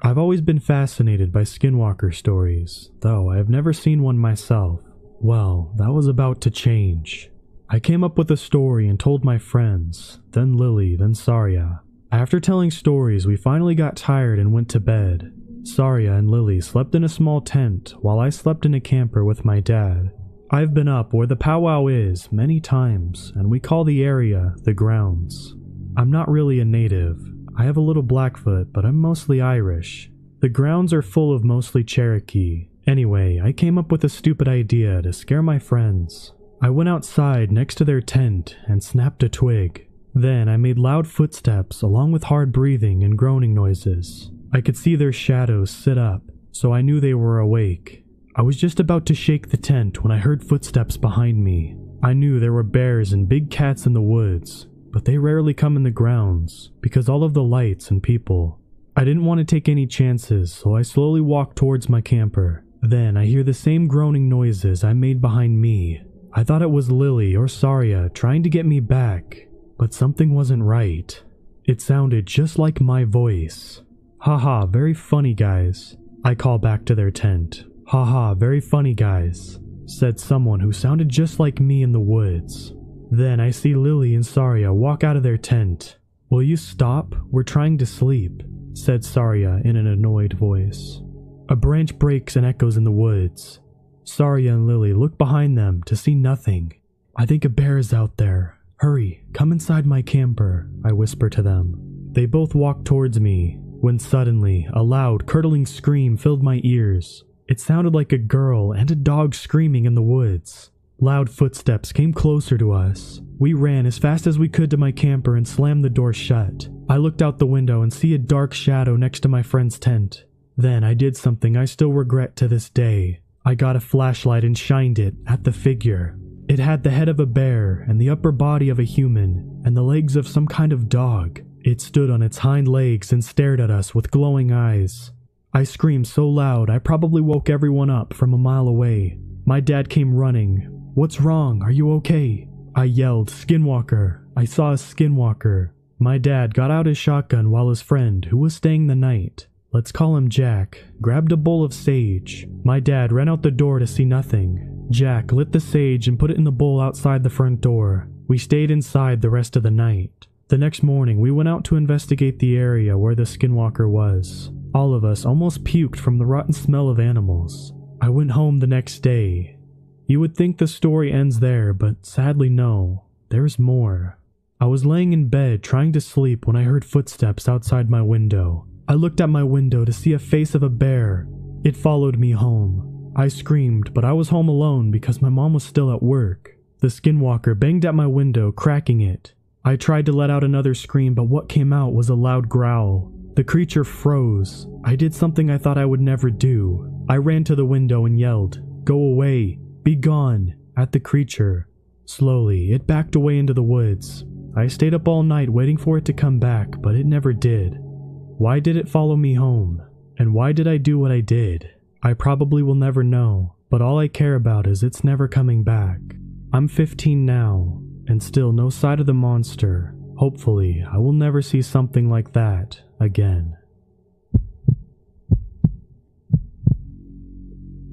I've always been fascinated by skinwalker stories, though I have never seen one myself. Well, that was about to change. I came up with a story and told my friends, then Lily, then Saria. After telling stories, we finally got tired and went to bed. Saria and Lily slept in a small tent, while I slept in a camper with my dad. I've been up where the powwow is many times, and we call the area the grounds. I'm not really a native. I have a little Blackfoot, but I'm mostly Irish. The grounds are full of mostly Cherokee. Anyway, I came up with a stupid idea to scare my friends. I went outside next to their tent and snapped a twig. Then I made loud footsteps along with hard breathing and groaning noises. I could see their shadows sit up, so I knew they were awake. I was just about to shake the tent when I heard footsteps behind me. I knew there were bears and big cats in the woods, but they rarely come in the grounds because all of the lights and people. I didn't want to take any chances, so I slowly walked towards my camper. Then I hear the same groaning noises I made behind me. I thought it was Lily or Saria trying to get me back. But something wasn't right. It sounded just like my voice. Haha, very funny guys. I call back to their tent. Haha, very funny guys, said someone who sounded just like me in the woods. Then I see Lily and Saria walk out of their tent. Will you stop? We're trying to sleep, said Saria in an annoyed voice. A branch breaks and echoes in the woods. Saria and Lily look behind them to see nothing. I think a bear is out there. Hurry, come inside my camper, I whisper to them. They both walk towards me, when suddenly a loud, curdling scream filled my ears. It sounded like a girl and a dog screaming in the woods. Loud footsteps came closer to us. We ran as fast as we could to my camper and slammed the door shut. I looked out the window and see a dark shadow next to my friend's tent. Then I did something I still regret to this day. I got a flashlight and shined it at the figure. It had the head of a bear and the upper body of a human and the legs of some kind of dog. It stood on its hind legs and stared at us with glowing eyes. I screamed so loud I probably woke everyone up from a mile away. My dad came running. What's wrong? Are you okay? I yelled, Skinwalker. I saw a skinwalker. My dad got out his shotgun while his friend, who was staying the night, let's call him Jack, grabbed a bowl of sage. My dad ran out the door to see nothing. Jack lit the sage and put it in the bowl outside the front door. We stayed inside the rest of the night. The next morning, we went out to investigate the area where the skinwalker was. All of us almost puked from the rotten smell of animals. I went home the next day. You would think the story ends there, but sadly no. There's more. I was laying in bed trying to sleep when I heard footsteps outside my window. I looked at my window to see a face of a bear. It followed me home. I screamed, but I was home alone because my mom was still at work. The skinwalker banged at my window, cracking it. I tried to let out another scream, but what came out was a loud growl. The creature froze. I did something I thought I would never do. I ran to the window and yelled, "Go away!" "Be gone!" at the creature. Slowly, it backed away into the woods. I stayed up all night waiting for it to come back, but it never did. Why did it follow me home? And why did I do what I did? I probably will never know, but all I care about is it's never coming back. I'm 15 now, and still no sight of the monster. Hopefully, I will never see something like that again.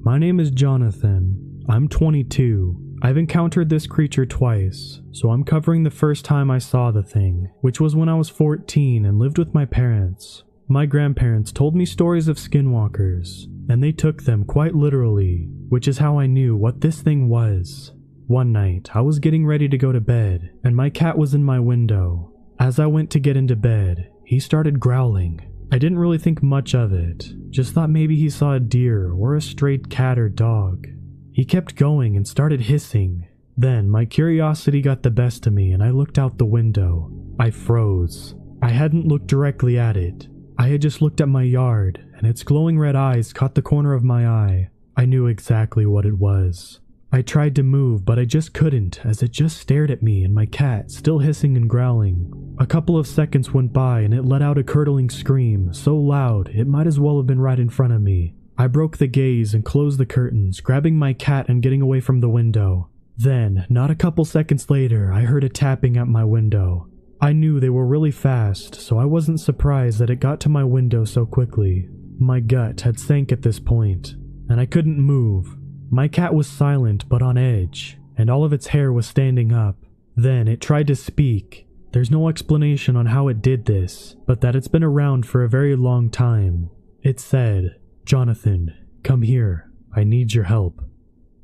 My name is Jonathan. I'm 22. I've encountered this creature twice, so I'm covering the first time I saw the thing, which was when I was 14 and lived with my parents. My grandparents told me stories of skinwalkers, and they took them quite literally, which is how I knew what this thing was. One night, I was getting ready to go to bed, and my cat was in my window. As I went to get into bed, he started growling. I didn't really think much of it, just thought maybe he saw a deer or a strayed cat or dog. He kept going and started hissing. Then my curiosity got the best of me and I looked out the window. I froze. I hadn't looked directly at it. I had just looked at my yard, and its glowing red eyes caught the corner of my eye. I knew exactly what it was. I tried to move, but I just couldn't, as it just stared at me and my cat, still hissing and growling. A couple of seconds went by and it let out a curdling scream, so loud it might as well have been right in front of me. I broke the gaze and closed the curtains, grabbing my cat and getting away from the window. Then, not a couple seconds later, I heard a tapping at my window. I knew they were really fast, so I wasn't surprised that it got to my window so quickly. My gut had sank at this point, and I couldn't move. My cat was silent but on edge, and all of its hair was standing up. Then it tried to speak. There's no explanation on how it did this, but that it's been around for a very long time. It said, "Jonathan, come here. I need your help."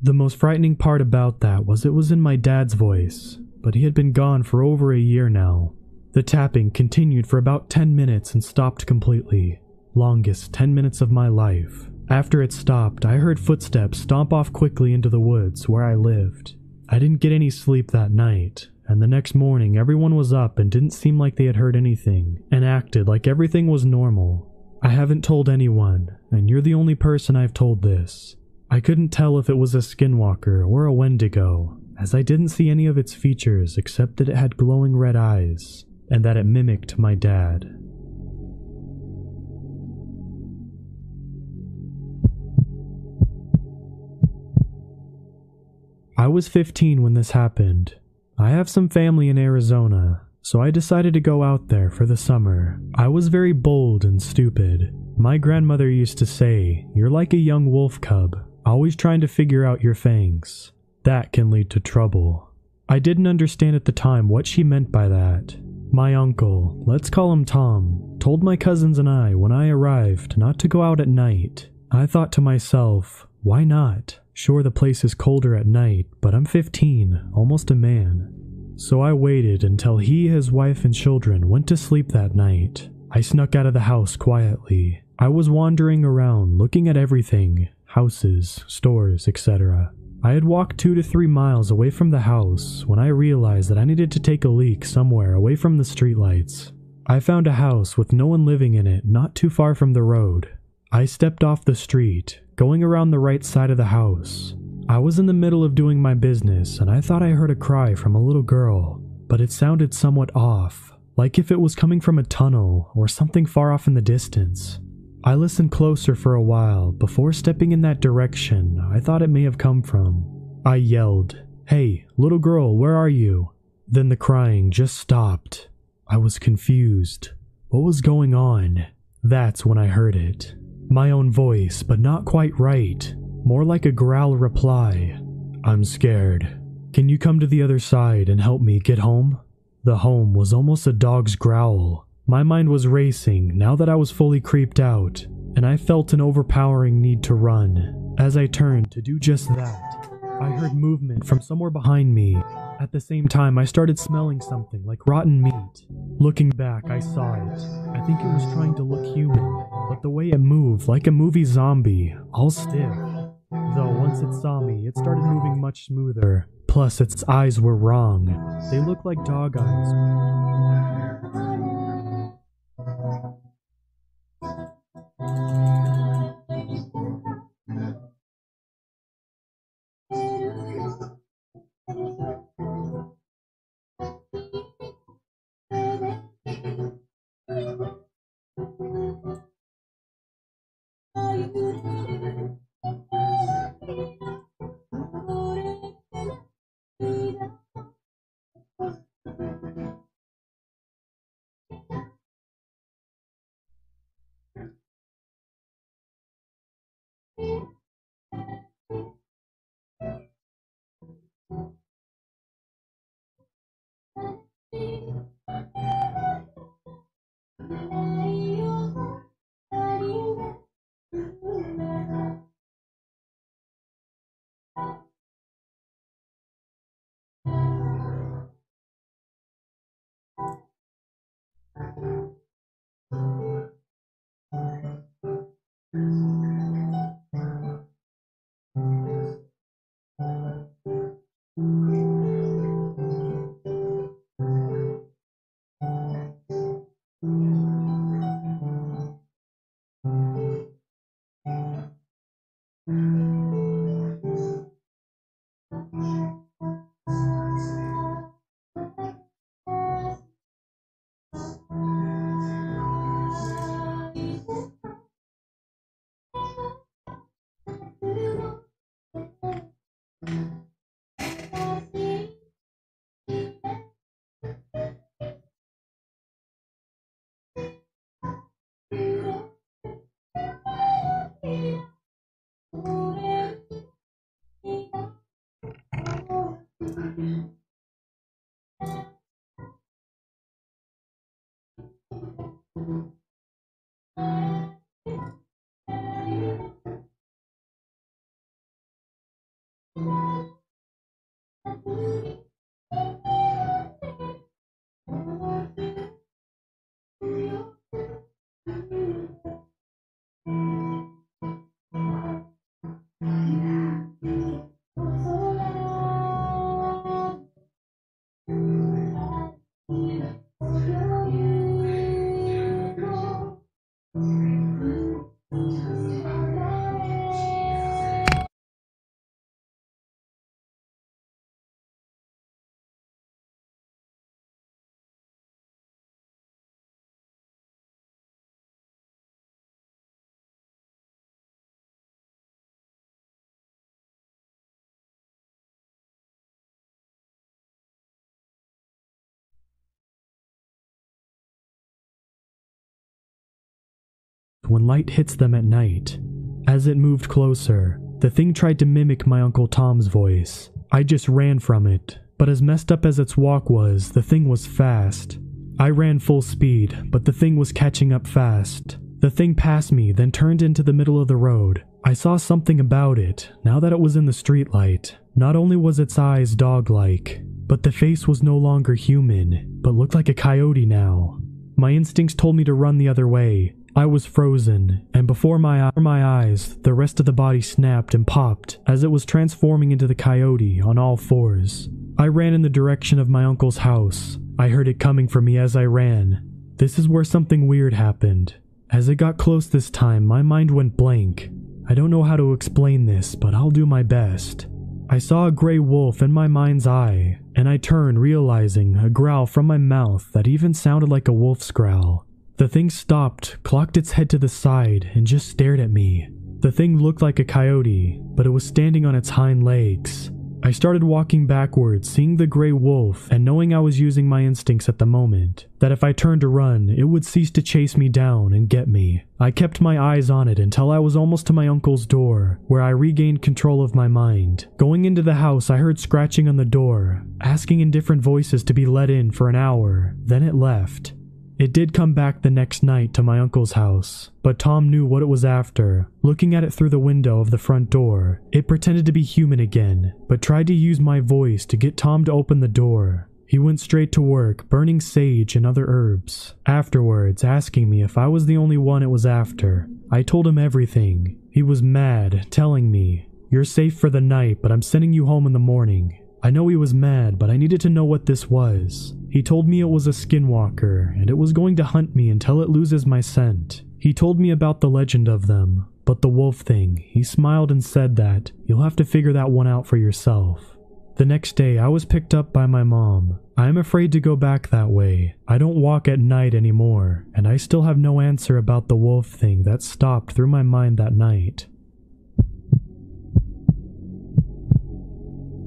The most frightening part about that was it was in my dad's voice, but he had been gone for over a year now. The tapping continued for about 10 minutes and stopped completely. Longest 10 minutes of my life. After it stopped, I heard footsteps stomp off quickly into the woods where I lived. I didn't get any sleep that night, and the next morning everyone was up and didn't seem like they had heard anything, and acted like everything was normal. I haven't told anyone, and you're the only person I've told this. I couldn't tell if it was a skinwalker or a wendigo, as I didn't see any of its features except that it had glowing red eyes, and that it mimicked my dad. I was 15 when this happened. I have some family in Arizona, so I decided to go out there for the summer. I was very bold and stupid. My grandmother used to say, "You're like a young wolf cub, always trying to figure out your fangs. That can lead to trouble." I didn't understand at the time what she meant by that. My uncle, let's call him Tom, told my cousins and I when I arrived not to go out at night. I thought to myself, why not? Sure, the place is colder at night, but I'm 15, almost a man. So I waited until he, his wife, and children went to sleep that night. I snuck out of the house quietly. I was wandering around, looking at everything, houses, stores, etc. I had walked 2 to 3 miles away from the house when I realized that I needed to take a leak somewhere away from the streetlights. I found a house with no one living in it not too far from the road. I stepped off the street, going around the right side of the house. I was in the middle of doing my business and I thought I heard a cry from a little girl, but it sounded somewhat off, like if it was coming from a tunnel or something far off in the distance. I listened closer for a while before stepping in that direction I thought it may have come from. I yelled, "Hey, little girl, where are you?" Then the crying just stopped. I was confused. What was going on? That's when I heard it. My own voice, but not quite right. More like a growl reply. "I'm scared. Can you come to the other side and help me get home?" The home was almost a dog's growl. My mind was racing now that I was fully creeped out, and I felt an overpowering need to run. As I turned to do just that, I heard movement from somewhere behind me. At the same time, I started smelling something like rotten meat. Looking back, I saw it. I think it was trying to look human, but the way it moved, like a movie zombie, all stiff. Though once it saw me, it started moving much smoother. Plus, its eyes were wrong. They looked like dog eyes. When light hits them at night. As it moved closer, the thing tried to mimic my Uncle Tom's voice. I just ran from it, but as messed up as its walk was, the thing was fast. I ran full speed, but the thing was catching up fast. The thing passed me, then turned into the middle of the road. I saw something about it, now that it was in the streetlight. Not only was its eyes dog-like, but the face was no longer human, but looked like a coyote now. My instincts told me to run the other way. I was frozen, and before my eyes, the rest of the body snapped and popped as it was transforming into the coyote on all fours. I ran in the direction of my uncle's house. I heard it coming for me as I ran. This is where something weird happened. As it got close this time, my mind went blank. I don't know how to explain this, but I'll do my best. I saw a gray wolf in my mind's eye, and I turned, realizing a growl from my mouth that even sounded like a wolf's growl. The thing stopped, clocked its head to the side, and just stared at me. The thing looked like a coyote, but it was standing on its hind legs. I started walking backwards, seeing the gray wolf, and knowing I was using my instincts at the moment, that if I turned to run, it would cease to chase me down and get me. I kept my eyes on it until I was almost to my uncle's door, where I regained control of my mind. Going into the house, I heard scratching on the door, asking in different voices to be let in for an hour, then it left. It did come back the next night to my uncle's house, but Tom knew what it was after. Looking at it through the window of the front door, it pretended to be human again, but tried to use my voice to get Tom to open the door. He went straight to work, burning sage and other herbs, afterwards asking me if I was the only one it was after. I told him everything. He was mad, telling me, "You're safe for the night, but I'm sending you home in the morning." I know he was mad, but I needed to know what this was. He told me it was a skinwalker, and it was going to hunt me until it loses my scent. He told me about the legend of them, but the wolf thing, he smiled and said that, "You'll have to figure that one out for yourself." The next day, I was picked up by my mom. I am afraid to go back that way. I don't walk at night anymore, and I still have no answer about the wolf thing that stopped through my mind that night.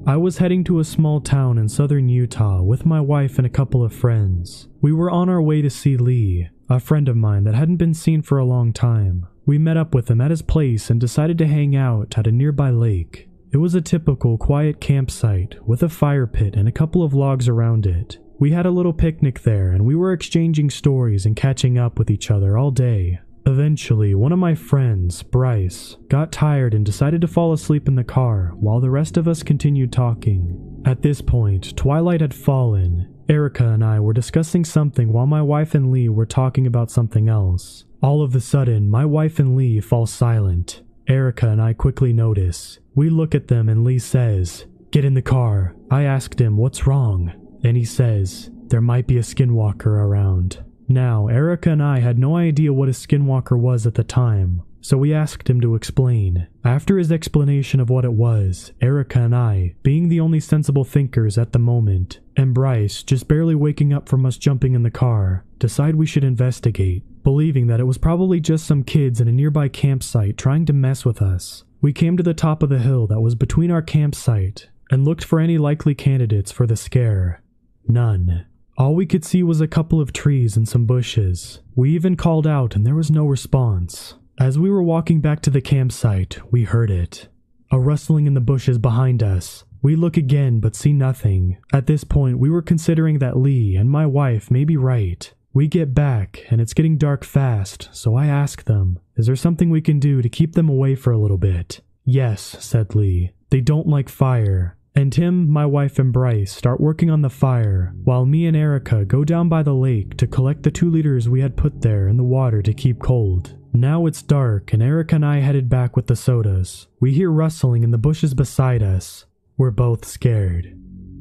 I was heading to a small town in southern Utah with my wife and a couple of friends. We were on our way to see Lee, a friend of mine that hadn't been seen for a long time. We met up with him at his place and decided to hang out at a nearby lake. It was a typical quiet campsite with a fire pit and a couple of logs around it. We had a little picnic there and we were exchanging stories and catching up with each other all day. Eventually, one of my friends, Bryce, got tired and decided to fall asleep in the car while the rest of us continued talking. At this point, twilight had fallen. Erica and I were discussing something while my wife and Lee were talking about something else. All of a sudden, my wife and Lee fall silent. Erica and I quickly notice. We look at them and Lee says, "Get in the car." I asked him, "What's wrong?" And he says, "There might be a skinwalker around." Now, Erica and I had no idea what a skinwalker was at the time, so we asked him to explain. After his explanation of what it was, Erica and I, being the only sensible thinkers at the moment, and Bryce, just barely waking up from us jumping in the car, decide we should investigate, believing that it was probably just some kids in a nearby campsite trying to mess with us. We came to the top of the hill that was between our campsite and looked for any likely candidates for the scare. None. All we could see was a couple of trees and some bushes. We even called out and there was no response. As we were walking back to the campsite, we heard it. A rustling in the bushes behind us. We look again but see nothing. At this point, we were considering that Lee and my wife may be right. We get back and it's getting dark fast, so I ask them, "Is there something we can do to keep them away for a little bit?" "Yes," said Lee. "They don't like fire." And Tim, my wife, and Bryce start working on the fire, while me and Erica go down by the lake to collect the 2 liters we had put there in the water to keep cold. Now it's dark, and Erica and I headed back with the sodas. We hear rustling in the bushes beside us. We're both scared.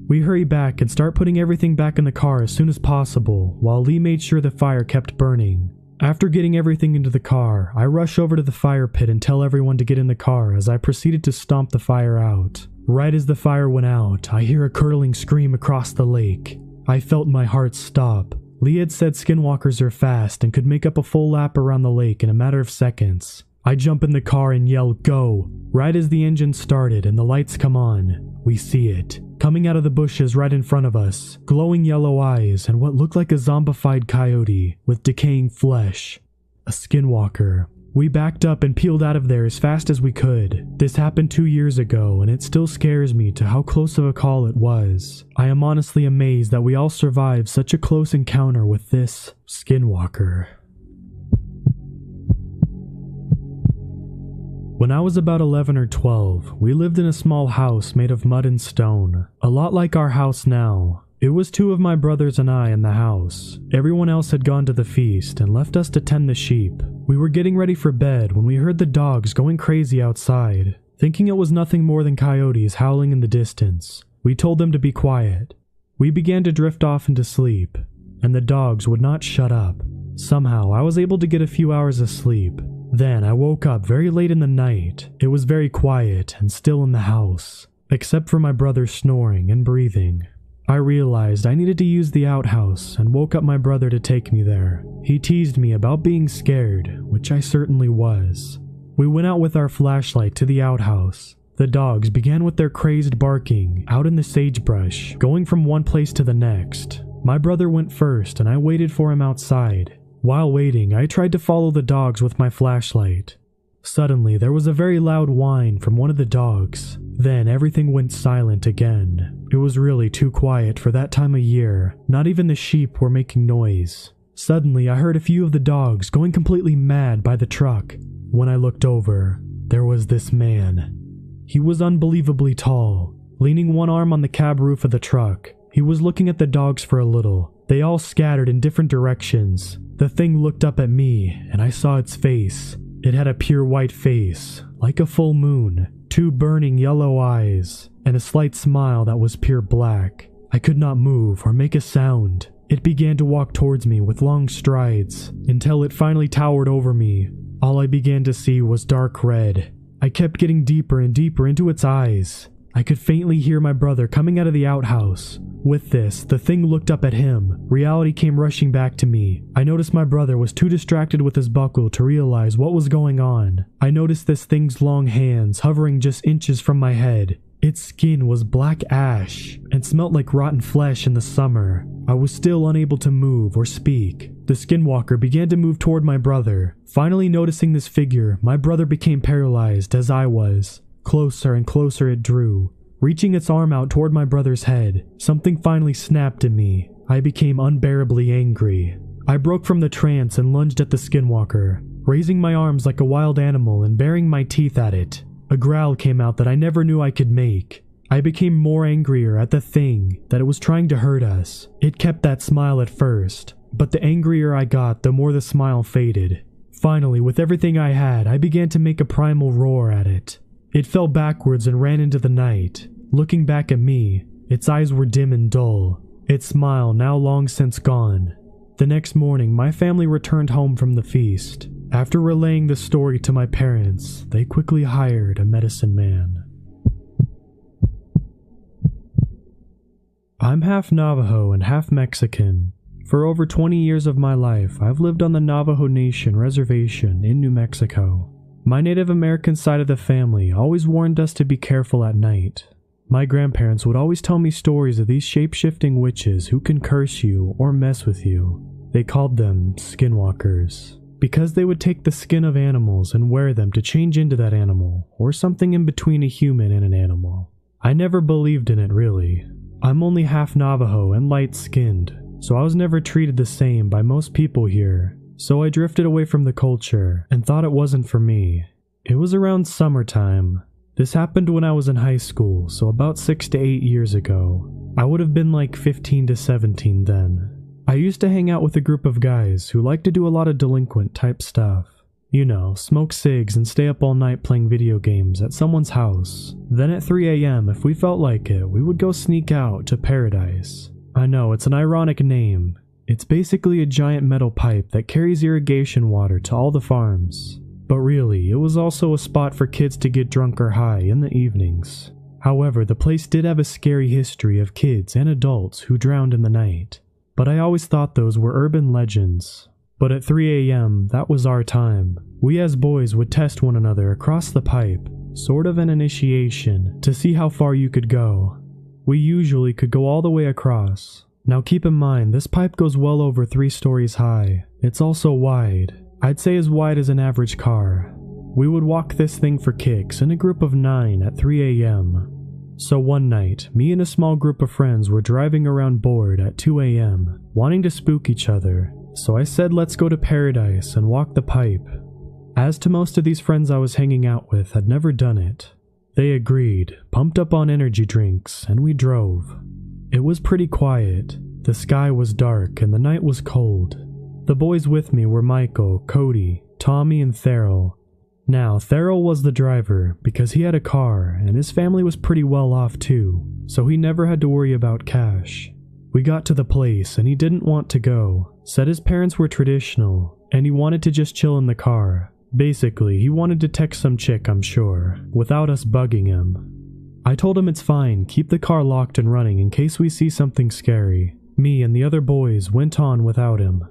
We hurry back and start putting everything back in the car as soon as possible, while Lee made sure the fire kept burning. After getting everything into the car, I rush over to the fire pit and tell everyone to get in the car as I proceeded to stomp the fire out. Right as the fire went out, I hear a curdling scream across the lake. I felt my heart stop. Lee had said skinwalkers are fast and could make up a full lap around the lake in a matter of seconds. I jump in the car and yell, "Go!" Right as the engine started and the lights come on, we see it. Coming out of the bushes right in front of us, glowing yellow eyes and what looked like a zombified coyote with decaying flesh. A skinwalker. We backed up and peeled out of there as fast as we could. This happened 2 years ago and it still scares me to how close of a call it was. I am honestly amazed that we all survived such a close encounter with this skinwalker. When I was about 11 or 12, we lived in a small house made of mud and stone, a lot like our house now. It was 2 of my brothers and I in the house. Everyone else had gone to the feast and left us to tend the sheep. We were getting ready for bed when we heard the dogs going crazy outside. Thinking it was nothing more than coyotes howling in the distance, we told them to be quiet. We began to drift off into sleep, and the dogs would not shut up. Somehow, I was able to get a few hours of sleep. Then I woke up very late in the night. It was very quiet and still in the house, except for my brother snoring and breathing. I realized I needed to use the outhouse and woke up my brother to take me there. He teased me about being scared, which I certainly was. We went out with our flashlight to the outhouse. The dogs began with their crazed barking out in the sagebrush, going from one place to the next. My brother went first and I waited for him outside. While waiting, I tried to follow the dogs with my flashlight. Suddenly, there was a very loud whine from one of the dogs. Then everything went silent again. It was really too quiet for that time of year. Not even the sheep were making noise. Suddenly, I heard a few of the dogs going completely mad by the truck. When I looked over, there was this man. He was unbelievably tall, leaning one arm on the cab roof of the truck. He was looking at the dogs for a little. They all scattered in different directions. The thing looked up at me, and I saw its face. It had a pure white face, like a full moon, 2 burning yellow eyes, and a slight smile that was pure black. I could not move or make a sound. It began to walk towards me with long strides, until it finally towered over me. All I began to see was dark red. I kept getting deeper and deeper into its eyes. I could faintly hear my brother coming out of the outhouse. With this, the thing looked up at him. Reality came rushing back to me. I noticed my brother was too distracted with his buckle to realize what was going on. I noticed this thing's long hands hovering just inches from my head. Its skin was black ash and smelt like rotten flesh in the summer. I was still unable to move or speak. The skinwalker began to move toward my brother. Finally noticing this figure, my brother became paralyzed as I was. Closer and closer it drew. Reaching its arm out toward my brother's head, something finally snapped in me. I became unbearably angry. I broke from the trance and lunged at the skinwalker, raising my arms like a wild animal and baring my teeth at it. A growl came out that I never knew I could make. I became more angrier at the thing that it was trying to hurt us. It kept that smile at first, but the angrier I got, the more the smile faded. Finally, with everything I had, I began to make a primal roar at it. It fell backwards and ran into the night. Looking back at me, its eyes were dim and dull, its smile now long since gone. The next morning, my family returned home from the feast. After relaying the story to my parents, they quickly hired a medicine man. I'm half Navajo and half Mexican. For over 20 years of my life, I've lived on the Navajo Nation reservation in New Mexico. My Native American side of the family always warned us to be careful at night. My grandparents would always tell me stories of these shape-shifting witches who can curse you or mess with you. They called them skinwalkers, because they would take the skin of animals and wear them to change into that animal, or something in between a human and an animal. I never believed in it really. I'm only half Navajo and light-skinned, so I was never treated the same by most people here. So I drifted away from the culture and thought it wasn't for me. It was around summertime. This happened when I was in high school, so about 6 to 8 years ago. I would have been like 15 to 17 then. I used to hang out with a group of guys who like to do a lot of delinquent type stuff. You know, smoke cigs and stay up all night playing video games at someone's house. Then at 3 a.m., if we felt like it, we would go sneak out to Paradise. I know, it's an ironic name. It's basically a giant metal pipe that carries irrigation water to all the farms. But really, it was also a spot for kids to get drunk or high in the evenings. However, the place did have a scary history of kids and adults who drowned in the night. But I always thought those were urban legends. But at 3 a.m., that was our time. We as boys would test one another across the pipe, sort of an initiation, to see how far you could go. We usually could go all the way across. Now keep in mind, this pipe goes well over 3 stories high. It's also wide. I'd say as wide as an average car. We would walk this thing for kicks in a group of 9 at 3 a.m. So one night, me and a small group of friends were driving around bored at 2 a.m., wanting to spook each other. So I said let's go to Paradise and walk the pipe. As to most of these friends I was hanging out with had never done it. They agreed, pumped up on energy drinks, and we drove. It was pretty quiet. The sky was dark and the night was cold. The boys with me were Michael, Cody, Tommy, and Theryl. Now, Theryl was the driver because he had a car and his family was pretty well off too, so he never had to worry about cash. We got to the place and he didn't want to go, said his parents were traditional, and he wanted to just chill in the car. Basically, he wanted to text some chick, I'm sure, without us bugging him. I told him it's fine, keep the car locked and running in case we see something scary. Me and the other boys went on without him.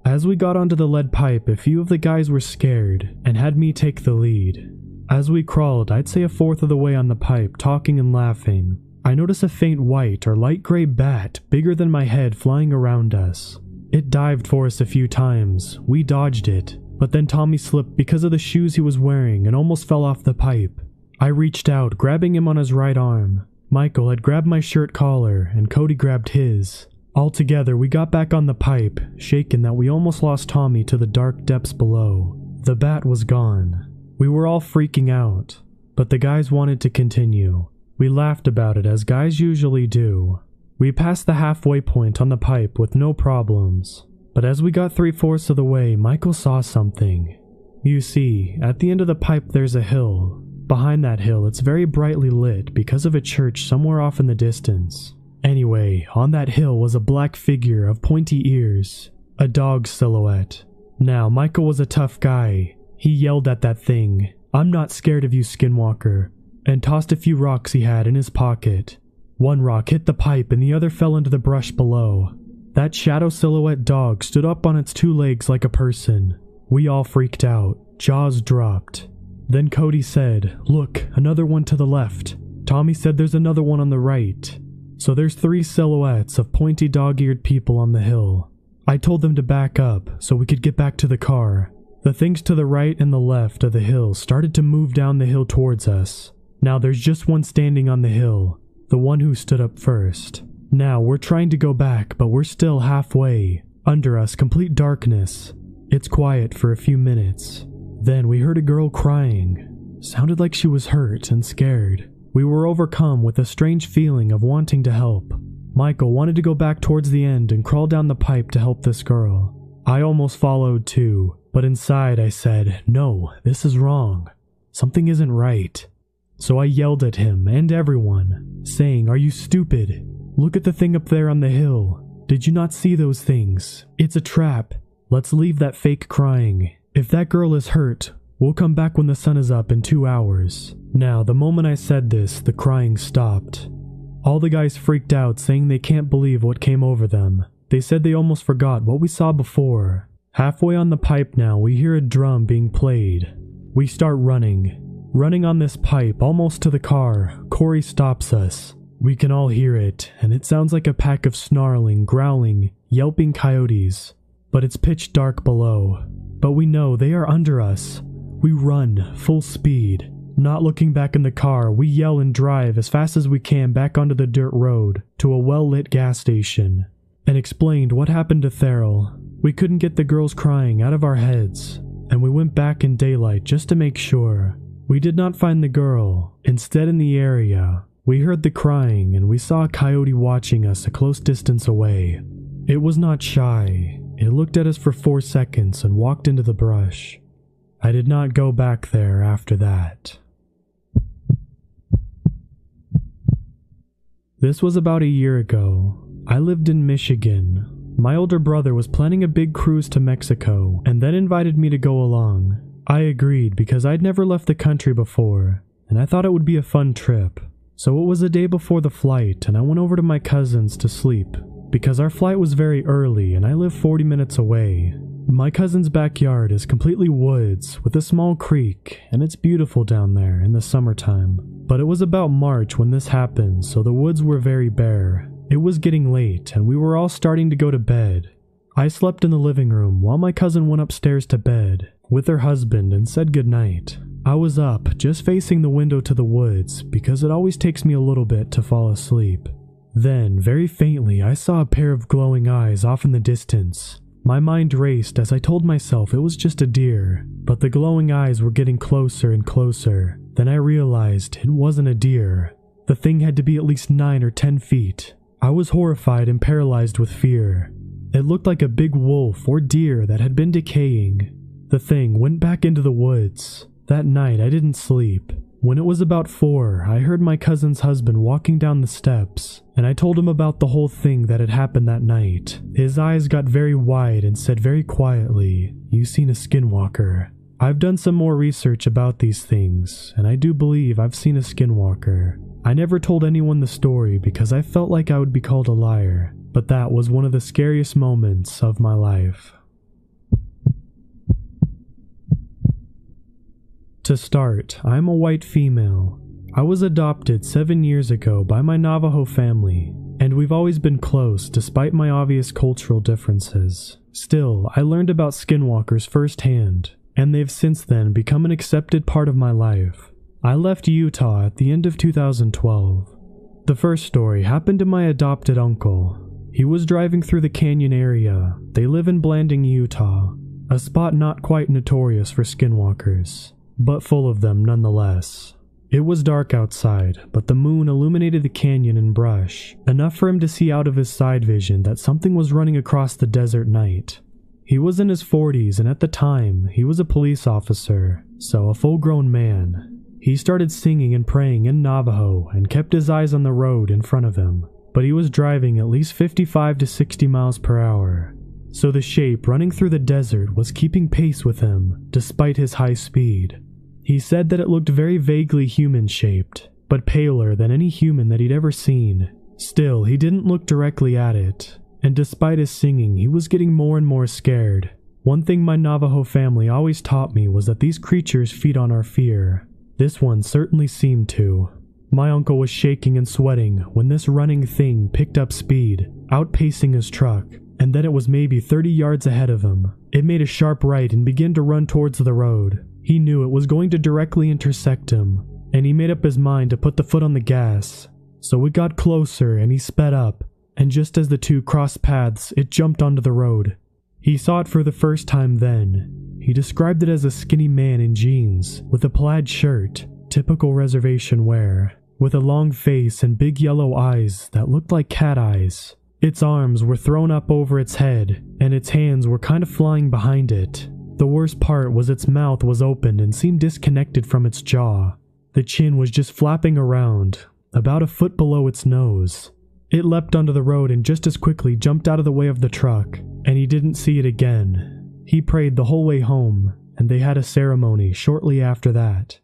As we got onto the lead pipe, a few of the guys were scared and had me take the lead. As we crawled, I'd say a fourth of the way on the pipe, talking and laughing, I noticed a faint white or light gray bat bigger than my head flying around us. It dived for us a few times. We dodged it, but then Tommy slipped because of the shoes he was wearing and almost fell off the pipe. I reached out, grabbing him on his right arm. Michael had grabbed my shirt collar and Cody grabbed his. Altogether, we got back on the pipe, shaken that we almost lost Tommy to the dark depths below. The bat was gone. We were all freaking out, but the guys wanted to continue. We laughed about it as guys usually do. We passed the halfway point on the pipe with no problems, but as we got 3/4 of the way, Michael saw something. You see, at the end of the pipe there's a hill. Behind that hill, it's very brightly lit because of a church somewhere off in the distance. Anyway, on that hill was a black figure of pointy ears, a dog silhouette. Now, Michael was a tough guy. He yelled at that thing, "I'm not scared of you, Skinwalker," and tossed a few rocks he had in his pocket. One rock hit the pipe and the other fell into the brush below. That shadow silhouette dog stood up on its 2 legs like a person. We all freaked out. Jaws dropped. Then Cody said, "Look, another one to the left." Tommy said there's another one on the right. So there's 3 silhouettes of pointy dog-eared people on the hill. I told them to back up so we could get back to the car. The things to the right and the left of the hill started to move down the hill towards us. Now there's just one standing on the hill, the one who stood up first. Now we're trying to go back, but we're still halfway. Under us, complete darkness. It's quiet for a few minutes. Then we heard a girl crying. Sounded like she was hurt and scared. We were overcome with a strange feeling of wanting to help. Michael wanted to go back towards the end and crawl down the pipe to help this girl. I almost followed too, but inside I said, "No, this is wrong. Something isn't right." So I yelled at him and everyone, saying, "Are you stupid? Look at the thing up there on the hill. Did you not see those things? It's a trap. Let's leave that fake crying. If that girl is hurt, we'll come back when the sun is up in 2 hours." Now, the moment I said this, the crying stopped. All the guys freaked out, saying they can't believe what came over them. They said they almost forgot what we saw before. Halfway on the pipe now, we hear a drum being played. We start running on this pipe almost to the car. Corey stops us. We can all hear it, and it sounds like a pack of snarling, growling, yelping coyotes. But it's pitch dark below. But we know they are under us. We run, full speed. Not looking back in the car, we yell and drive as fast as we can back onto the dirt road to a well-lit gas station, and explained what happened to Theryl. We couldn't get the girls crying out of our heads, and we went back in daylight just to make sure. We did not find the girl. Instead, in the area, we heard the crying and we saw a coyote watching us a close distance away. It was not shy. It looked at us for 4 seconds and walked into the brush. I did not go back there after that. This was about a year ago. I lived in Michigan. My older brother was planning a big cruise to Mexico and then invited me to go along. I agreed because I'd never left the country before, and I thought it would be a fun trip. So it was a day before the flight, and I went over to my cousin's to sleep, because our flight was very early and I live 40 minutes away. My cousin's backyard is completely woods with a small creek, and it's beautiful down there in the summertime. But it was about March when this happened, so the woods were very bare. It was getting late, and we were all starting to go to bed. I slept in the living room while my cousin went upstairs to bed with her husband and said goodnight. I was up, just facing the window to the woods, because it always takes me a little bit to fall asleep. Then, very faintly, I saw a pair of glowing eyes off in the distance. My mind raced as I told myself it was just a deer, but the glowing eyes were getting closer and closer. Then I realized it wasn't a deer. The thing had to be at least 9 or 10 feet. I was horrified and paralyzed with fear. It looked like a big wolf or deer that had been decaying. The thing went back into the woods. That night I didn't sleep. When it was about 4, I heard my cousin's husband walking down the steps, and I told him about the whole thing that had happened that night. His eyes got very wide and said very quietly, "You seen a skinwalker." I've done some more research about these things, and I do believe I've seen a skinwalker. I never told anyone the story because I felt like I would be called a liar, but that was one of the scariest moments of my life. To start, I'm a white female. I was adopted 7 years ago by my Navajo family, and we've always been close despite my obvious cultural differences. Still, I learned about skinwalkers firsthand, and they've since then become an accepted part of my life. I left Utah at the end of 2012. The first story happened to my adopted uncle. He was driving through the canyon area. They live in Blanding, Utah, a spot not quite notorious for skinwalkers, but full of them nonetheless. It was dark outside, but the moon illuminated the canyon and brush, enough for him to see out of his side vision that something was running across the desert night. He was in his 40s, and at the time, he was a police officer, so a full-grown man. He started singing and praying in Navajo and kept his eyes on the road in front of him, but he was driving at least 55 to 60 miles per hour. So the shape running through the desert was keeping pace with him, despite his high speed. He said that it looked very vaguely human-shaped, but paler than any human that he'd ever seen. Still, he didn't look directly at it, and despite his singing, he was getting more and more scared. One thing my Navajo family always taught me was that these creatures feed on our fear. This one certainly seemed to. My uncle was shaking and sweating when this running thing picked up speed, outpacing his truck. and then it was maybe 30 yards ahead of him. It made a sharp right and began to run towards the road. He knew it was going to directly intersect him, and he made up his mind to put the foot on the gas. So it got closer and he sped up, and just as the two crossed paths, it jumped onto the road. He saw it for the first time then. He described it as a skinny man in jeans, with a plaid shirt, typical reservation wear, with a long face and big yellow eyes that looked like cat eyes. Its arms were thrown up over its head, and its hands were kind of flying behind it. The worst part was its mouth was open and seemed disconnected from its jaw. The chin was just flapping around, about a foot below its nose. It leapt onto the road and just as quickly jumped out of the way of the truck, and he didn't see it again. He prayed the whole way home, and they had a ceremony shortly after that.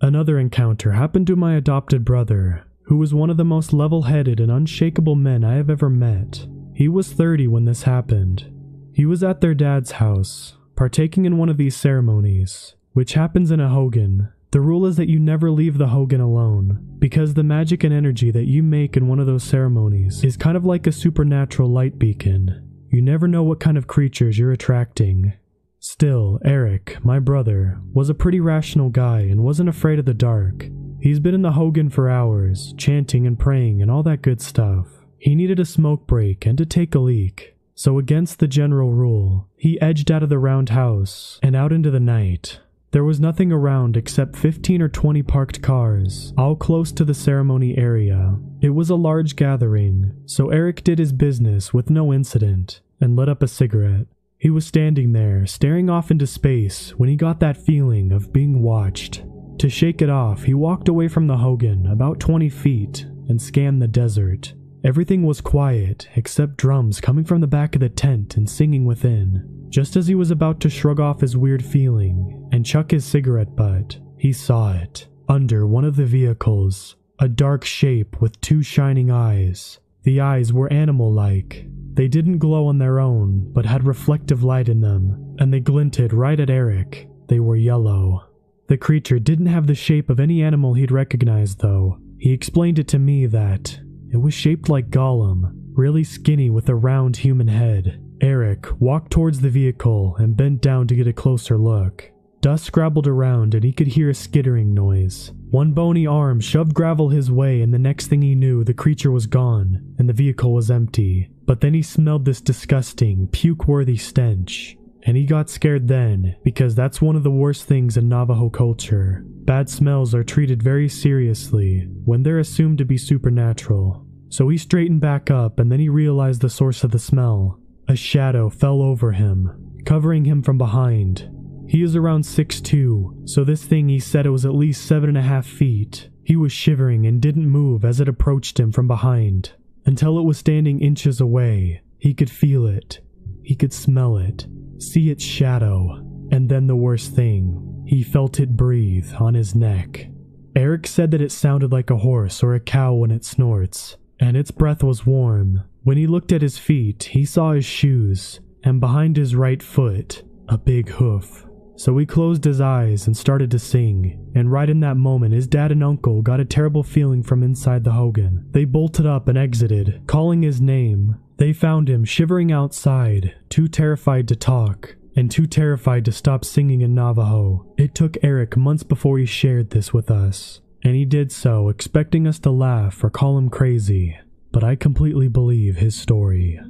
Another encounter happened to my adopted brother, who was one of the most level-headed and unshakable men I have ever met. He was 30 when this happened. He was at their dad's house, partaking in one of these ceremonies, which happens in a Hogan. The rule is that you never leave the Hogan alone, because the magic and energy that you make in one of those ceremonies is kind of like a supernatural light beacon. You never know what kind of creatures you're attracting. Still, Eric, my brother, was a pretty rational guy and wasn't afraid of the dark. He's been in the Hogan for hours, chanting and praying and all that good stuff. He needed a smoke break and to take a leak. So against the general rule, he edged out of the round house and out into the night. There was nothing around except 15 or 20 parked cars, all close to the ceremony area. It was a large gathering, so Eric did his business with no incident and lit up a cigarette. He was standing there, staring off into space, when he got that feeling of being watched. To shake it off, he walked away from the Hogan about 20 feet and scanned the desert. Everything was quiet, except drums coming from the back of the tent and singing within. Just as he was about to shrug off his weird feeling and chuck his cigarette butt, he saw it. Under one of the vehicles, a dark shape with two shining eyes. The eyes were animal-like. They didn't glow on their own, but had reflective light in them, and they glinted right at Eric. They were yellow. The creature didn't have the shape of any animal he'd recognized, though. He explained it to me that it was shaped like Gollum, really skinny with a round human head. Eric walked towards the vehicle and bent down to get a closer look. Dust scrabbled around and he could hear a skittering noise. One bony arm shoved gravel his way, and the next thing he knew, the creature was gone and the vehicle was empty. But then he smelled this disgusting, puke-worthy stench. And he got scared then, because that's one of the worst things in Navajo culture. Bad smells are treated very seriously when they're assumed to be supernatural. So he straightened back up, and then he realized the source of the smell. A shadow fell over him, covering him from behind. He is around 6'2", so this thing, he said it was at least 7.5 feet. He was shivering and didn't move as it approached him from behind, until it was standing inches away. He could feel it. He could smell it. See its shadow, and then the worst thing, he felt it breathe on his neck. Eric said that it sounded like a horse or a cow when it snorts, and its breath was warm. When he looked at his feet, he saw his shoes, and behind his right foot, a big hoof. So he closed his eyes and started to sing, and right in that moment his dad and uncle got a terrible feeling from inside the Hogan. They bolted up and exited, calling his name. They found him shivering outside, too terrified to talk, and too terrified to stop singing in Navajo. It took Eric months before he shared this with us, and he did so expecting us to laugh or call him crazy, but I completely believe his story.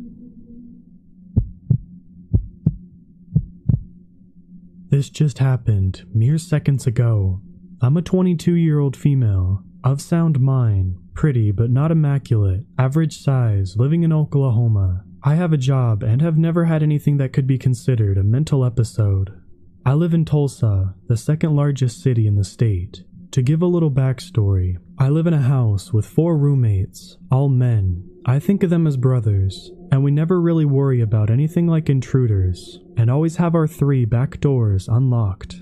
This just happened mere seconds ago. I'm a 22-year-old female, of sound mind, pretty but not immaculate, average size, living in Oklahoma. I have a job and have never had anything that could be considered a mental episode. I live in Tulsa, the second largest city in the state. To give a little backstory, I live in a house with 4 roommates, all men. I think of them as brothers, and we never really worry about anything like intruders, and always have our 3 back doors unlocked.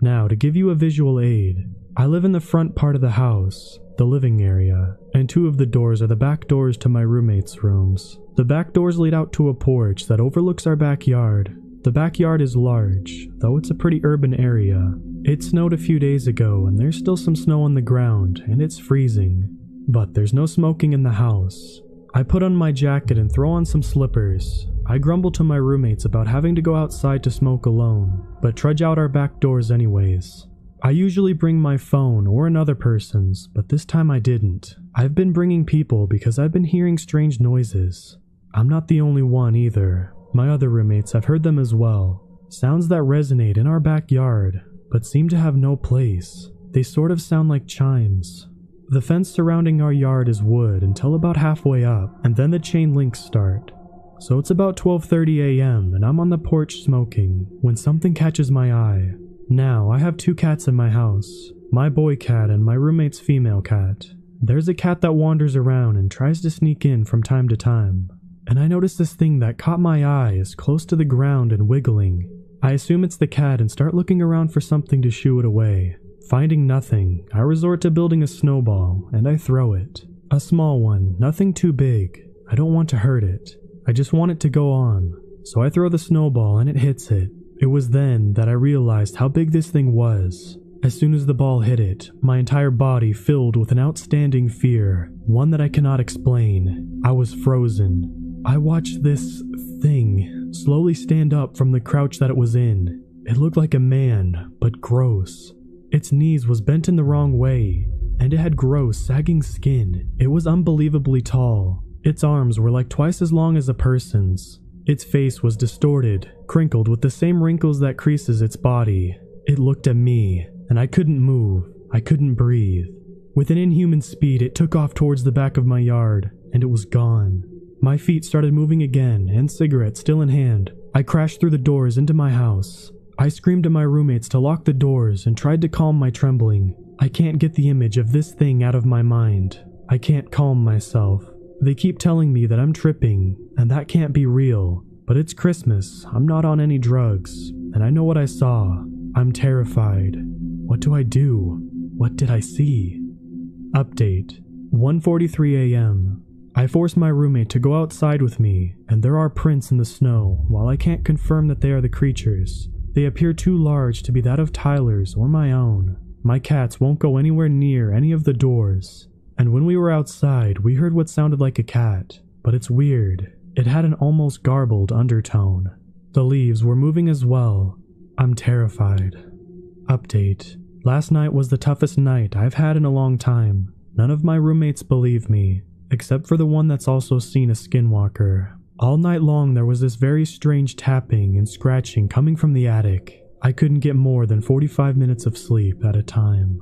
Now, to give you a visual aid, I live in the front part of the house, the living area, and 2 of the doors are the back doors to my roommates' rooms. The back doors lead out to a porch that overlooks our backyard. The backyard is large, though it's a pretty urban area. It snowed a few days ago, and there's still some snow on the ground, and it's freezing. But there's no smoking in the house. I put on my jacket and throw on some slippers. I grumble to my roommates about having to go outside to smoke alone, but trudge out our back doors anyways. I usually bring my phone or another person's, but this time I didn't. I've been bringing people because I've been hearing strange noises. I'm not the only one either. My other roommates have heard them as well. Sounds that resonate in our backyard, but seem to have no place. They sort of sound like chimes. The fence surrounding our yard is wood until about halfway up, and then the chain links start. So it's about 12:30 a.m. and I'm on the porch smoking when something catches my eye. Now, I have 2 cats in my house, my boy cat and my roommate's female cat. There's a cat that wanders around and tries to sneak in from time to time, and I notice this thing that caught my eye is close to the ground and wiggling. I assume it's the cat and start looking around for something to shoo it away. Finding nothing, I resort to building a snowball and I throw it. A small one, nothing too big. I don't want to hurt it. I just want it to go on. So I throw the snowball and it hits it. It was then that I realized how big this thing was. As soon as the ball hit it, my entire body filled with an outstanding fear, one that I cannot explain. I was frozen. I watched this thing slowly stand up from the crouch that it was in. It looked like a man, but gross. Its knees was bent in the wrong way, and it had gross, sagging skin. It was unbelievably tall. Its arms were like twice as long as a person's. Its face was distorted, crinkled with the same wrinkles that creases its body. It looked at me, and I couldn't move. I couldn't breathe. With an inhuman speed, it took off towards the back of my yard, and it was gone. My feet started moving again, and cigarette still in hand. I crashed through the doors into my house. I screamed at my roommates to lock the doors and tried to calm my trembling. I can't get the image of this thing out of my mind. I can't calm myself. They keep telling me that I'm tripping, and that can't be real. But it's Christmas, I'm not on any drugs, and I know what I saw. I'm terrified. What do I do? What did I see? Update. 1:43 a.m. I force my roommate to go outside with me, and there are prints in the snow. While I can't confirm that they are the creatures, they appear too large to be that of Tyler's or my own. My cats won't go anywhere near any of the doors. And when we were outside, we heard what sounded like a cat, but it's weird. It had an almost garbled undertone. The leaves were moving as well. I'm terrified. Update. Last night was the toughest night I've had in a long time. None of my roommates believe me, except for the one that's also seen a skinwalker. All night long there was this very strange tapping and scratching coming from the attic. I couldn't get more than 45 minutes of sleep at a time.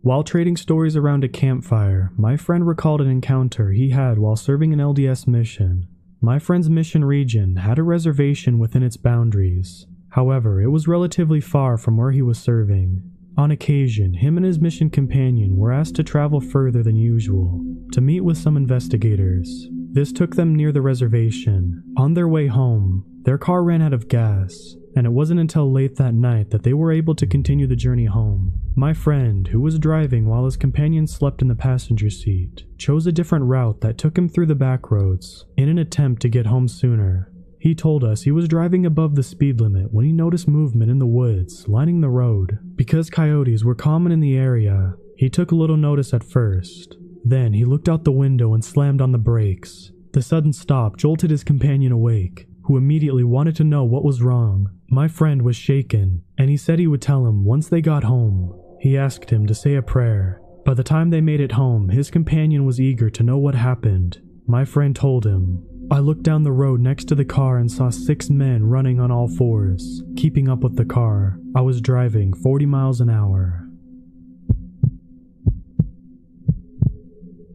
While trading stories around a campfire, my friend recalled an encounter he had while serving an LDS mission. My friend's mission region had a reservation within its boundaries. However, it was relatively far from where he was serving. On occasion, him and his mission companion were asked to travel further than usual, to meet with some investigators. This took them near the reservation. On their way home, their car ran out of gas, and it wasn't until late that night that they were able to continue the journey home. My friend, who was driving while his companion slept in the passenger seat, chose a different route that took him through the back roads, in an attempt to get home sooner. He told us he was driving above the speed limit when he noticed movement in the woods lining the road. Because coyotes were common in the area, he took little notice at first. Then he looked out the window and slammed on the brakes. The sudden stop jolted his companion awake, who immediately wanted to know what was wrong. My friend was shaken, and he said he would tell him once they got home. He asked him to say a prayer. By the time they made it home, his companion was eager to know what happened. My friend told him, "I looked down the road next to the car and saw 6 men running on all fours, keeping up with the car. I was driving 40 miles an hour."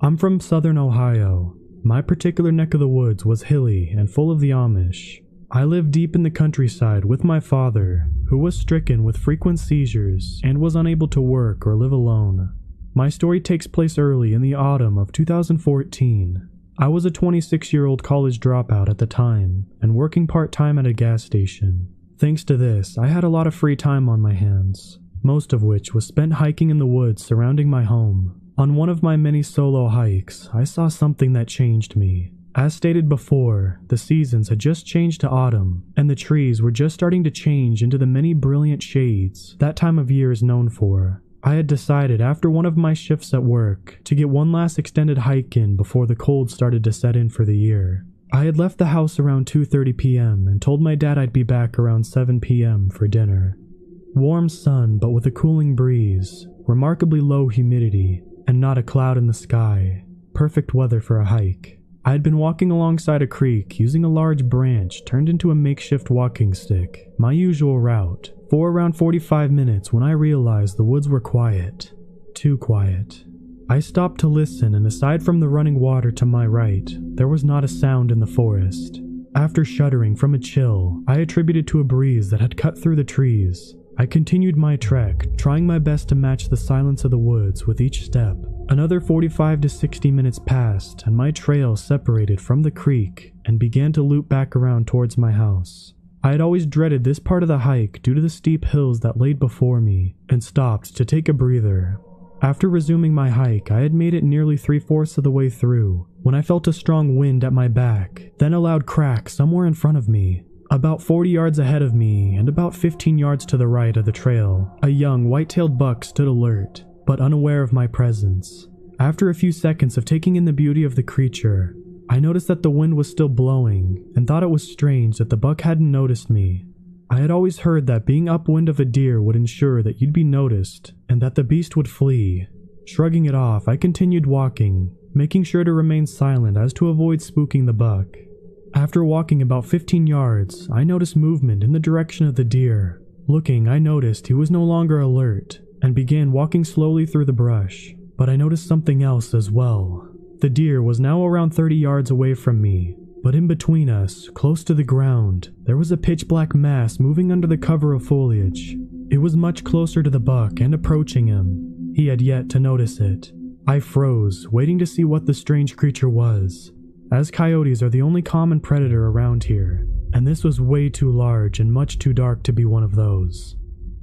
I'm from southern Ohio. My particular neck of the woods was hilly and full of the Amish. I lived deep in the countryside with my father, who was stricken with frequent seizures and was unable to work or live alone. My story takes place early in the autumn of 2014. I was a 26-year-old college dropout at the time and working part-time at a gas station. Thanks to this, I had a lot of free time on my hands, most of which was spent hiking in the woods surrounding my home. On one of my many solo hikes, I saw something that changed me. As stated before, the seasons had just changed to autumn, and the trees were just starting to change into the many brilliant shades that time of year is known for. I had decided after one of my shifts at work to get one last extended hike in before the cold started to set in for the year. I had left the house around 2:30 p.m. and told my dad I'd be back around 7 p.m. for dinner. Warm sun, but with a cooling breeze, remarkably low humidity, and not a cloud in the sky. Perfect weather for a hike. I had been walking alongside a creek using a large branch turned into a makeshift walking stick, my usual route, for around 45 minutes when I realized the woods were quiet. Too quiet. I stopped to listen, and aside from the running water to my right, there was not a sound in the forest. After shuddering from a chill I attributed to a breeze that had cut through the trees, I continued my trek, trying my best to match the silence of the woods with each step. Another 45 to 60 minutes passed, and my trail separated from the creek and began to loop back around towards my house. I had always dreaded this part of the hike due to the steep hills that laid before me, and stopped to take a breather. After resuming my hike, I had made it nearly 3/4 of the way through, when I felt a strong wind at my back, then a loud crack somewhere in front of me. About 40 yards ahead of me, and about 15 yards to the right of the trail, a young white-tailed buck stood alert, but unaware of my presence. After a few seconds of taking in the beauty of the creature, I noticed that the wind was still blowing, and thought it was strange that the buck hadn't noticed me. I had always heard that being upwind of a deer would ensure that you'd be noticed, and that the beast would flee. Shrugging it off, I continued walking, making sure to remain silent as to avoid spooking the buck. After walking about 15 yards, I noticed movement in the direction of the deer. Looking, I noticed he was no longer alert, and began walking slowly through the brush. But I noticed something else as well. The deer was now around 30 yards away from me, but in between us, close to the ground, there was a pitch-black mass moving under the cover of foliage. It was much closer to the buck and approaching him. He had yet to notice it. I froze, waiting to see what the strange creature was, as coyotes are the only common predator around here, and this was way too large and much too dark to be one of those.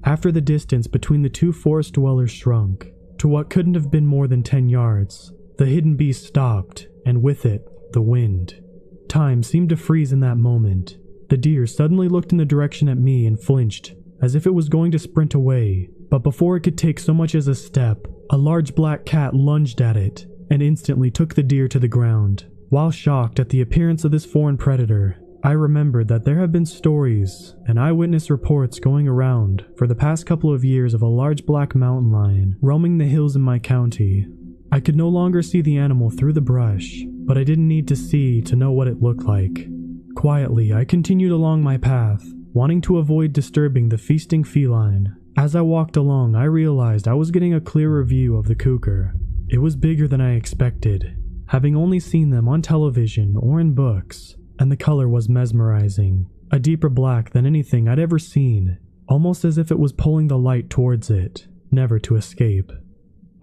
After the distance between the two forest dwellers shrunk to what couldn't have been more than 10 yards, the hidden beast stopped, and with it, the wind. Time seemed to freeze in that moment. The deer suddenly looked in the direction at me and flinched, as if it was going to sprint away, but before it could take so much as a step, a large black cat lunged at it, and instantly took the deer to the ground. While shocked at the appearance of this foreign predator, I remembered that there have been stories and eyewitness reports going around for the past couple of years of a large black mountain lion roaming the hills in my county. I could no longer see the animal through the brush, but I didn't need to see to know what it looked like. Quietly, I continued along my path, wanting to avoid disturbing the feasting feline. As I walked along, I realized I was getting a clearer view of the cougar. It was bigger than I expected, having only seen them on television or in books, and the color was mesmerizing, a deeper black than anything I'd ever seen, almost as if it was pulling the light towards it, never to escape.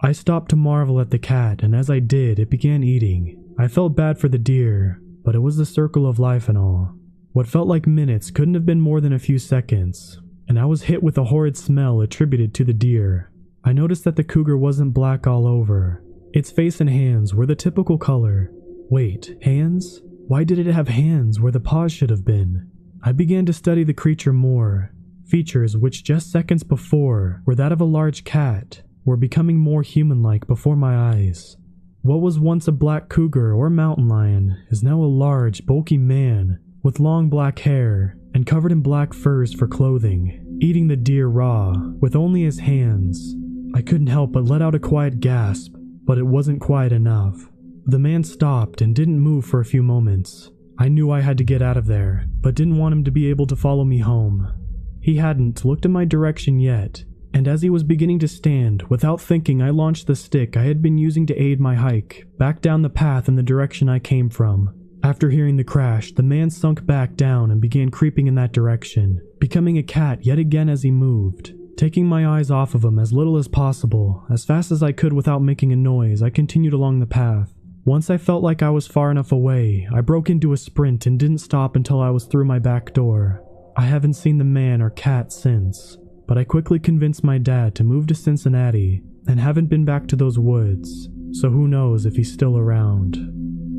I stopped to marvel at the cat, and as I did, it began eating. I felt bad for the deer, but it was the circle of life and all. What felt like minutes couldn't have been more than a few seconds, and I was hit with a horrid smell attributed to the deer. I noticed that the cougar wasn't black all over. Its face and hands were the typical color. Wait, hands? Why did it have hands where the paws should have been? I began to study the creature more. Features which just seconds before were that of a large cat were becoming more human-like before my eyes. What was once a black cougar or mountain lion is now a large, bulky man with long black hair and covered in black furs for clothing, eating the deer raw with only his hands. I couldn't help but let out a quiet gasp, but it wasn't quiet enough. The man stopped and didn't move for a few moments. I knew I had to get out of there, but didn't want him to be able to follow me home. He hadn't looked in my direction yet, and as he was beginning to stand, without thinking I launched the stick I had been using to aid my hike, back down the path in the direction I came from. After hearing the crash, the man sunk back down and began creeping in that direction, becoming a cat yet again as he moved. Taking my eyes off of him as little as possible, as fast as I could without making a noise, I continued along the path. Once I felt like I was far enough away, I broke into a sprint and didn't stop until I was through my back door. I haven't seen the man or cat since, but I quickly convinced my dad to move to Cincinnati and haven't been back to those woods, so who knows if he's still around.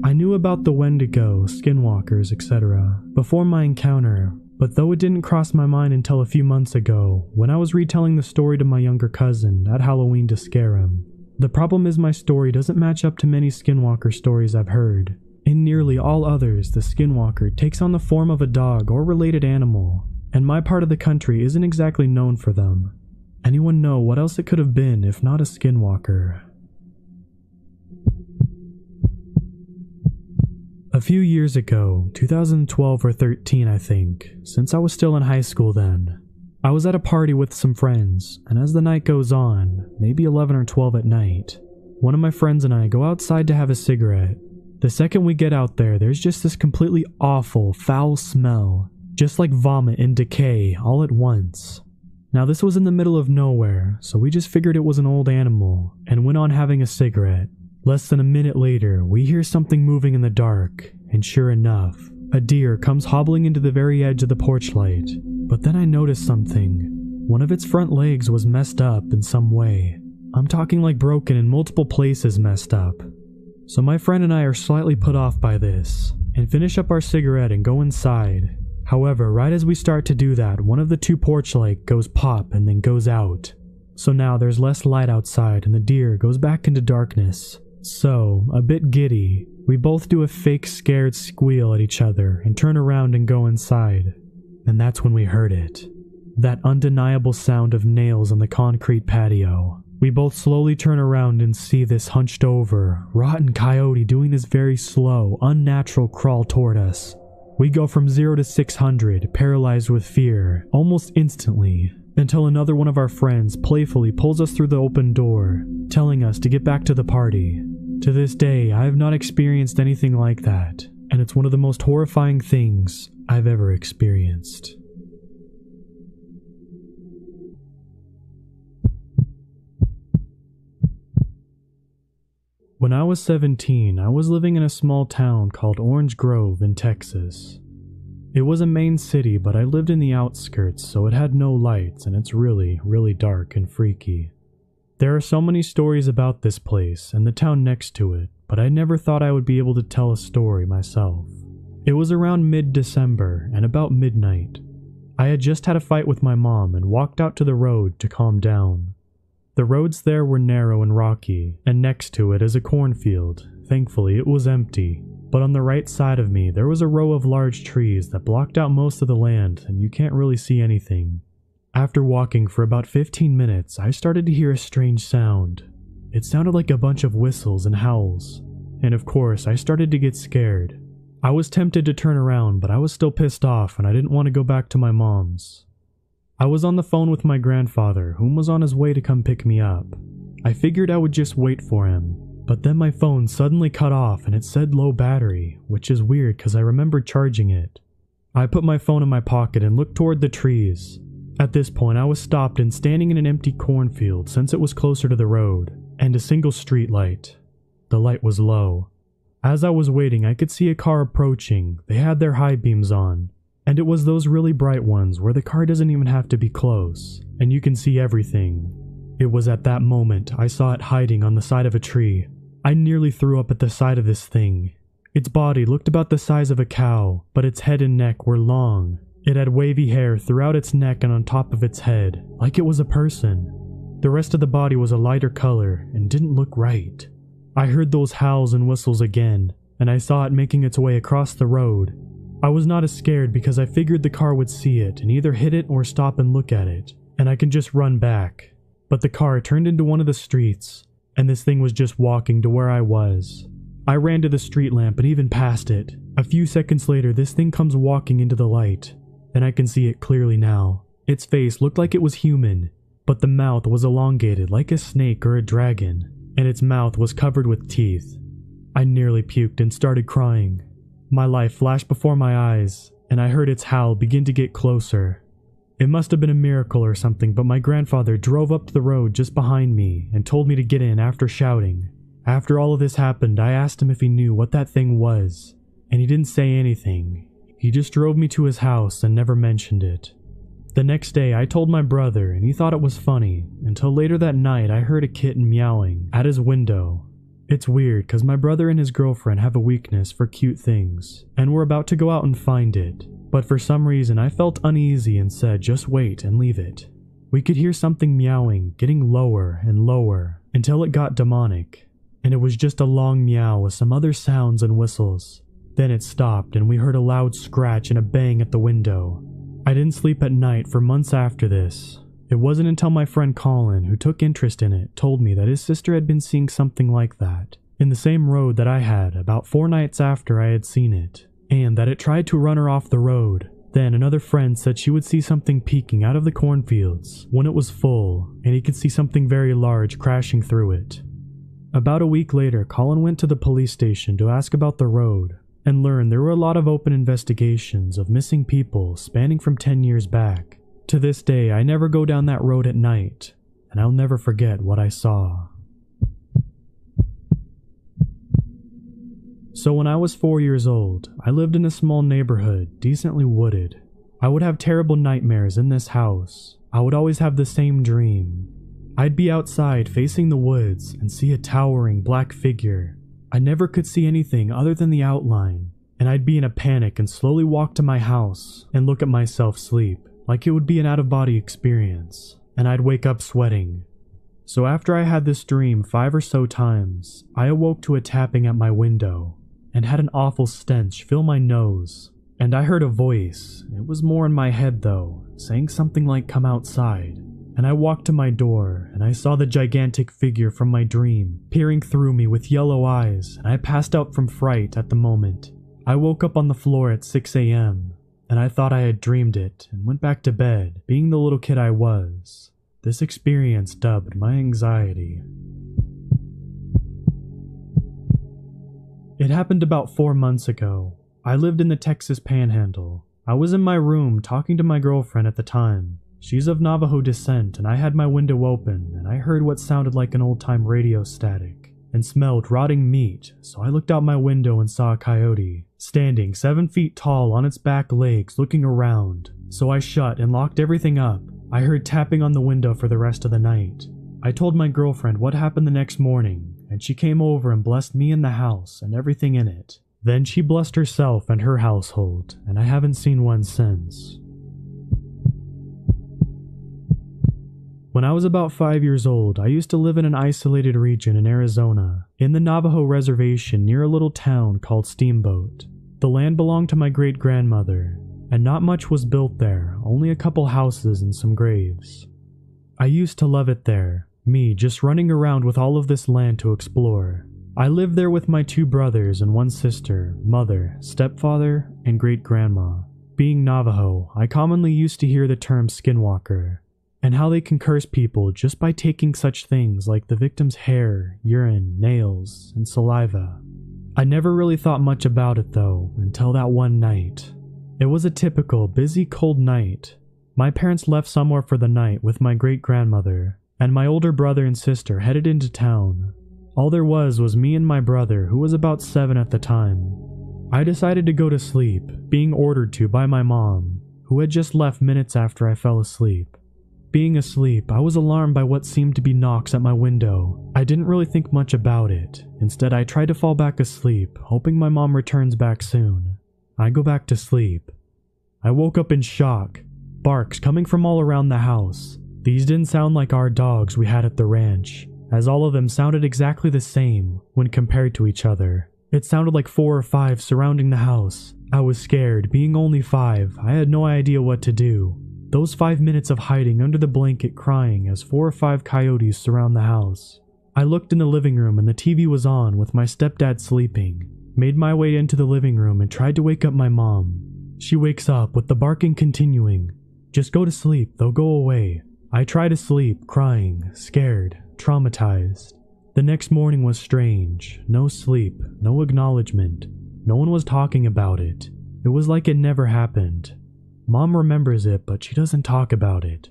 I knew about the Wendigo, skinwalkers, etc. before my encounter, But though it didn't cross my mind until a few months ago, when I was retelling the story to my younger cousin at Halloween to scare him. The problem is my story doesn't match up to many Skinwalker stories I've heard. In nearly all others, the Skinwalker takes on the form of a dog or related animal, and my part of the country isn't exactly known for them. Anyone know what else it could have been if not a Skinwalker? A few years ago, 2012 or 13 I think, since I was still in high school then, I was at a party with some friends, and as the night goes on, maybe 11 or 12 at night, one of my friends and I go outside to have a cigarette. The second we get out there, there's just this completely awful, foul smell, just like vomit and decay all at once. Now this was in the middle of nowhere, so we just figured it was an old animal, and went on having a cigarette. Less than a minute later, we hear something moving in the dark, and sure enough, a deer comes hobbling into the very edge of the porch light. But then I noticed something. One of its front legs was messed up in some way. I'm talking like broken in multiple places messed up. So my friend and I are slightly put off by this, and finish up our cigarette and go inside. However, right as we start to do that, one of the two porch lights goes pop and then goes out. So now there's less light outside and the deer goes back into darkness. So, a bit giddy, we both do a fake scared squeal at each other and turn around and go inside. And that's when we heard it. That undeniable sound of nails on the concrete patio. We both slowly turn around and see this hunched over, rotten coyote doing this very slow, unnatural crawl toward us. We go from 0 to 600, paralyzed with fear, almost instantly, until another one of our friends playfully pulls us through the open door, telling us to get back to the party. To this day, I have not experienced anything like that, and it's one of the most horrifying things I've ever experienced. When I was 17, I was living in a small town called Orange Grove in Texas. It was a main city, but I lived in the outskirts, so it had no lights, and it's really, really dark and freaky. There are so many stories about this place and the town next to it, but I never thought I would be able to tell a story myself. It was around mid-December, and about midnight. I had just had a fight with my mom and walked out to the road to calm down. The roads there were narrow and rocky, and next to it is a cornfield. Thankfully, it was empty. But on the right side of me, there was a row of large trees that blocked out most of the land, and you can't really see anything. After walking for about 15 minutes, I started to hear a strange sound. It sounded like a bunch of whistles and howls. And of course, I started to get scared. I was tempted to turn around, but I was still pissed off and I didn't want to go back to my mom's. I was on the phone with my grandfather, whom was on his way to come pick me up. I figured I would just wait for him. But then my phone suddenly cut off and it said low battery, which is weird because I remembered charging it. I put my phone in my pocket and looked toward the trees. At this point I was stopped and standing in an empty cornfield since it was closer to the road, and a single street light. The light was low. As I was waiting I could see a car approaching. They had their high beams on, and it was those really bright ones where the car doesn't even have to be close, and you can see everything. It was at that moment I saw it hiding on the side of a tree. I nearly threw up at the sight of this thing. Its body looked about the size of a cow, but its head and neck were long. It had wavy hair throughout its neck and on top of its head, like it was a person. The rest of the body was a lighter color and didn't look right. I heard those howls and whistles again, and I saw it making its way across the road. I was not as scared because I figured the car would see it and either hit it or stop and look at it, and I can just run back. But the car turned into one of the streets, and this thing was just walking to where I was. I ran to the street lamp and even past it. A few seconds later, this thing comes walking into the light, and I can see it clearly now. Its face looked like it was human, but the mouth was elongated like a snake or a dragon, and its mouth was covered with teeth. I nearly puked and started crying. My life flashed before my eyes, and I heard its howl begin to get closer. It must have been a miracle or something, but my grandfather drove up the road just behind me and told me to get in after shouting. After all of this happened, I asked him if he knew what that thing was, and he didn't say anything. He just drove me to his house and never mentioned it. The next day I told my brother and he thought it was funny, until later that night I heard a kitten meowing at his window. It's weird because my brother and his girlfriend have a weakness for cute things, and we're about to go out and find it. But for some reason I felt uneasy and said just wait and leave it. We could hear something meowing, getting lower and lower, until it got demonic. And it was just a long meow with some other sounds and whistles. Then it stopped and we heard a loud scratch and a bang at the window. I didn't sleep at night for months after this. It wasn't until my friend Colin, who took interest in it, told me that his sister had been seeing something like that, in the same road that I had about 4 nights after I had seen it, and that it tried to run her off the road. Then another friend said she would see something peeking out of the cornfields when it was full, and he could see something very large crashing through it. About a week later, Colin went to the police station to ask about the road, and learned there were a lot of open investigations of missing people spanning from 10 years back. To this day, I never go down that road at night, and I'll never forget what I saw. So when I was 4 years old, I lived in a small neighborhood, decently wooded. I would have terrible nightmares in this house. I would always have the same dream. I'd be outside facing the woods and see a towering black figure. I never could see anything other than the outline, and I'd be in a panic and slowly walk to my house and look at myself sleep, like it would be an out-of-body experience, and I'd wake up sweating. So after I had this dream 5 or so times, I awoke to a tapping at my window, and had an awful stench fill my nose, and I heard a voice. It was more in my head though, saying something like come outside. And I walked to my door, and I saw the gigantic figure from my dream, peering through me with yellow eyes, and I passed out from fright at the moment. I woke up on the floor at 6 a.m., and I thought I had dreamed it, and went back to bed, being the little kid I was. This experience dubbed my anxiety. It happened about 4 months ago. I lived in the Texas Panhandle. I was in my room talking to my girlfriend at the time. She's of Navajo descent, and I had my window open, and I heard what sounded like an old-time radio static, and smelled rotting meat, so I looked out my window and saw a coyote, standing 7 feet tall on its back legs looking around, so I shut and locked everything up. I heard tapping on the window for the rest of the night. I told my girlfriend what happened the next morning, and she came over and blessed me and the house and everything in it. Then she blessed herself and her household, and I haven't seen one since. When I was about 5 years old, I used to live in an isolated region in Arizona, in the Navajo reservation near a little town called Steamboat. The land belonged to my great-grandmother, and not much was built there, only a couple houses and some graves. I used to love it there, me just running around with all of this land to explore. I lived there with my 2 brothers and 1 sister, mother, stepfather, and great-grandma. Being Navajo, I commonly used to hear the term skinwalker, and how they can curse people just by taking such things like the victim's hair, urine, nails, and saliva. I never really thought much about it though, until that one night. It was a typical, busy, cold night. My parents left somewhere for the night with my great-grandmother, and my older brother and sister headed into town. All there was me and my brother, who was about 7 at the time. I decided to go to sleep, being ordered to by my mom, who had just left minutes after I fell asleep. Being asleep, I was alarmed by what seemed to be knocks at my window. I didn't really think much about it. Instead, I tried to fall back asleep, hoping my mom returns back soon. I go back to sleep. I woke up in shock. Barks coming from all around the house. These didn't sound like our dogs we had at the ranch, as all of them sounded exactly the same when compared to each other. It sounded like 4 or 5 surrounding the house. I was scared. Being only 5, I had no idea what to do. Those 5 minutes of hiding under the blanket crying as 4 or 5 coyotes surround the house. I looked in the living room and the TV was on with my stepdad sleeping. Made my way into the living room and tried to wake up my mom. She wakes up with the barking continuing. Just go to sleep, they'll go away. I try to sleep, crying, scared, traumatized. The next morning was strange. No sleep, no acknowledgement. No one was talking about it. It was like it never happened. Mom remembers it, but she doesn't talk about it.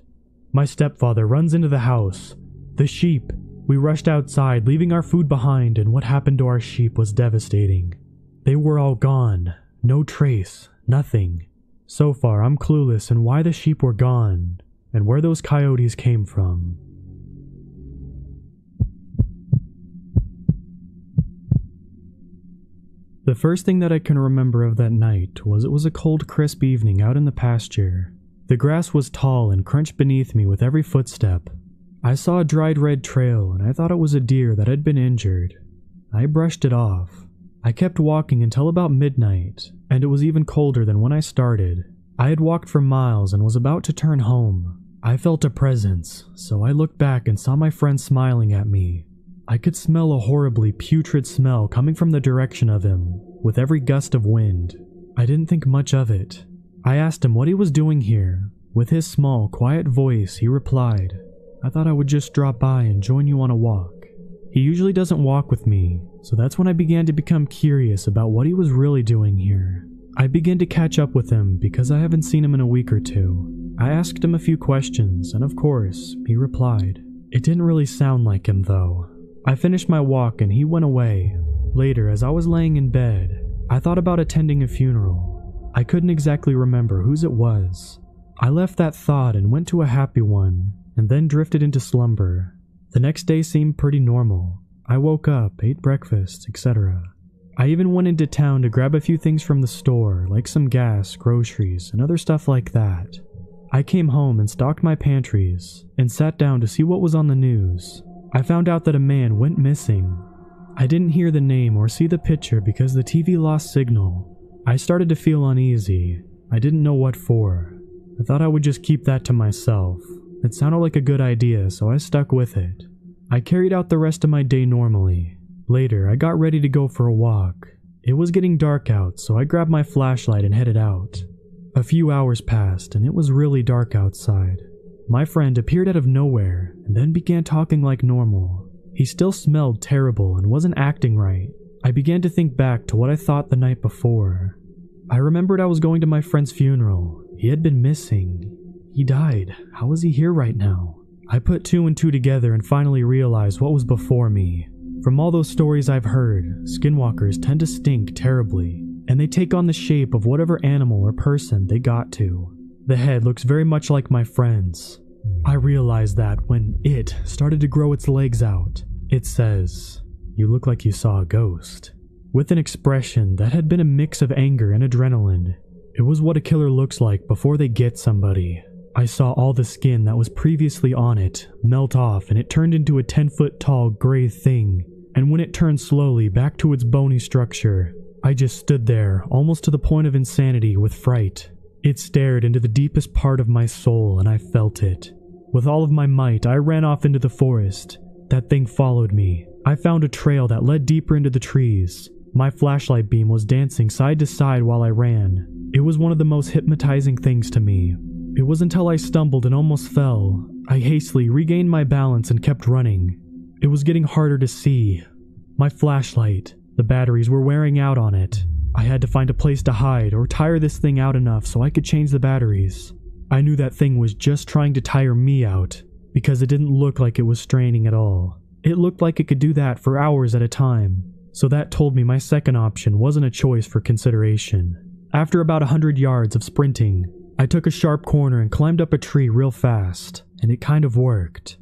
My stepfather runs into the house. The sheep. We rushed outside, leaving our food behind, and what happened to our sheep was devastating. They were all gone. No trace. Nothing. So far, I'm clueless in why the sheep were gone, and where those coyotes came from. The first thing that I can remember of that night was it was a cold, crisp evening out in the pasture. The grass was tall and crunched beneath me with every footstep. I saw a dried red trail and I thought it was a deer that had been injured. I brushed it off. I kept walking until about midnight, and it was even colder than when I started. I had walked for miles and was about to turn home. I felt a presence, so I looked back and saw my friend smiling at me. I could smell a horribly putrid smell coming from the direction of him, with every gust of wind. I didn't think much of it. I asked him what he was doing here. With his small, quiet voice, he replied, "I thought I would just drop by and join you on a walk." He usually doesn't walk with me, so that's when I began to become curious about what he was really doing here. I began to catch up with him because I haven't seen him in a week or two. I asked him a few questions, and of course, he replied. It didn't really sound like him, though. I finished my walk and he went away. Later, as I was laying in bed, I thought about attending a funeral. I couldn't exactly remember whose it was. I left that thought and went to a happy one, and then drifted into slumber. The next day seemed pretty normal. I woke up, ate breakfast, etc. I even went into town to grab a few things from the store, like some gas, groceries, and other stuff like that. I came home and stocked my pantries, and sat down to see what was on the news. I found out that a man went missing. I didn't hear the name or see the picture because the TV lost signal. I started to feel uneasy. I didn't know what for. I thought I would just keep that to myself. It sounded like a good idea, so I stuck with it. I carried out the rest of my day normally. Later, I got ready to go for a walk. It was getting dark out, so I grabbed my flashlight and headed out. A few hours passed, and it was really dark outside. My friend appeared out of nowhere, and then began talking like normal. He still smelled terrible and wasn't acting right. I began to think back to what I thought the night before. I remembered I was going to my friend's funeral. He had been missing. He died. How was he here right now? I put two and two together and finally realized what was before me. From all those stories I've heard, skinwalkers tend to stink terribly, and they take on the shape of whatever animal or person they got to. The head looks very much like my friend's. I realized that when it started to grow its legs out. It says, "You look like you saw a ghost," with an expression that had been a mix of anger and adrenaline. It was what a killer looks like before they get somebody. I saw all the skin that was previously on it melt off, and it turned into a 10-foot tall gray thing. And when it turned slowly back to its bony structure, I just stood there, almost to the point of insanity with fright. It stared into the deepest part of my soul, and I felt it. With all of my might, I ran off into the forest. That thing followed me. I found a trail that led deeper into the trees. My flashlight beam was dancing side to side while I ran. It was one of the most hypnotizing things to me. It was until I stumbled and almost fell. I hastily regained my balance and kept running. It was getting harder to see. My flashlight, the batteries were wearing out on it. I had to find a place to hide or tire this thing out enough so I could change the batteries. I knew that thing was just trying to tire me out, because it didn't look like it was straining at all. It looked like it could do that for hours at a time, so that told me my second option wasn't a choice for consideration. After about 100 yards of sprinting, I took a sharp corner and climbed up a tree real fast, and it kind of worked.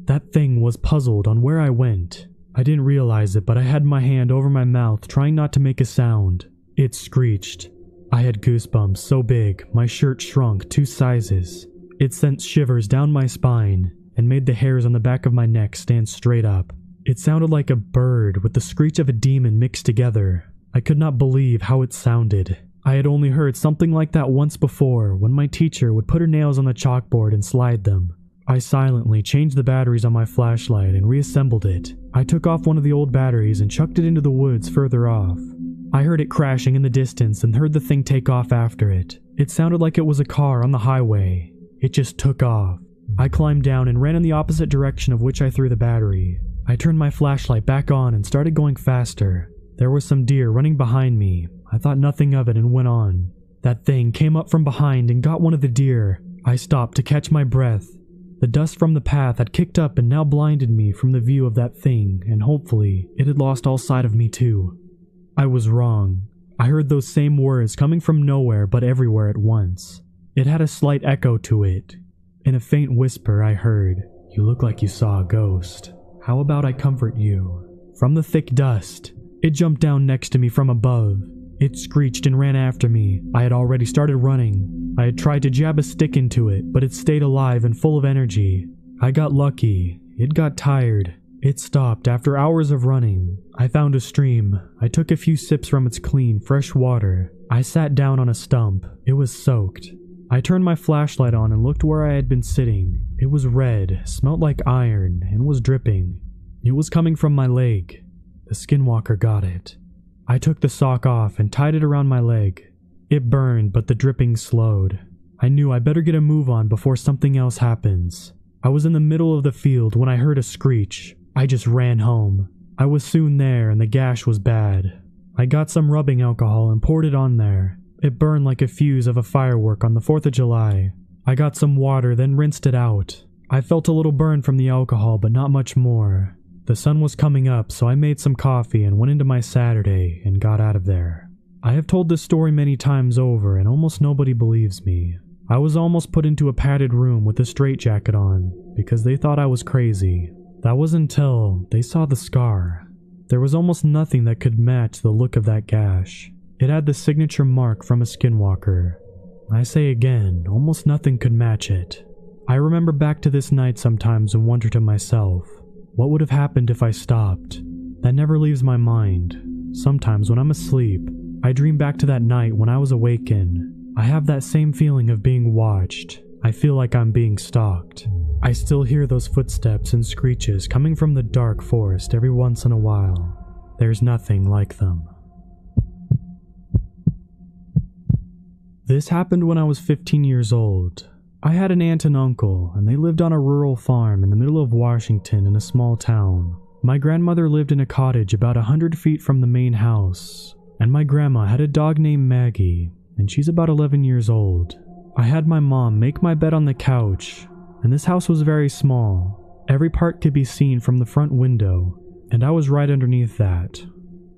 That thing was puzzled on where I went. I didn't realize it, but I had my hand over my mouth trying not to make a sound. It screeched. I had goosebumps so big, my shirt shrunk 2 sizes. It sent shivers down my spine and made the hairs on the back of my neck stand straight up. It sounded like a bird with the screech of a demon mixed together. I could not believe how it sounded. I had only heard something like that once before, when my teacher would put her nails on the chalkboard and slide them. I silently changed the batteries on my flashlight and reassembled it. I took off one of the old batteries and chucked it into the woods further off. I heard it crashing in the distance and heard the thing take off after it. It sounded like it was a car on the highway. It just took off. I climbed down and ran in the opposite direction of which I threw the battery. I turned my flashlight back on and started going faster. There were some deer running behind me. I thought nothing of it and went on. That thing came up from behind and got one of the deer. I stopped to catch my breath. The dust from the path had kicked up and now blinded me from the view of that thing, and hopefully, it had lost all sight of me too. I was wrong. I heard those same words coming from nowhere but everywhere at once. It had a slight echo to it. In a faint whisper I heard, "You look like you saw a ghost. How about I comfort you?" From the thick dust, It jumped down next to me from above. It screeched and ran after me. I had already started running. I had tried to jab a stick into it, but it stayed alive and full of energy. I got lucky. It got tired. It stopped after hours of running. I found a stream. I took a few sips from its clean, fresh water. I sat down on a stump. It was soaked. I turned my flashlight on and looked where I had been sitting. It was red, smelled like iron, and was dripping. It was coming from my leg. The skinwalker got it. I took the sock off and tied it around my leg. It burned, but the dripping slowed. I knew I better get a move on before something else happens. I was in the middle of the field when I heard a screech. I just ran home. I was soon there and the gash was bad. I got some rubbing alcohol and poured it on there. It burned like a fuse of a firework on the 4th of July. I got some water, then rinsed it out. I felt a little burn from the alcohol, but not much more. The sun was coming up, so I made some coffee and went into my Saturday and got out of there. I have told this story many times over and almost nobody believes me. I was almost put into a padded room with a straitjacket on because they thought I was crazy. That was until they saw the scar. There was almost nothing that could match the look of that gash. It had the signature mark from a skinwalker. I say again, almost nothing could match it. I remember back to this night sometimes and wonder to myself, what would have happened if I stopped? That never leaves my mind. Sometimes when I'm asleep, I dream back to that night when I was awakened. I have that same feeling of being watched. I feel like I'm being stalked. I still hear those footsteps and screeches coming from the dark forest every once in a while. There's nothing like them. This happened when I was 15 years old. I had an aunt and uncle, and they lived on a rural farm in the middle of Washington in a small town. My grandmother lived in a cottage about 100 feet from the main house, and my grandma had a dog named Maggie, and she's about 11 years old. I had my mom make my bed on the couch, and this house was very small. Every part could be seen from the front window, and I was right underneath that.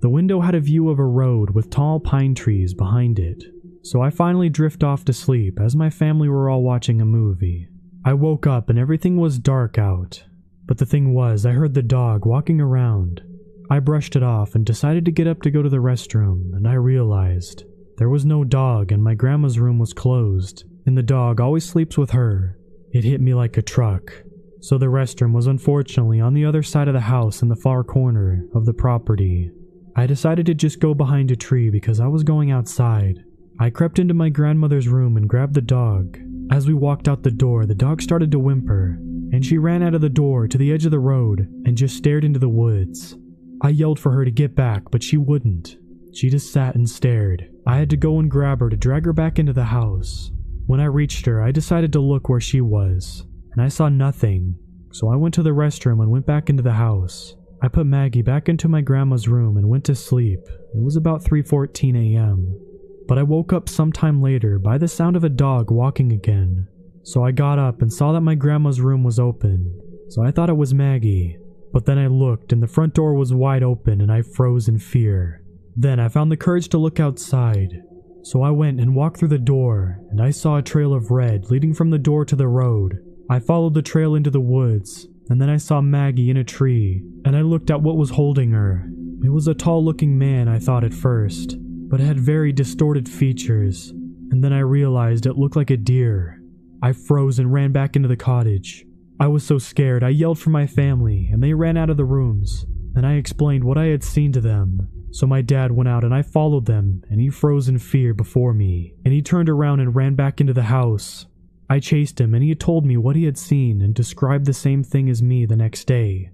The window had a view of a road with tall pine trees behind it, so I finally drift off to sleep as my family were all watching a movie. I woke up and everything was dark out, but the thing was I heard the dog walking around. I brushed it off and decided to get up to go to the restroom, and I realized there was no dog and my grandma's room was closed, and the dog always sleeps with her. It hit me like a truck. So the restroom was unfortunately on the other side of the house in the far corner of the property. I decided to just go behind a tree because I was going outside. I crept into my grandmother's room and grabbed the dog. As we walked out the door, the dog started to whimper, and she ran out of the door to the edge of the road and just stared into the woods. I yelled for her to get back, but she wouldn't. She just sat and stared. I had to go and grab her to drag her back into the house. When I reached her, I decided to look where she was, and I saw nothing, so I went to the restroom and went back into the house. I put Maggie back into my grandma's room and went to sleep. It was about 3:14 a.m. But I woke up sometime later by the sound of a dog walking again. So I got up and saw that my grandma's room was open, so I thought it was Maggie. But then I looked and the front door was wide open and I froze in fear. Then I found the courage to look outside. So I went and walked through the door, and I saw a trail of red leading from the door to the road. I followed the trail into the woods, and then I saw Maggie in a tree, and I looked at what was holding her. It was a tall-looking man, I thought at first, but it had very distorted features, and then I realized it looked like a deer. I froze and ran back into the cottage. I was so scared, I yelled for my family, and they ran out of the rooms, and I explained what I had seen to them. So my dad went out and I followed them, and he froze in fear before me, and he turned around and ran back into the house. I chased him and he had told me what he had seen and described the same thing as me the next day.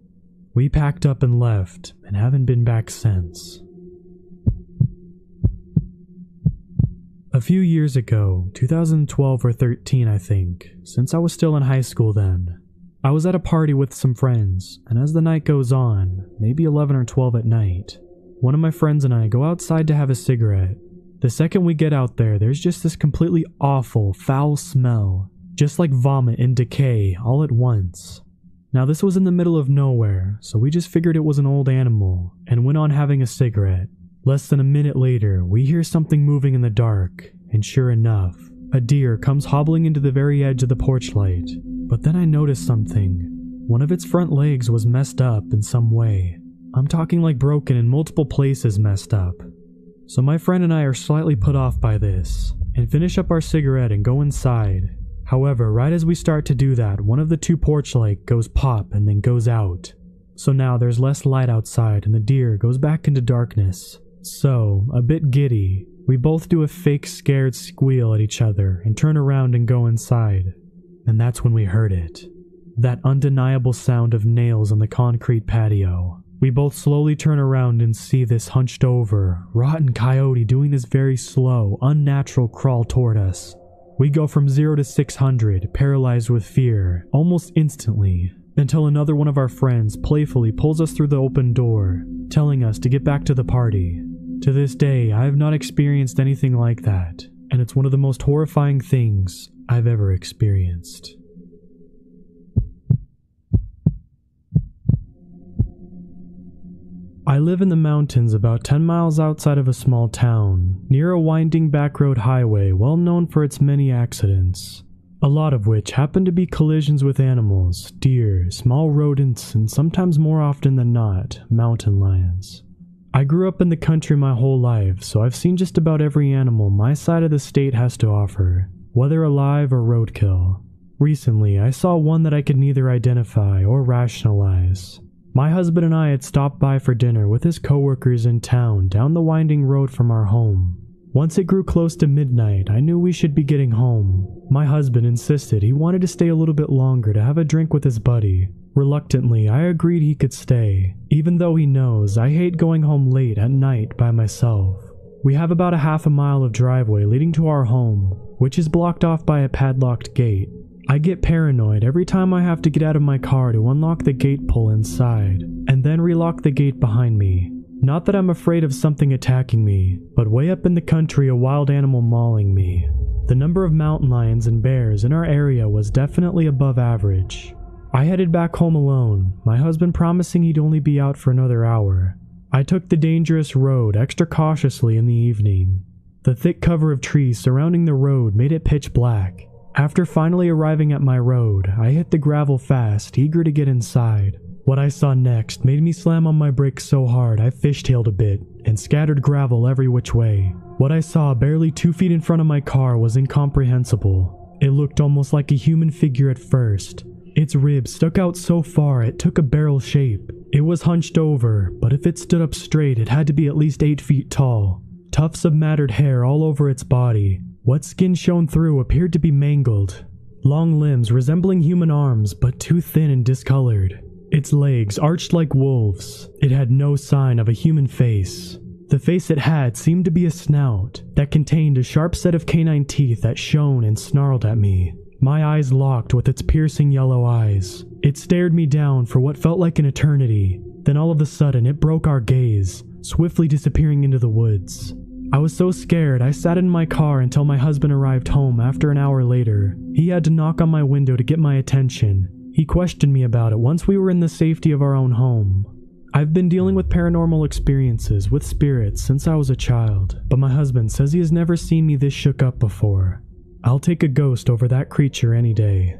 We packed up and left and haven't been back since. A few years ago, 2012 or 13 I think, since I was still in high school then, I was at a party with some friends, and as the night goes on, maybe 11 or 12 at night, one of my friends and I go outside to have a cigarette. The second we get out there, there's just this completely awful, foul smell, just like vomit and decay all at once. Now this was in the middle of nowhere, so we just figured it was an old animal, and went on having a cigarette. Less than a minute later, we hear something moving in the dark, and sure enough, a deer comes hobbling into the very edge of the porch light. But then I noticed something. One of its front legs was messed up in some way. I'm talking like broken and multiple places messed up. So my friend and I are slightly put off by this, and finish up our cigarette and go inside. However, right as we start to do that, one of the two porch lights goes pop and then goes out. So now there's less light outside and the deer goes back into darkness. So, a bit giddy, we both do a fake scared squeal at each other and turn around and go inside. And that's when we heard it. That undeniable sound of nails on the concrete patio. We both slowly turn around and see this hunched over, rotten coyote doing this very slow, unnatural crawl toward us. We go from 0 to 600, paralyzed with fear, almost instantly, until another one of our friends playfully pulls us through the open door, telling us to get back to the party. To this day, I have not experienced anything like that, and it's one of the most horrifying things I've ever experienced. I live in the mountains about 10 miles outside of a small town, near a winding backroad highway well known for its many accidents, a lot of which happen to be collisions with animals, deer, small rodents, and sometimes more often than not, mountain lions. I grew up in the country my whole life, so I've seen just about every animal my side of the state has to offer, whether alive or roadkill. Recently, I saw one that I could neither identify or rationalize. My husband and I had stopped by for dinner with his coworkers in town down the winding road from our home. Once it grew close to midnight, I knew we should be getting home. My husband insisted he wanted to stay a little bit longer to have a drink with his buddy. Reluctantly, I agreed he could stay, even though he knows I hate going home late at night by myself. We have about a half a mile of driveway leading to our home, which is blocked off by a padlocked gate. I get paranoid every time I have to get out of my car to unlock the gate pull inside, and then relock the gate behind me. Not that I'm afraid of something attacking me, but way up in the country a wild animal mauling me. The number of mountain lions and bears in our area was definitely above average. I headed back home alone, my husband promising he'd only be out for another hour. I took the dangerous road extra cautiously in the evening. The thick cover of trees surrounding the road made it pitch black. After finally arriving at my road, I hit the gravel fast, eager to get inside. What I saw next made me slam on my brakes so hard I fishtailed a bit and scattered gravel every which way. What I saw barely 2 feet in front of my car was incomprehensible. It looked almost like a human figure at first. Its ribs stuck out so far it took a barrel shape. It was hunched over, but if it stood up straight it had to be at least 8 feet tall. Tufts of matted hair all over its body. What skin shone through appeared to be mangled. Long limbs resembling human arms, but too thin and discolored. Its legs arched like wolves. It had no sign of a human face. The face it had seemed to be a snout that contained a sharp set of canine teeth that shone and snarled at me. My eyes locked with its piercing yellow eyes. It stared me down for what felt like an eternity. Then all of a sudden it broke our gaze, swiftly disappearing into the woods. I was so scared I sat in my car until my husband arrived home after an hour later. He had to knock on my window to get my attention. He questioned me about it once we were in the safety of our own home. I've been dealing with paranormal experiences with spirits since I was a child, but my husband says he has never seen me this shook up before. I'll take a ghost over that creature any day.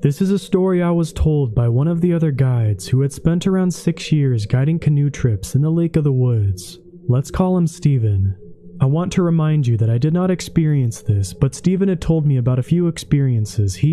This is a story I was told by one of the other guides who had spent around 6 years guiding canoe trips in the Lake of the Woods. Let's call him Steven. I want to remind you that I did not experience this, but Steven had told me about a few experiences he